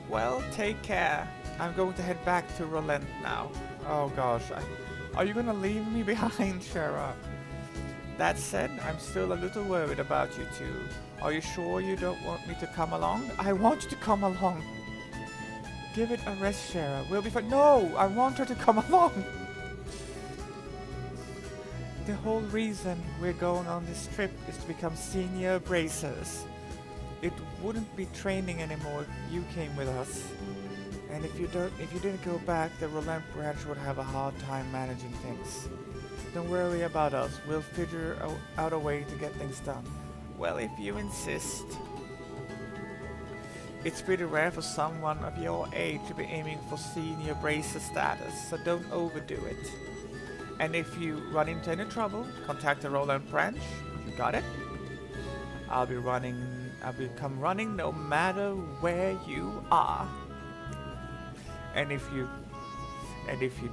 Well, take care. I'm going to head back to Rolent now. Oh gosh, are you gonna leave me behind, Shara? That said, I'm still a little worried about you two. Are you sure you don't want me to come along? I want you to come along. Give it a rest, Shara. We'll be fine. No, I want her to come along. The whole reason we're going on this trip is to become senior bracers. It wouldn't be training anymore if you came with us. And if you didn't go back, the Rolent branch would have a hard time managing things. Don't worry about us. We'll figure out a way to get things done. Well, if you insist. It's pretty rare for someone of your age to be aiming for senior bracer status, so don't overdo it. And if you run into any trouble, contact the Rolent branch. You got it? I'll come running no matter where you are. And if you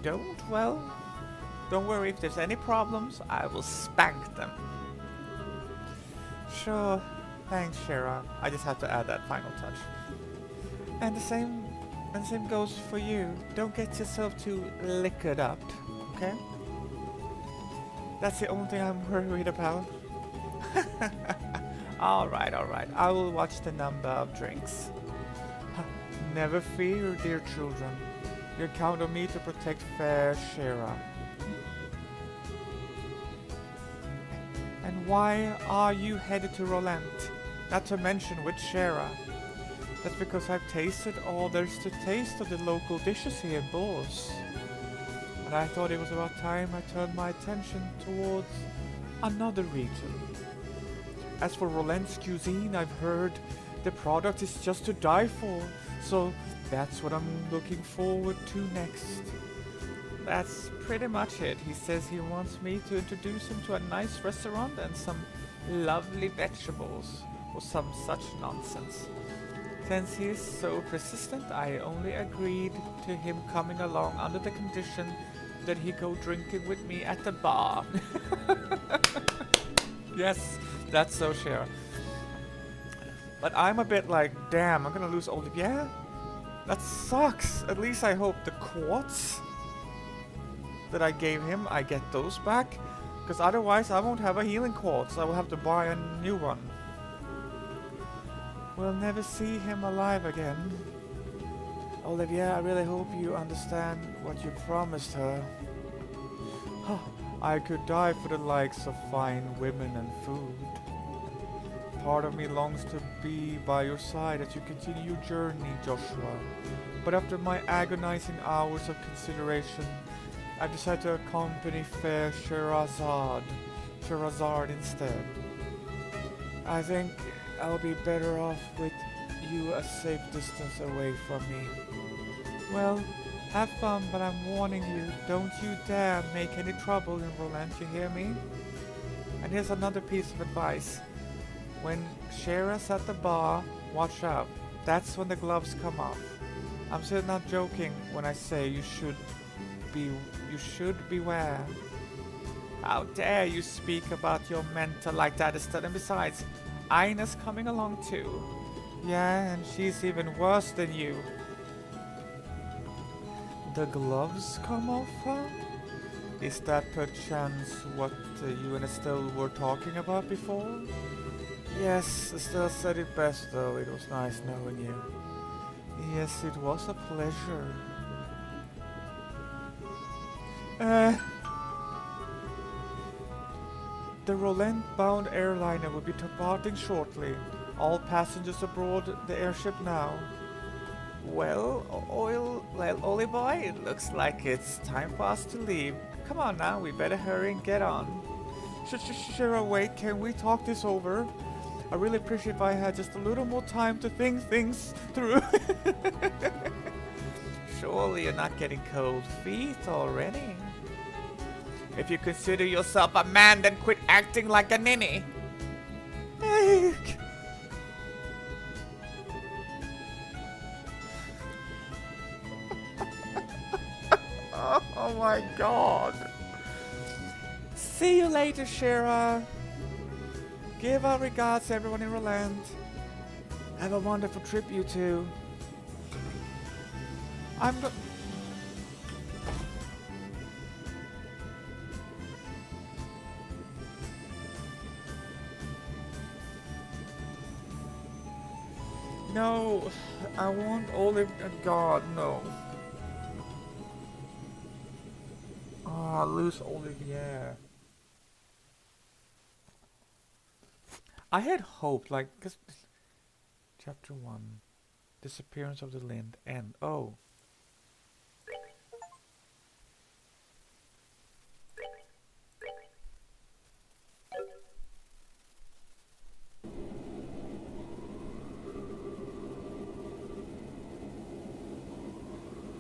don't, well, don't worry. If there's any problems, I will spank them. Sure. Thanks, Shara. I just had to add that final touch. And the same goes for you. Don't get yourself too liquored up, okay? That's the only thing I'm worried about. Alright. I will watch the number of drinks. Never fear, dear children. You count on me to protect fair Shara. And why are you headed to Rolent? Not to mention with Shara. That's because I've tasted all there's to taste of the local dishes here in Boars. And I thought it was about time I turned my attention towards another region. As for Rolent's cuisine, I've heard the product is just to die for, so that's what I'm looking forward to next. That's pretty much it. He says he wants me to introduce him to a nice restaurant and some lovely vegetables, or some such nonsense. Since he is so persistent, I only agreed to him coming along under the condition that he go drinking with me at the bar. Yes, that's so Shara. But I'm a bit like, damn, I'm gonna lose Olivier? That sucks. At least I hope the quartz that I gave him, I get those back. Because otherwise I won't have a healing quartz. I will have to buy a new one. We'll never see him alive again. Olivier, I really hope you understand what you promised her. I could die for the likes of fine women and food. Part of me longs to be by your side as you continue your journey, Joshua. But after my agonizing hours of consideration, I've decided to accompany fair Sherazade instead. I think I'll be better off with you a safe distance away from me. Well, have fun, but I'm warning you, don't you dare make any trouble in Rolent, you hear me? And here's another piece of advice. When Shara's at the bar, watch out. That's when the gloves come off. I'm still not joking when I say you should beware. How dare you speak about your mentor like that instead? And besides, Ina's coming along too. Yeah, and she's even worse than you. The gloves come off, huh? Is that perchance what you and Estelle were talking about before? Yes, Estelle said it best though. It was nice knowing you. Yes, it was a pleasure. The Roland-bound airliner will be departing shortly. All passengers aboard the airship now. Well, Ollie boy, it looks like it's time for us to leave. Come on now, we better hurry and get on. Sure, wait, can we talk this over? I really appreciate if I had just a little more time to think things through. Surely you're not getting cold feet already. If you consider yourself a man, then quit acting like a ninny. Oh my god. See you later, Shira. Give our regards to everyone in Roland. Have a wonderful trip, you two. No, I want Olive. God, no. Oh, I lose Olive, yeah. I had hoped, like, cause chapter 1, disappearance of the Lind, and oh.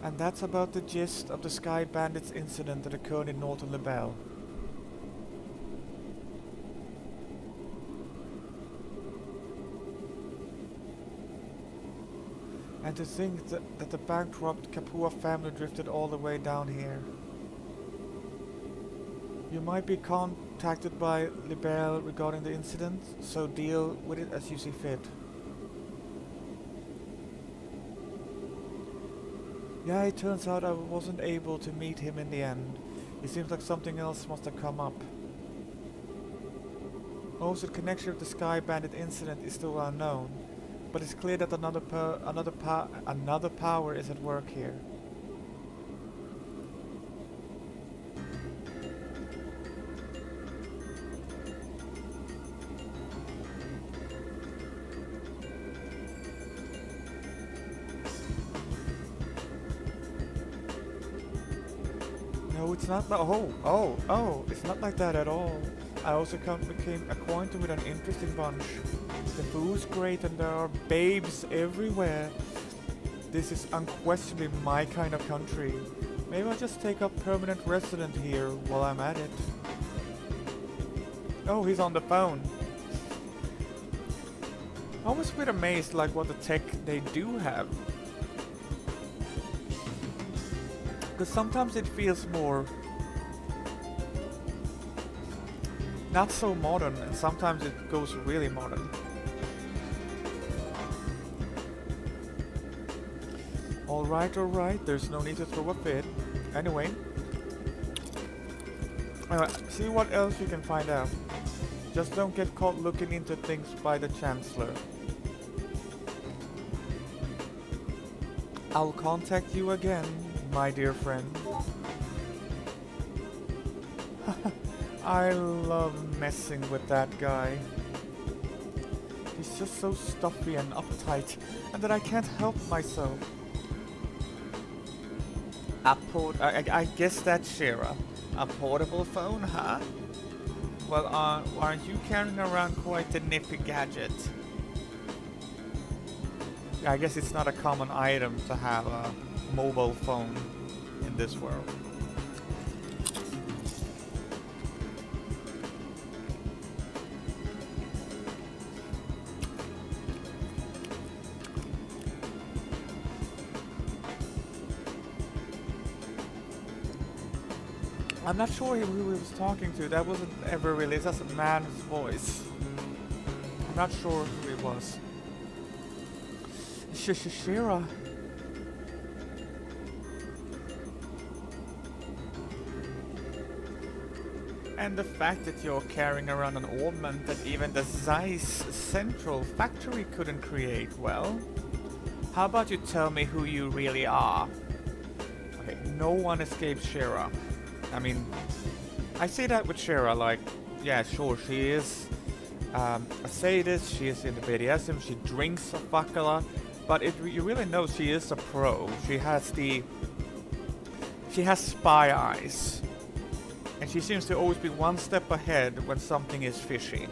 And that's about the gist of the Sky Bandits incident that occurred in Northern Libelle. And to think that the bankrupt Kapua family drifted all the way down here. You might be contacted by Libelle regarding the incident, so deal with it as you see fit. Yeah, it turns out I wasn't able to meet him in the end. It seems like something else must have come up. Also, the connection with the Sky Bandit incident is still unknown, but it's clear that another power is at work here. No, it's not. Oh! It's not like that at all. I also became acquainted with an interesting bunch. The food's great and there are babes everywhere. This is unquestionably my kind of country. Maybe I'll just take up permanent resident here while I'm at it. Oh, he's on the phone. I was a bit amazed like what the tech they do have. Because sometimes it feels more not so modern, and sometimes it goes really modern. Alright, there's no need to throw a fit. Anyway, see what else you can find out. Just don't get caught looking into things by the Chancellor. I'll contact you again, my dear friend. I love messing with that guy. He's just so stuffy and uptight, and that I can't help myself. I guess that's Shira. A portable phone, huh? Well, aren't you carrying around quite a nifty gadget? I guess it's not a common item to have a mobile phone in this world. I'm not sure who he was talking to. That wasn't ever released. That's a man's voice. I'm not sure who it was. Shira. And the fact that you're carrying around an ornament that even the Zeiss Central factory couldn't create, well, how about you tell me who you really are? Okay, no one escapes Shira. I mean, I see that with Shira, like, yeah, sure, she is a sadist, she is into BDSM, she drinks a fuck a lot, but you really know she is a pro. She has spy eyes. And she seems to always be one step ahead when something is fishy.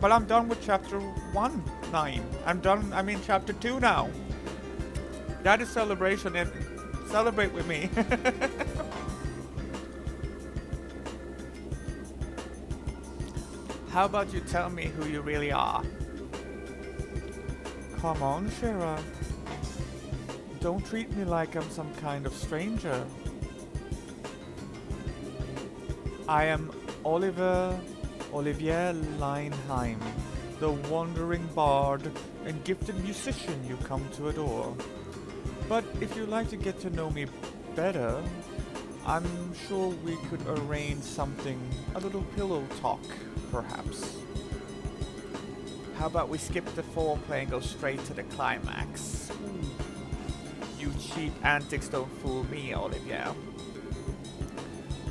But I'm done with chapter 1-9. I'm in chapter 2 now. That is celebration, and celebrate with me. How about you tell me who you really are? Come on, Shira. Don't treat me like I'm some kind of stranger. I am Olivier Leinheim, the wandering bard and gifted musician you come to adore. But if you'd like to get to know me better, I'm sure we could arrange something, a little pillow talk, perhaps. How about we skip the foreplay and go straight to the climax? You cheap antics don't fool me, Olivier.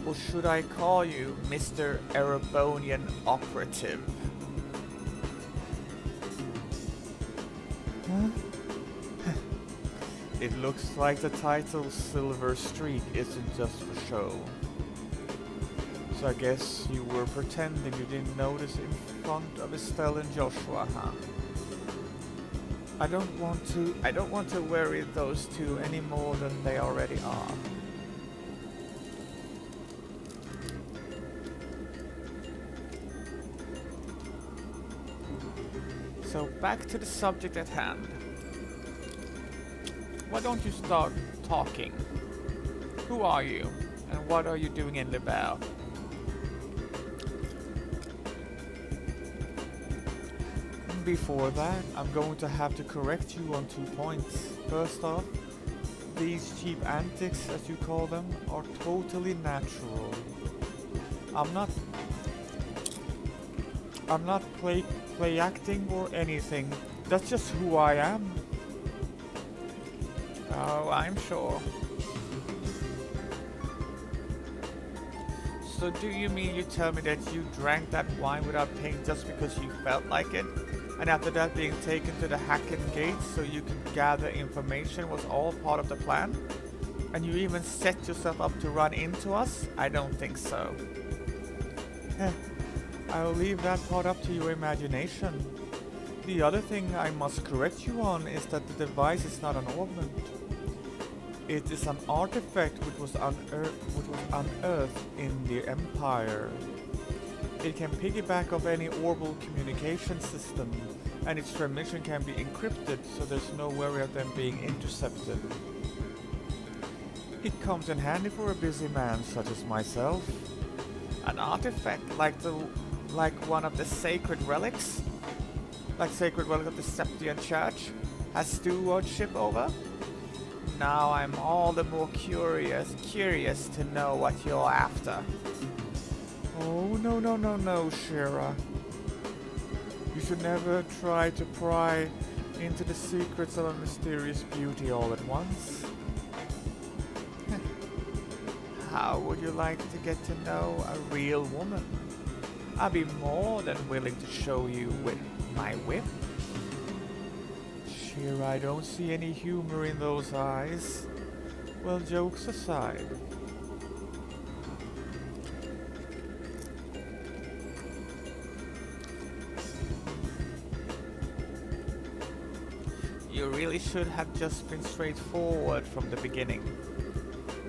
Or should I call you Mr. Erebonian Operative? Huh? It looks like the title Silver Streak isn't just for show. So I guess you were pretending you didn't notice in front of Estelle and Joshua, huh? I don't want to worry those two any more than they already are. So back to the subject at hand. Why don't you start talking? Who are you? And what are you doing in Libelle? Before that, I'm going to have to correct you on 2 points. First off, these cheap antics, as you call them, are totally natural. I'm not play acting or anything. That's just who I am. Oh, I'm sure. So do you mean you tell me that you drank that wine without paying just because you felt like it? And after that being taken to the Hacken Gate so you can gather information was all part of the plan? And you even set yourself up to run into us? I don't think so. I'll leave that part up to your imagination. The other thing I must correct you on is that the device is not an ornament. It is an artifact which was unearthed in the Empire. It can piggyback off any orbital communication system, and its transmission can be encrypted, so there's no worry of them being intercepted. It comes in handy for a busy man such as myself. An artifact like one of the sacred relics? Like sacred relic of the Septian Church has stewardship over? Now I'm all the more curious to know what you're after. Oh, no, Shira. You should never try to pry into the secrets of a mysterious beauty all at once. How would you like to get to know a real woman? I'd be more than willing to show you with my whip. Shira, I don't see any humor in those eyes. Well, jokes aside. You really should have just been straightforward from the beginning.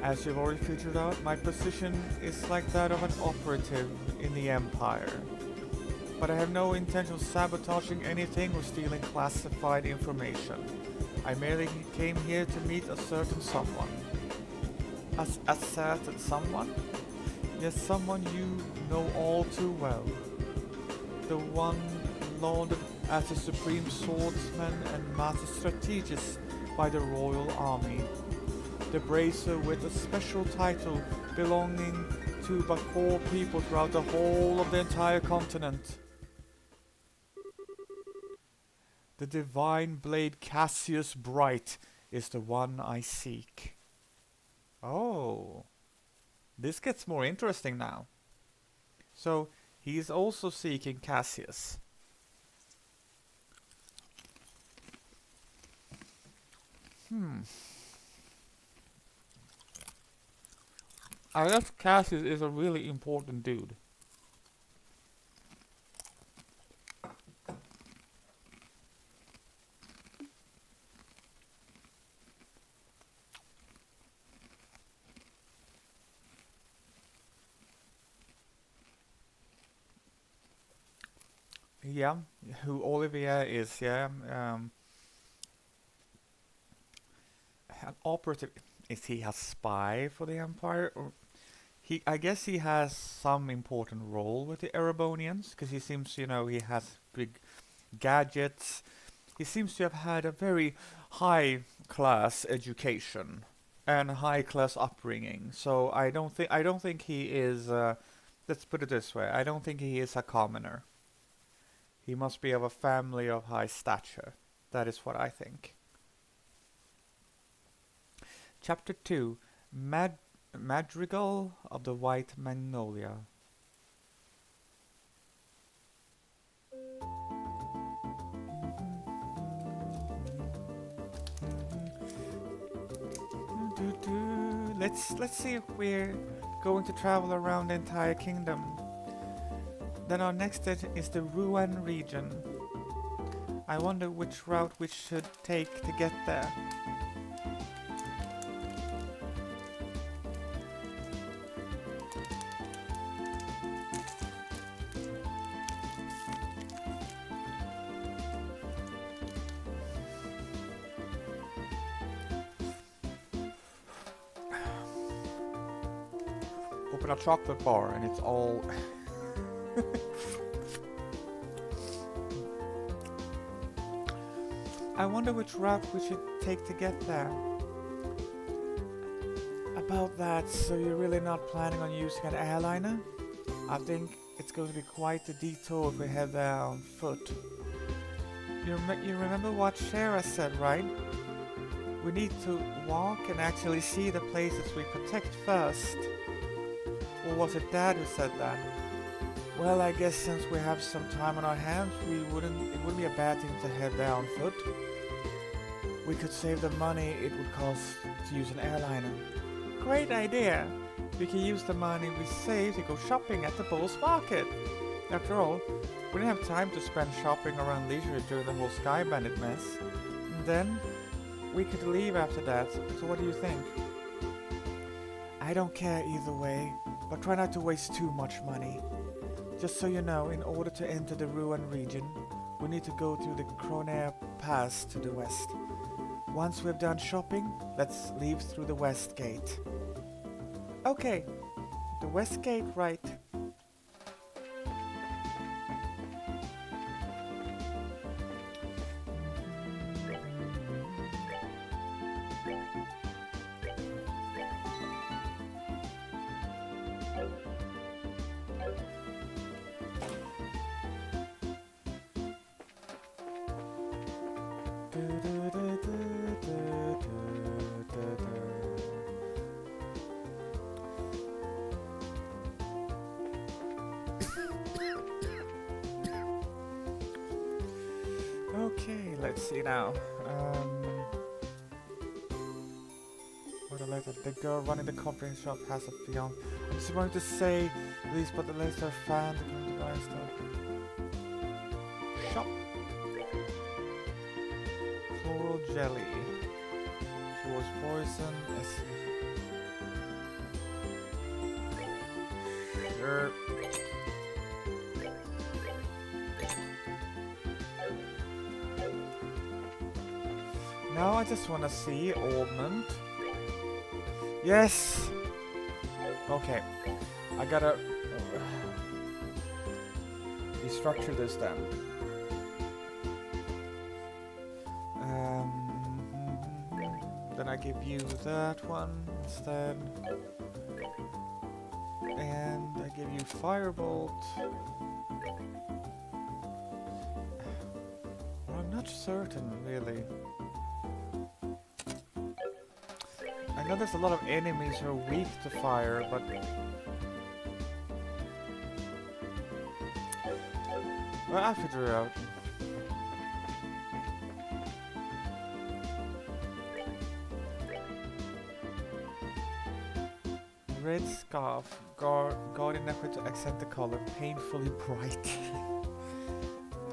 As you've already figured out, my position is like that of an operative in the Empire. But I have no intention of sabotaging anything or stealing classified information. I merely came here to meet a certain someone. A certain someone? Yes, someone you know all too well. The one lauded as a supreme swordsman and master strategist by the Royal Army. The bracer with a special title belonging to but 4 people throughout the whole of the entire continent. The divine blade Cassius Bright is the one I seek. Oh. This gets more interesting now. So, he is also seeking Cassius. I guess Cassius is a really important dude. Yeah, who Olivier is, yeah. An operative. Is he a spy for the Empire? Or I guess he has some important role with the Erebonians, because he seems, he has big gadgets. He seems to have had a very high-class education and high-class upbringing. So I don't think he is. Let's put it this way: I don't think he is a commoner. He must be of a family of high stature. That is what I think. Chapter 2, Madrigal of the White Magnolia. Let's see if we're going to travel around the entire kingdom. Then our next step is the Ruan region. I wonder which route we should take to get there. Open a chocolate bar and it's all... I wonder which route we should take to get there. About that, so you're really not planning on using an airliner? I think it's going to be quite a detour if we head there on foot. You remember what Shara said, right? We need to walk and actually see the places we protect first. Or was it Dad who said that? Well, I guess since we have some time on our hands, it wouldn't be a bad thing to head there on foot. We could save the money it would cost to use an airliner. Great idea! We can use the money we save to go shopping at the Bulls Market. After all, we didn't have time to spend shopping around leisure during the whole Sky Bandit mess. And then, we could leave after that, so what do you think? I don't care either way, but try not to waste too much money. Just so you know, in order to enter the Ruan region, we need to go through the Cronair Pass to the west. Once we've done shopping, let's leave through the west gate. Okay, the west gate, right. Okay, let's see now. What a letter. The girl running the coffee shop has a fiance. I'm just going to say these, but the later fan the device stuff. Shop. Floral jelly. She was poison. Sure. Now I just want to see Ormond. Yes! Okay. I gotta... restructure this then. Then I give you that one instead. And I give you Firebolt. Well, I'm not certain, really. I know there's a lot of enemies who are weak to fire, but... well, I'll figure it out. Red scarf, guardian effort to accent the color, painfully bright.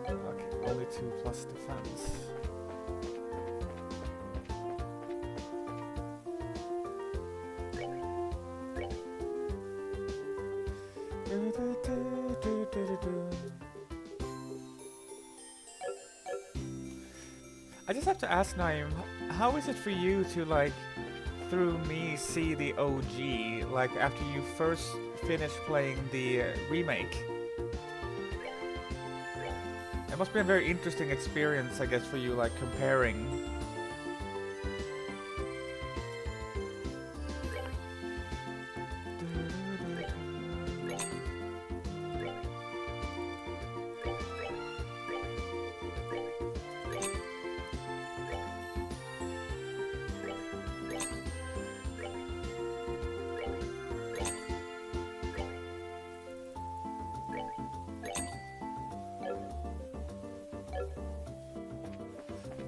Okay, only 2 plus defense. I just have to ask Naeem, how is it for you to like through me see the OG, like after you first finished playing the remake? It must be a very interesting experience, I guess, for you, like comparing.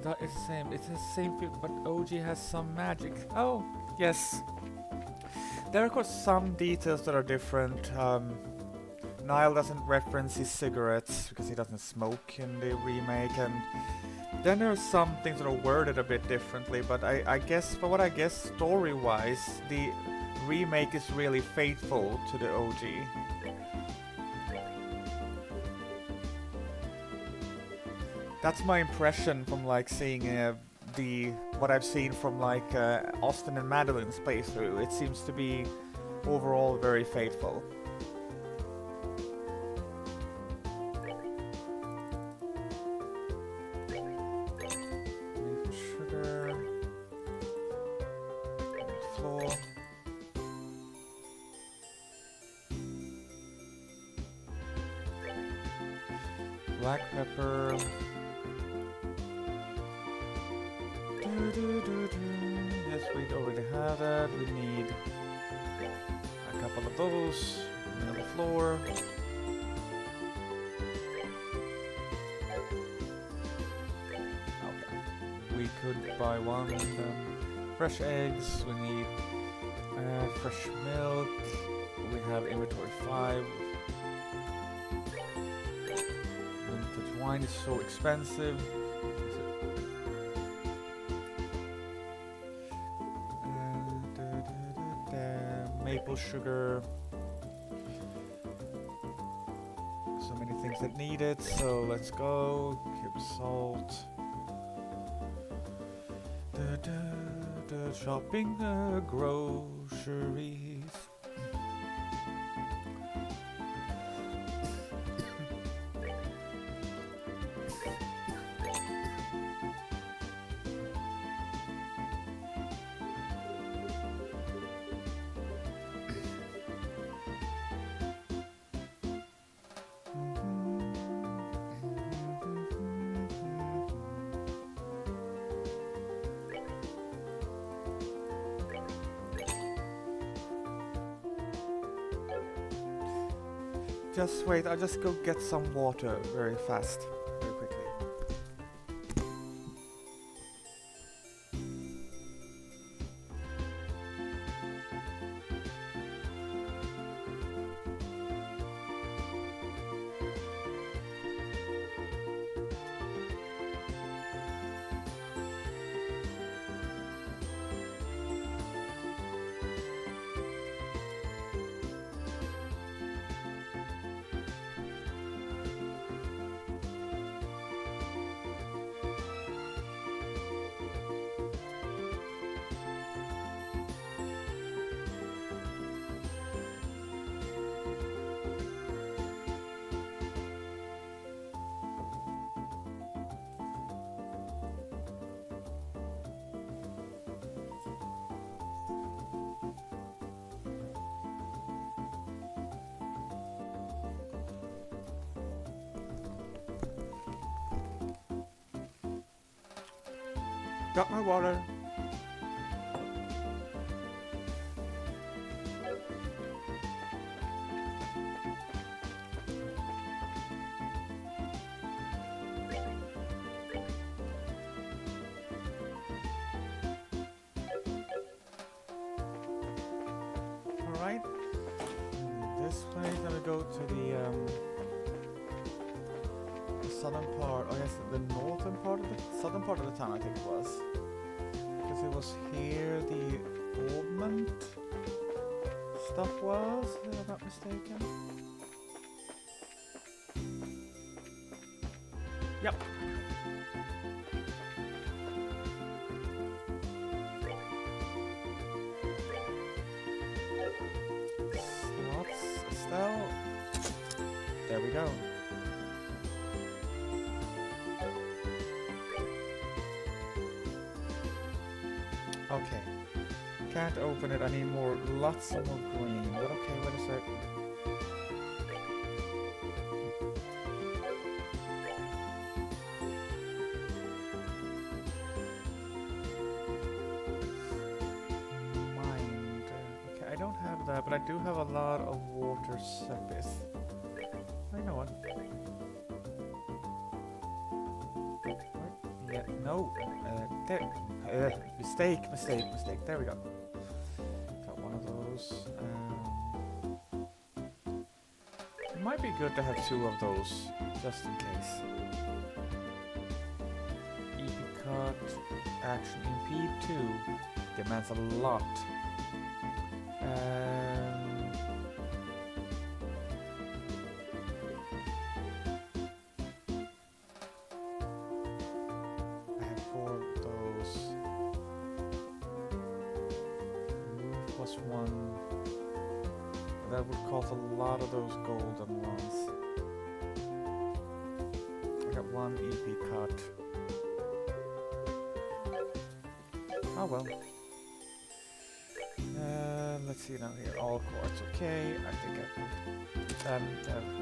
That is same. It's the same field, but OG has some magic. Oh, yes. There are of course some details that are different. Niall doesn't reference his cigarettes because he doesn't smoke in the remake, and then there are some things that are worded a bit differently. But I guess, for what I guess, story-wise, the remake is really faithful to the OG. That's my impression from like seeing what I've seen from like Austin and Madeline's playthrough. It seems to be overall very faithful. Maple sugar, floor. Black pepper. Yes, we already have that. We need a couple of those on the floor. Okay. We could buy one. Fresh eggs. We need fresh milk. We have inventory 5. Vintage wine is so expensive. Maple sugar. So many things that need it, so let's go. Cube salt. Shopping groceries. Just wait, I'll just go get some water very fast, very quickly. Got my water. Alright. This way, then we go to the southern part, I guess the northern part of the southern part of the town, I think it was. Because it was here the augment stuff was, if I'm not mistaken. Yep. Slots, Estelle. There we go. Okay. Can't open it. I need more, lots of more green. But okay, wait a sec. Mind. Okay, I don't have that, but I do have a lot of water sepith. I know what. Yeah, no. There. Mistake. There we go. Got one of those. It might be good to have two of those, just in case. EP cut, action impede 2 demands a lot. I have 4 of those. Move plus 1. That would cost a lot of those golden ones. I got 1 EP cut. Oh well. Let's see now here. All chords, okay. I think I put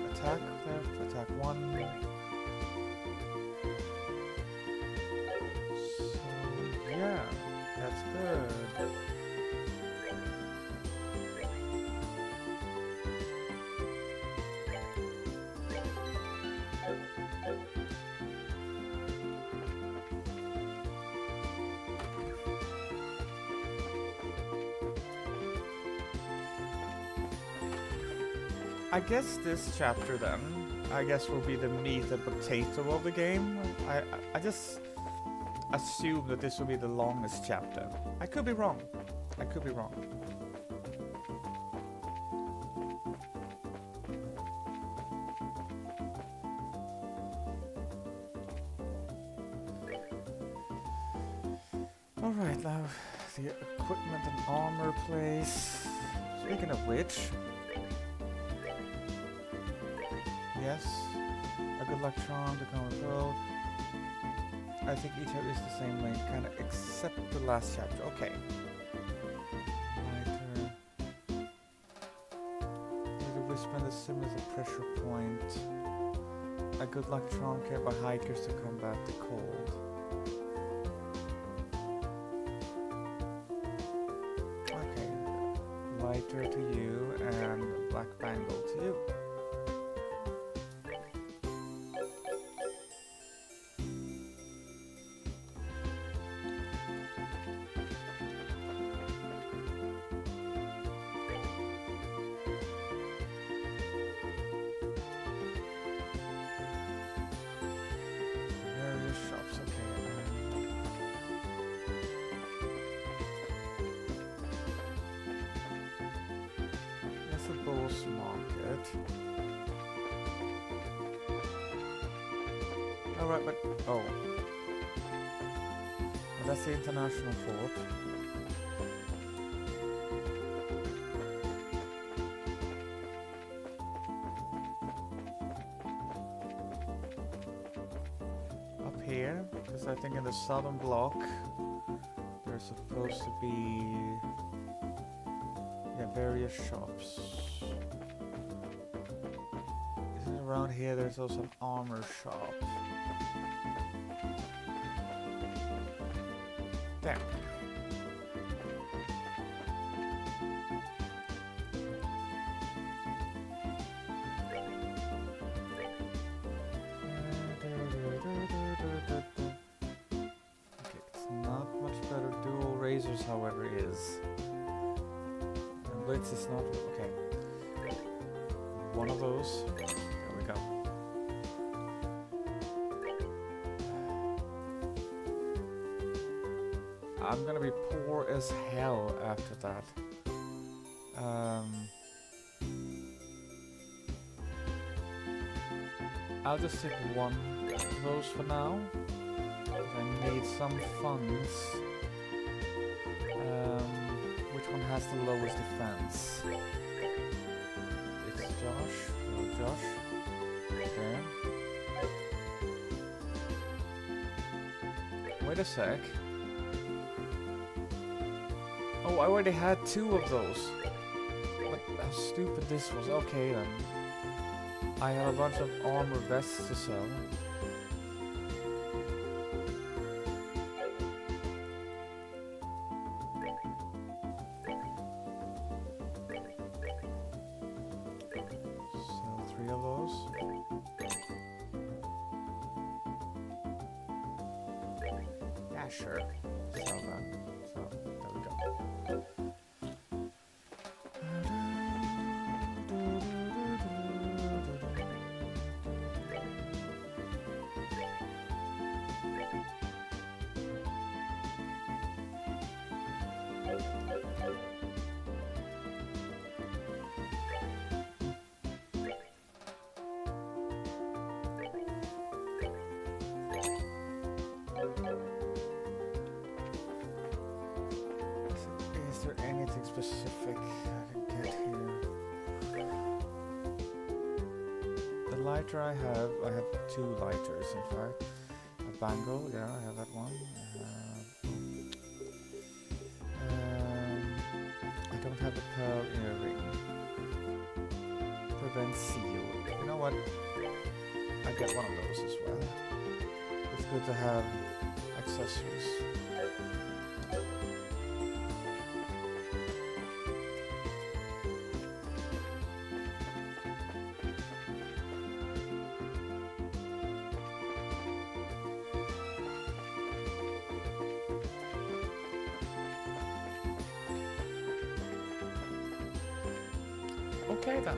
attack left, attack 1. So yeah, that's good. I guess this chapter then, I guess will be the meat and potato of the game. I just assume that this will be the longest chapter. I could be wrong. I could be wrong. Alright, now the equipment and armor place. Speaking of which, yes, a good luck charm to come with both. I think each is the same length, kind of, except the last chapter. Okay. Lighter. The wristband is similar to pressure point. A good luck charm carried by hikers to combat the cold. Okay. Lighter to you and black bangle to you. Various shops, okay. That's a Bulls Market. Alright, but oh. Well, that's the international port. Up here, because I think in the southern block there's supposed to be various shops. Isn't it around here there's also an armor shop? There. Okay, it's not much better. Dual razors, however, is. And Blitz is not. Okay. One of those. There we go. I'm gonna be poor as hell after that. I'll just take one of those for now. I need some funds. Which one has the lowest defense? It's Josh. Hello, Josh. Okay. Wait a sec. Oh, I already had 2 of those. What how stupid this was. Okay then. I have a bunch of armor vests to sell. Sell 3 of those. Yeah, sure. Sell that. So, there we go. Is there anything specific I can get here? The lighter I have 2 lighters in fact. A bangle, yeah, I have that one. I don't have the pearl earring. Prevent seal. You know what? I get one of those as well. It's good to have accessories. Okay then.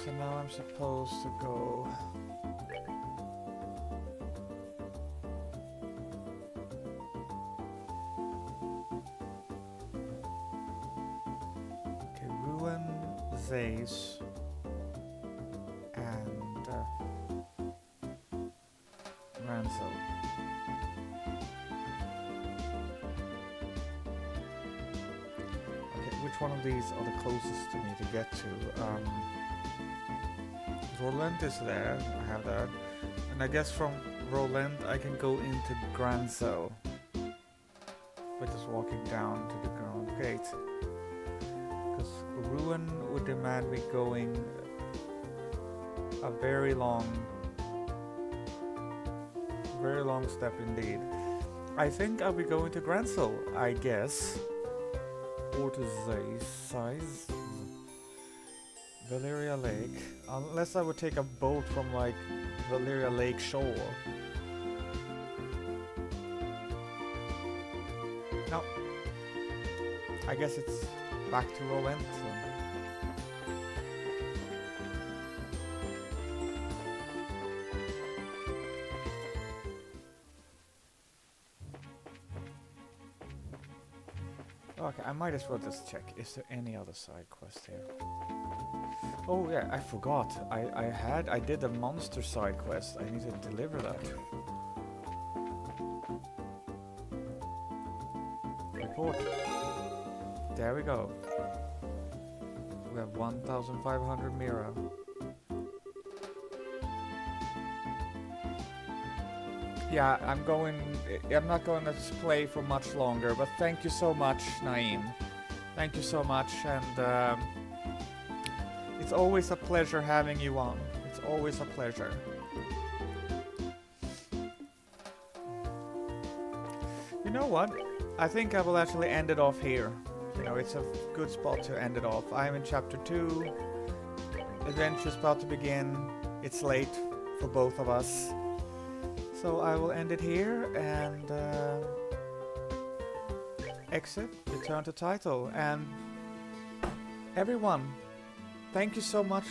So now I'm supposed to go. Okay, ruin Zays and Ranzo. Which one of these are the closest to me to get to? Roland is there, I have that. And I guess from Roland I can go into Granzo by just walking down to the ground gate. Because Ruin would demand me going a very long step indeed. I think I'll be going to Granzo, I guess. Or to size Valeria Lake, unless I would take a boat from like Valeria Lake shore. No, I guess it's back to Roland. Okay, I might as well just check. Is there any other side quest here? Oh yeah, I forgot. I did a monster side quest. I need to deliver that. Report. There we go. We have 1,500 Mira. Yeah, I'm not going to play for much longer, but thank you so much, Naeem. Thank you so much, and it's always a pleasure having you on. It's always a pleasure. You know what? I think I will actually end it off here. You know, it's a good spot to end it off. I'm in chapter 2. Adventure's about to begin. It's late for both of us. So I will end it here and exit, return to title. And everyone, thank you so much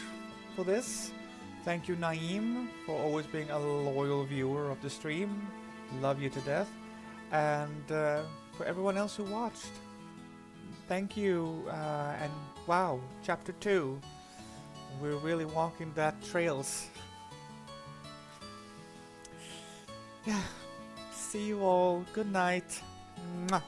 for this. Thank you, Naeem, for always being a loyal viewer of the stream. Love you to death. And for everyone else who watched, thank you. And wow, chapter 2. We're really walking that trails. Yeah. See you all. Good night. Mwah.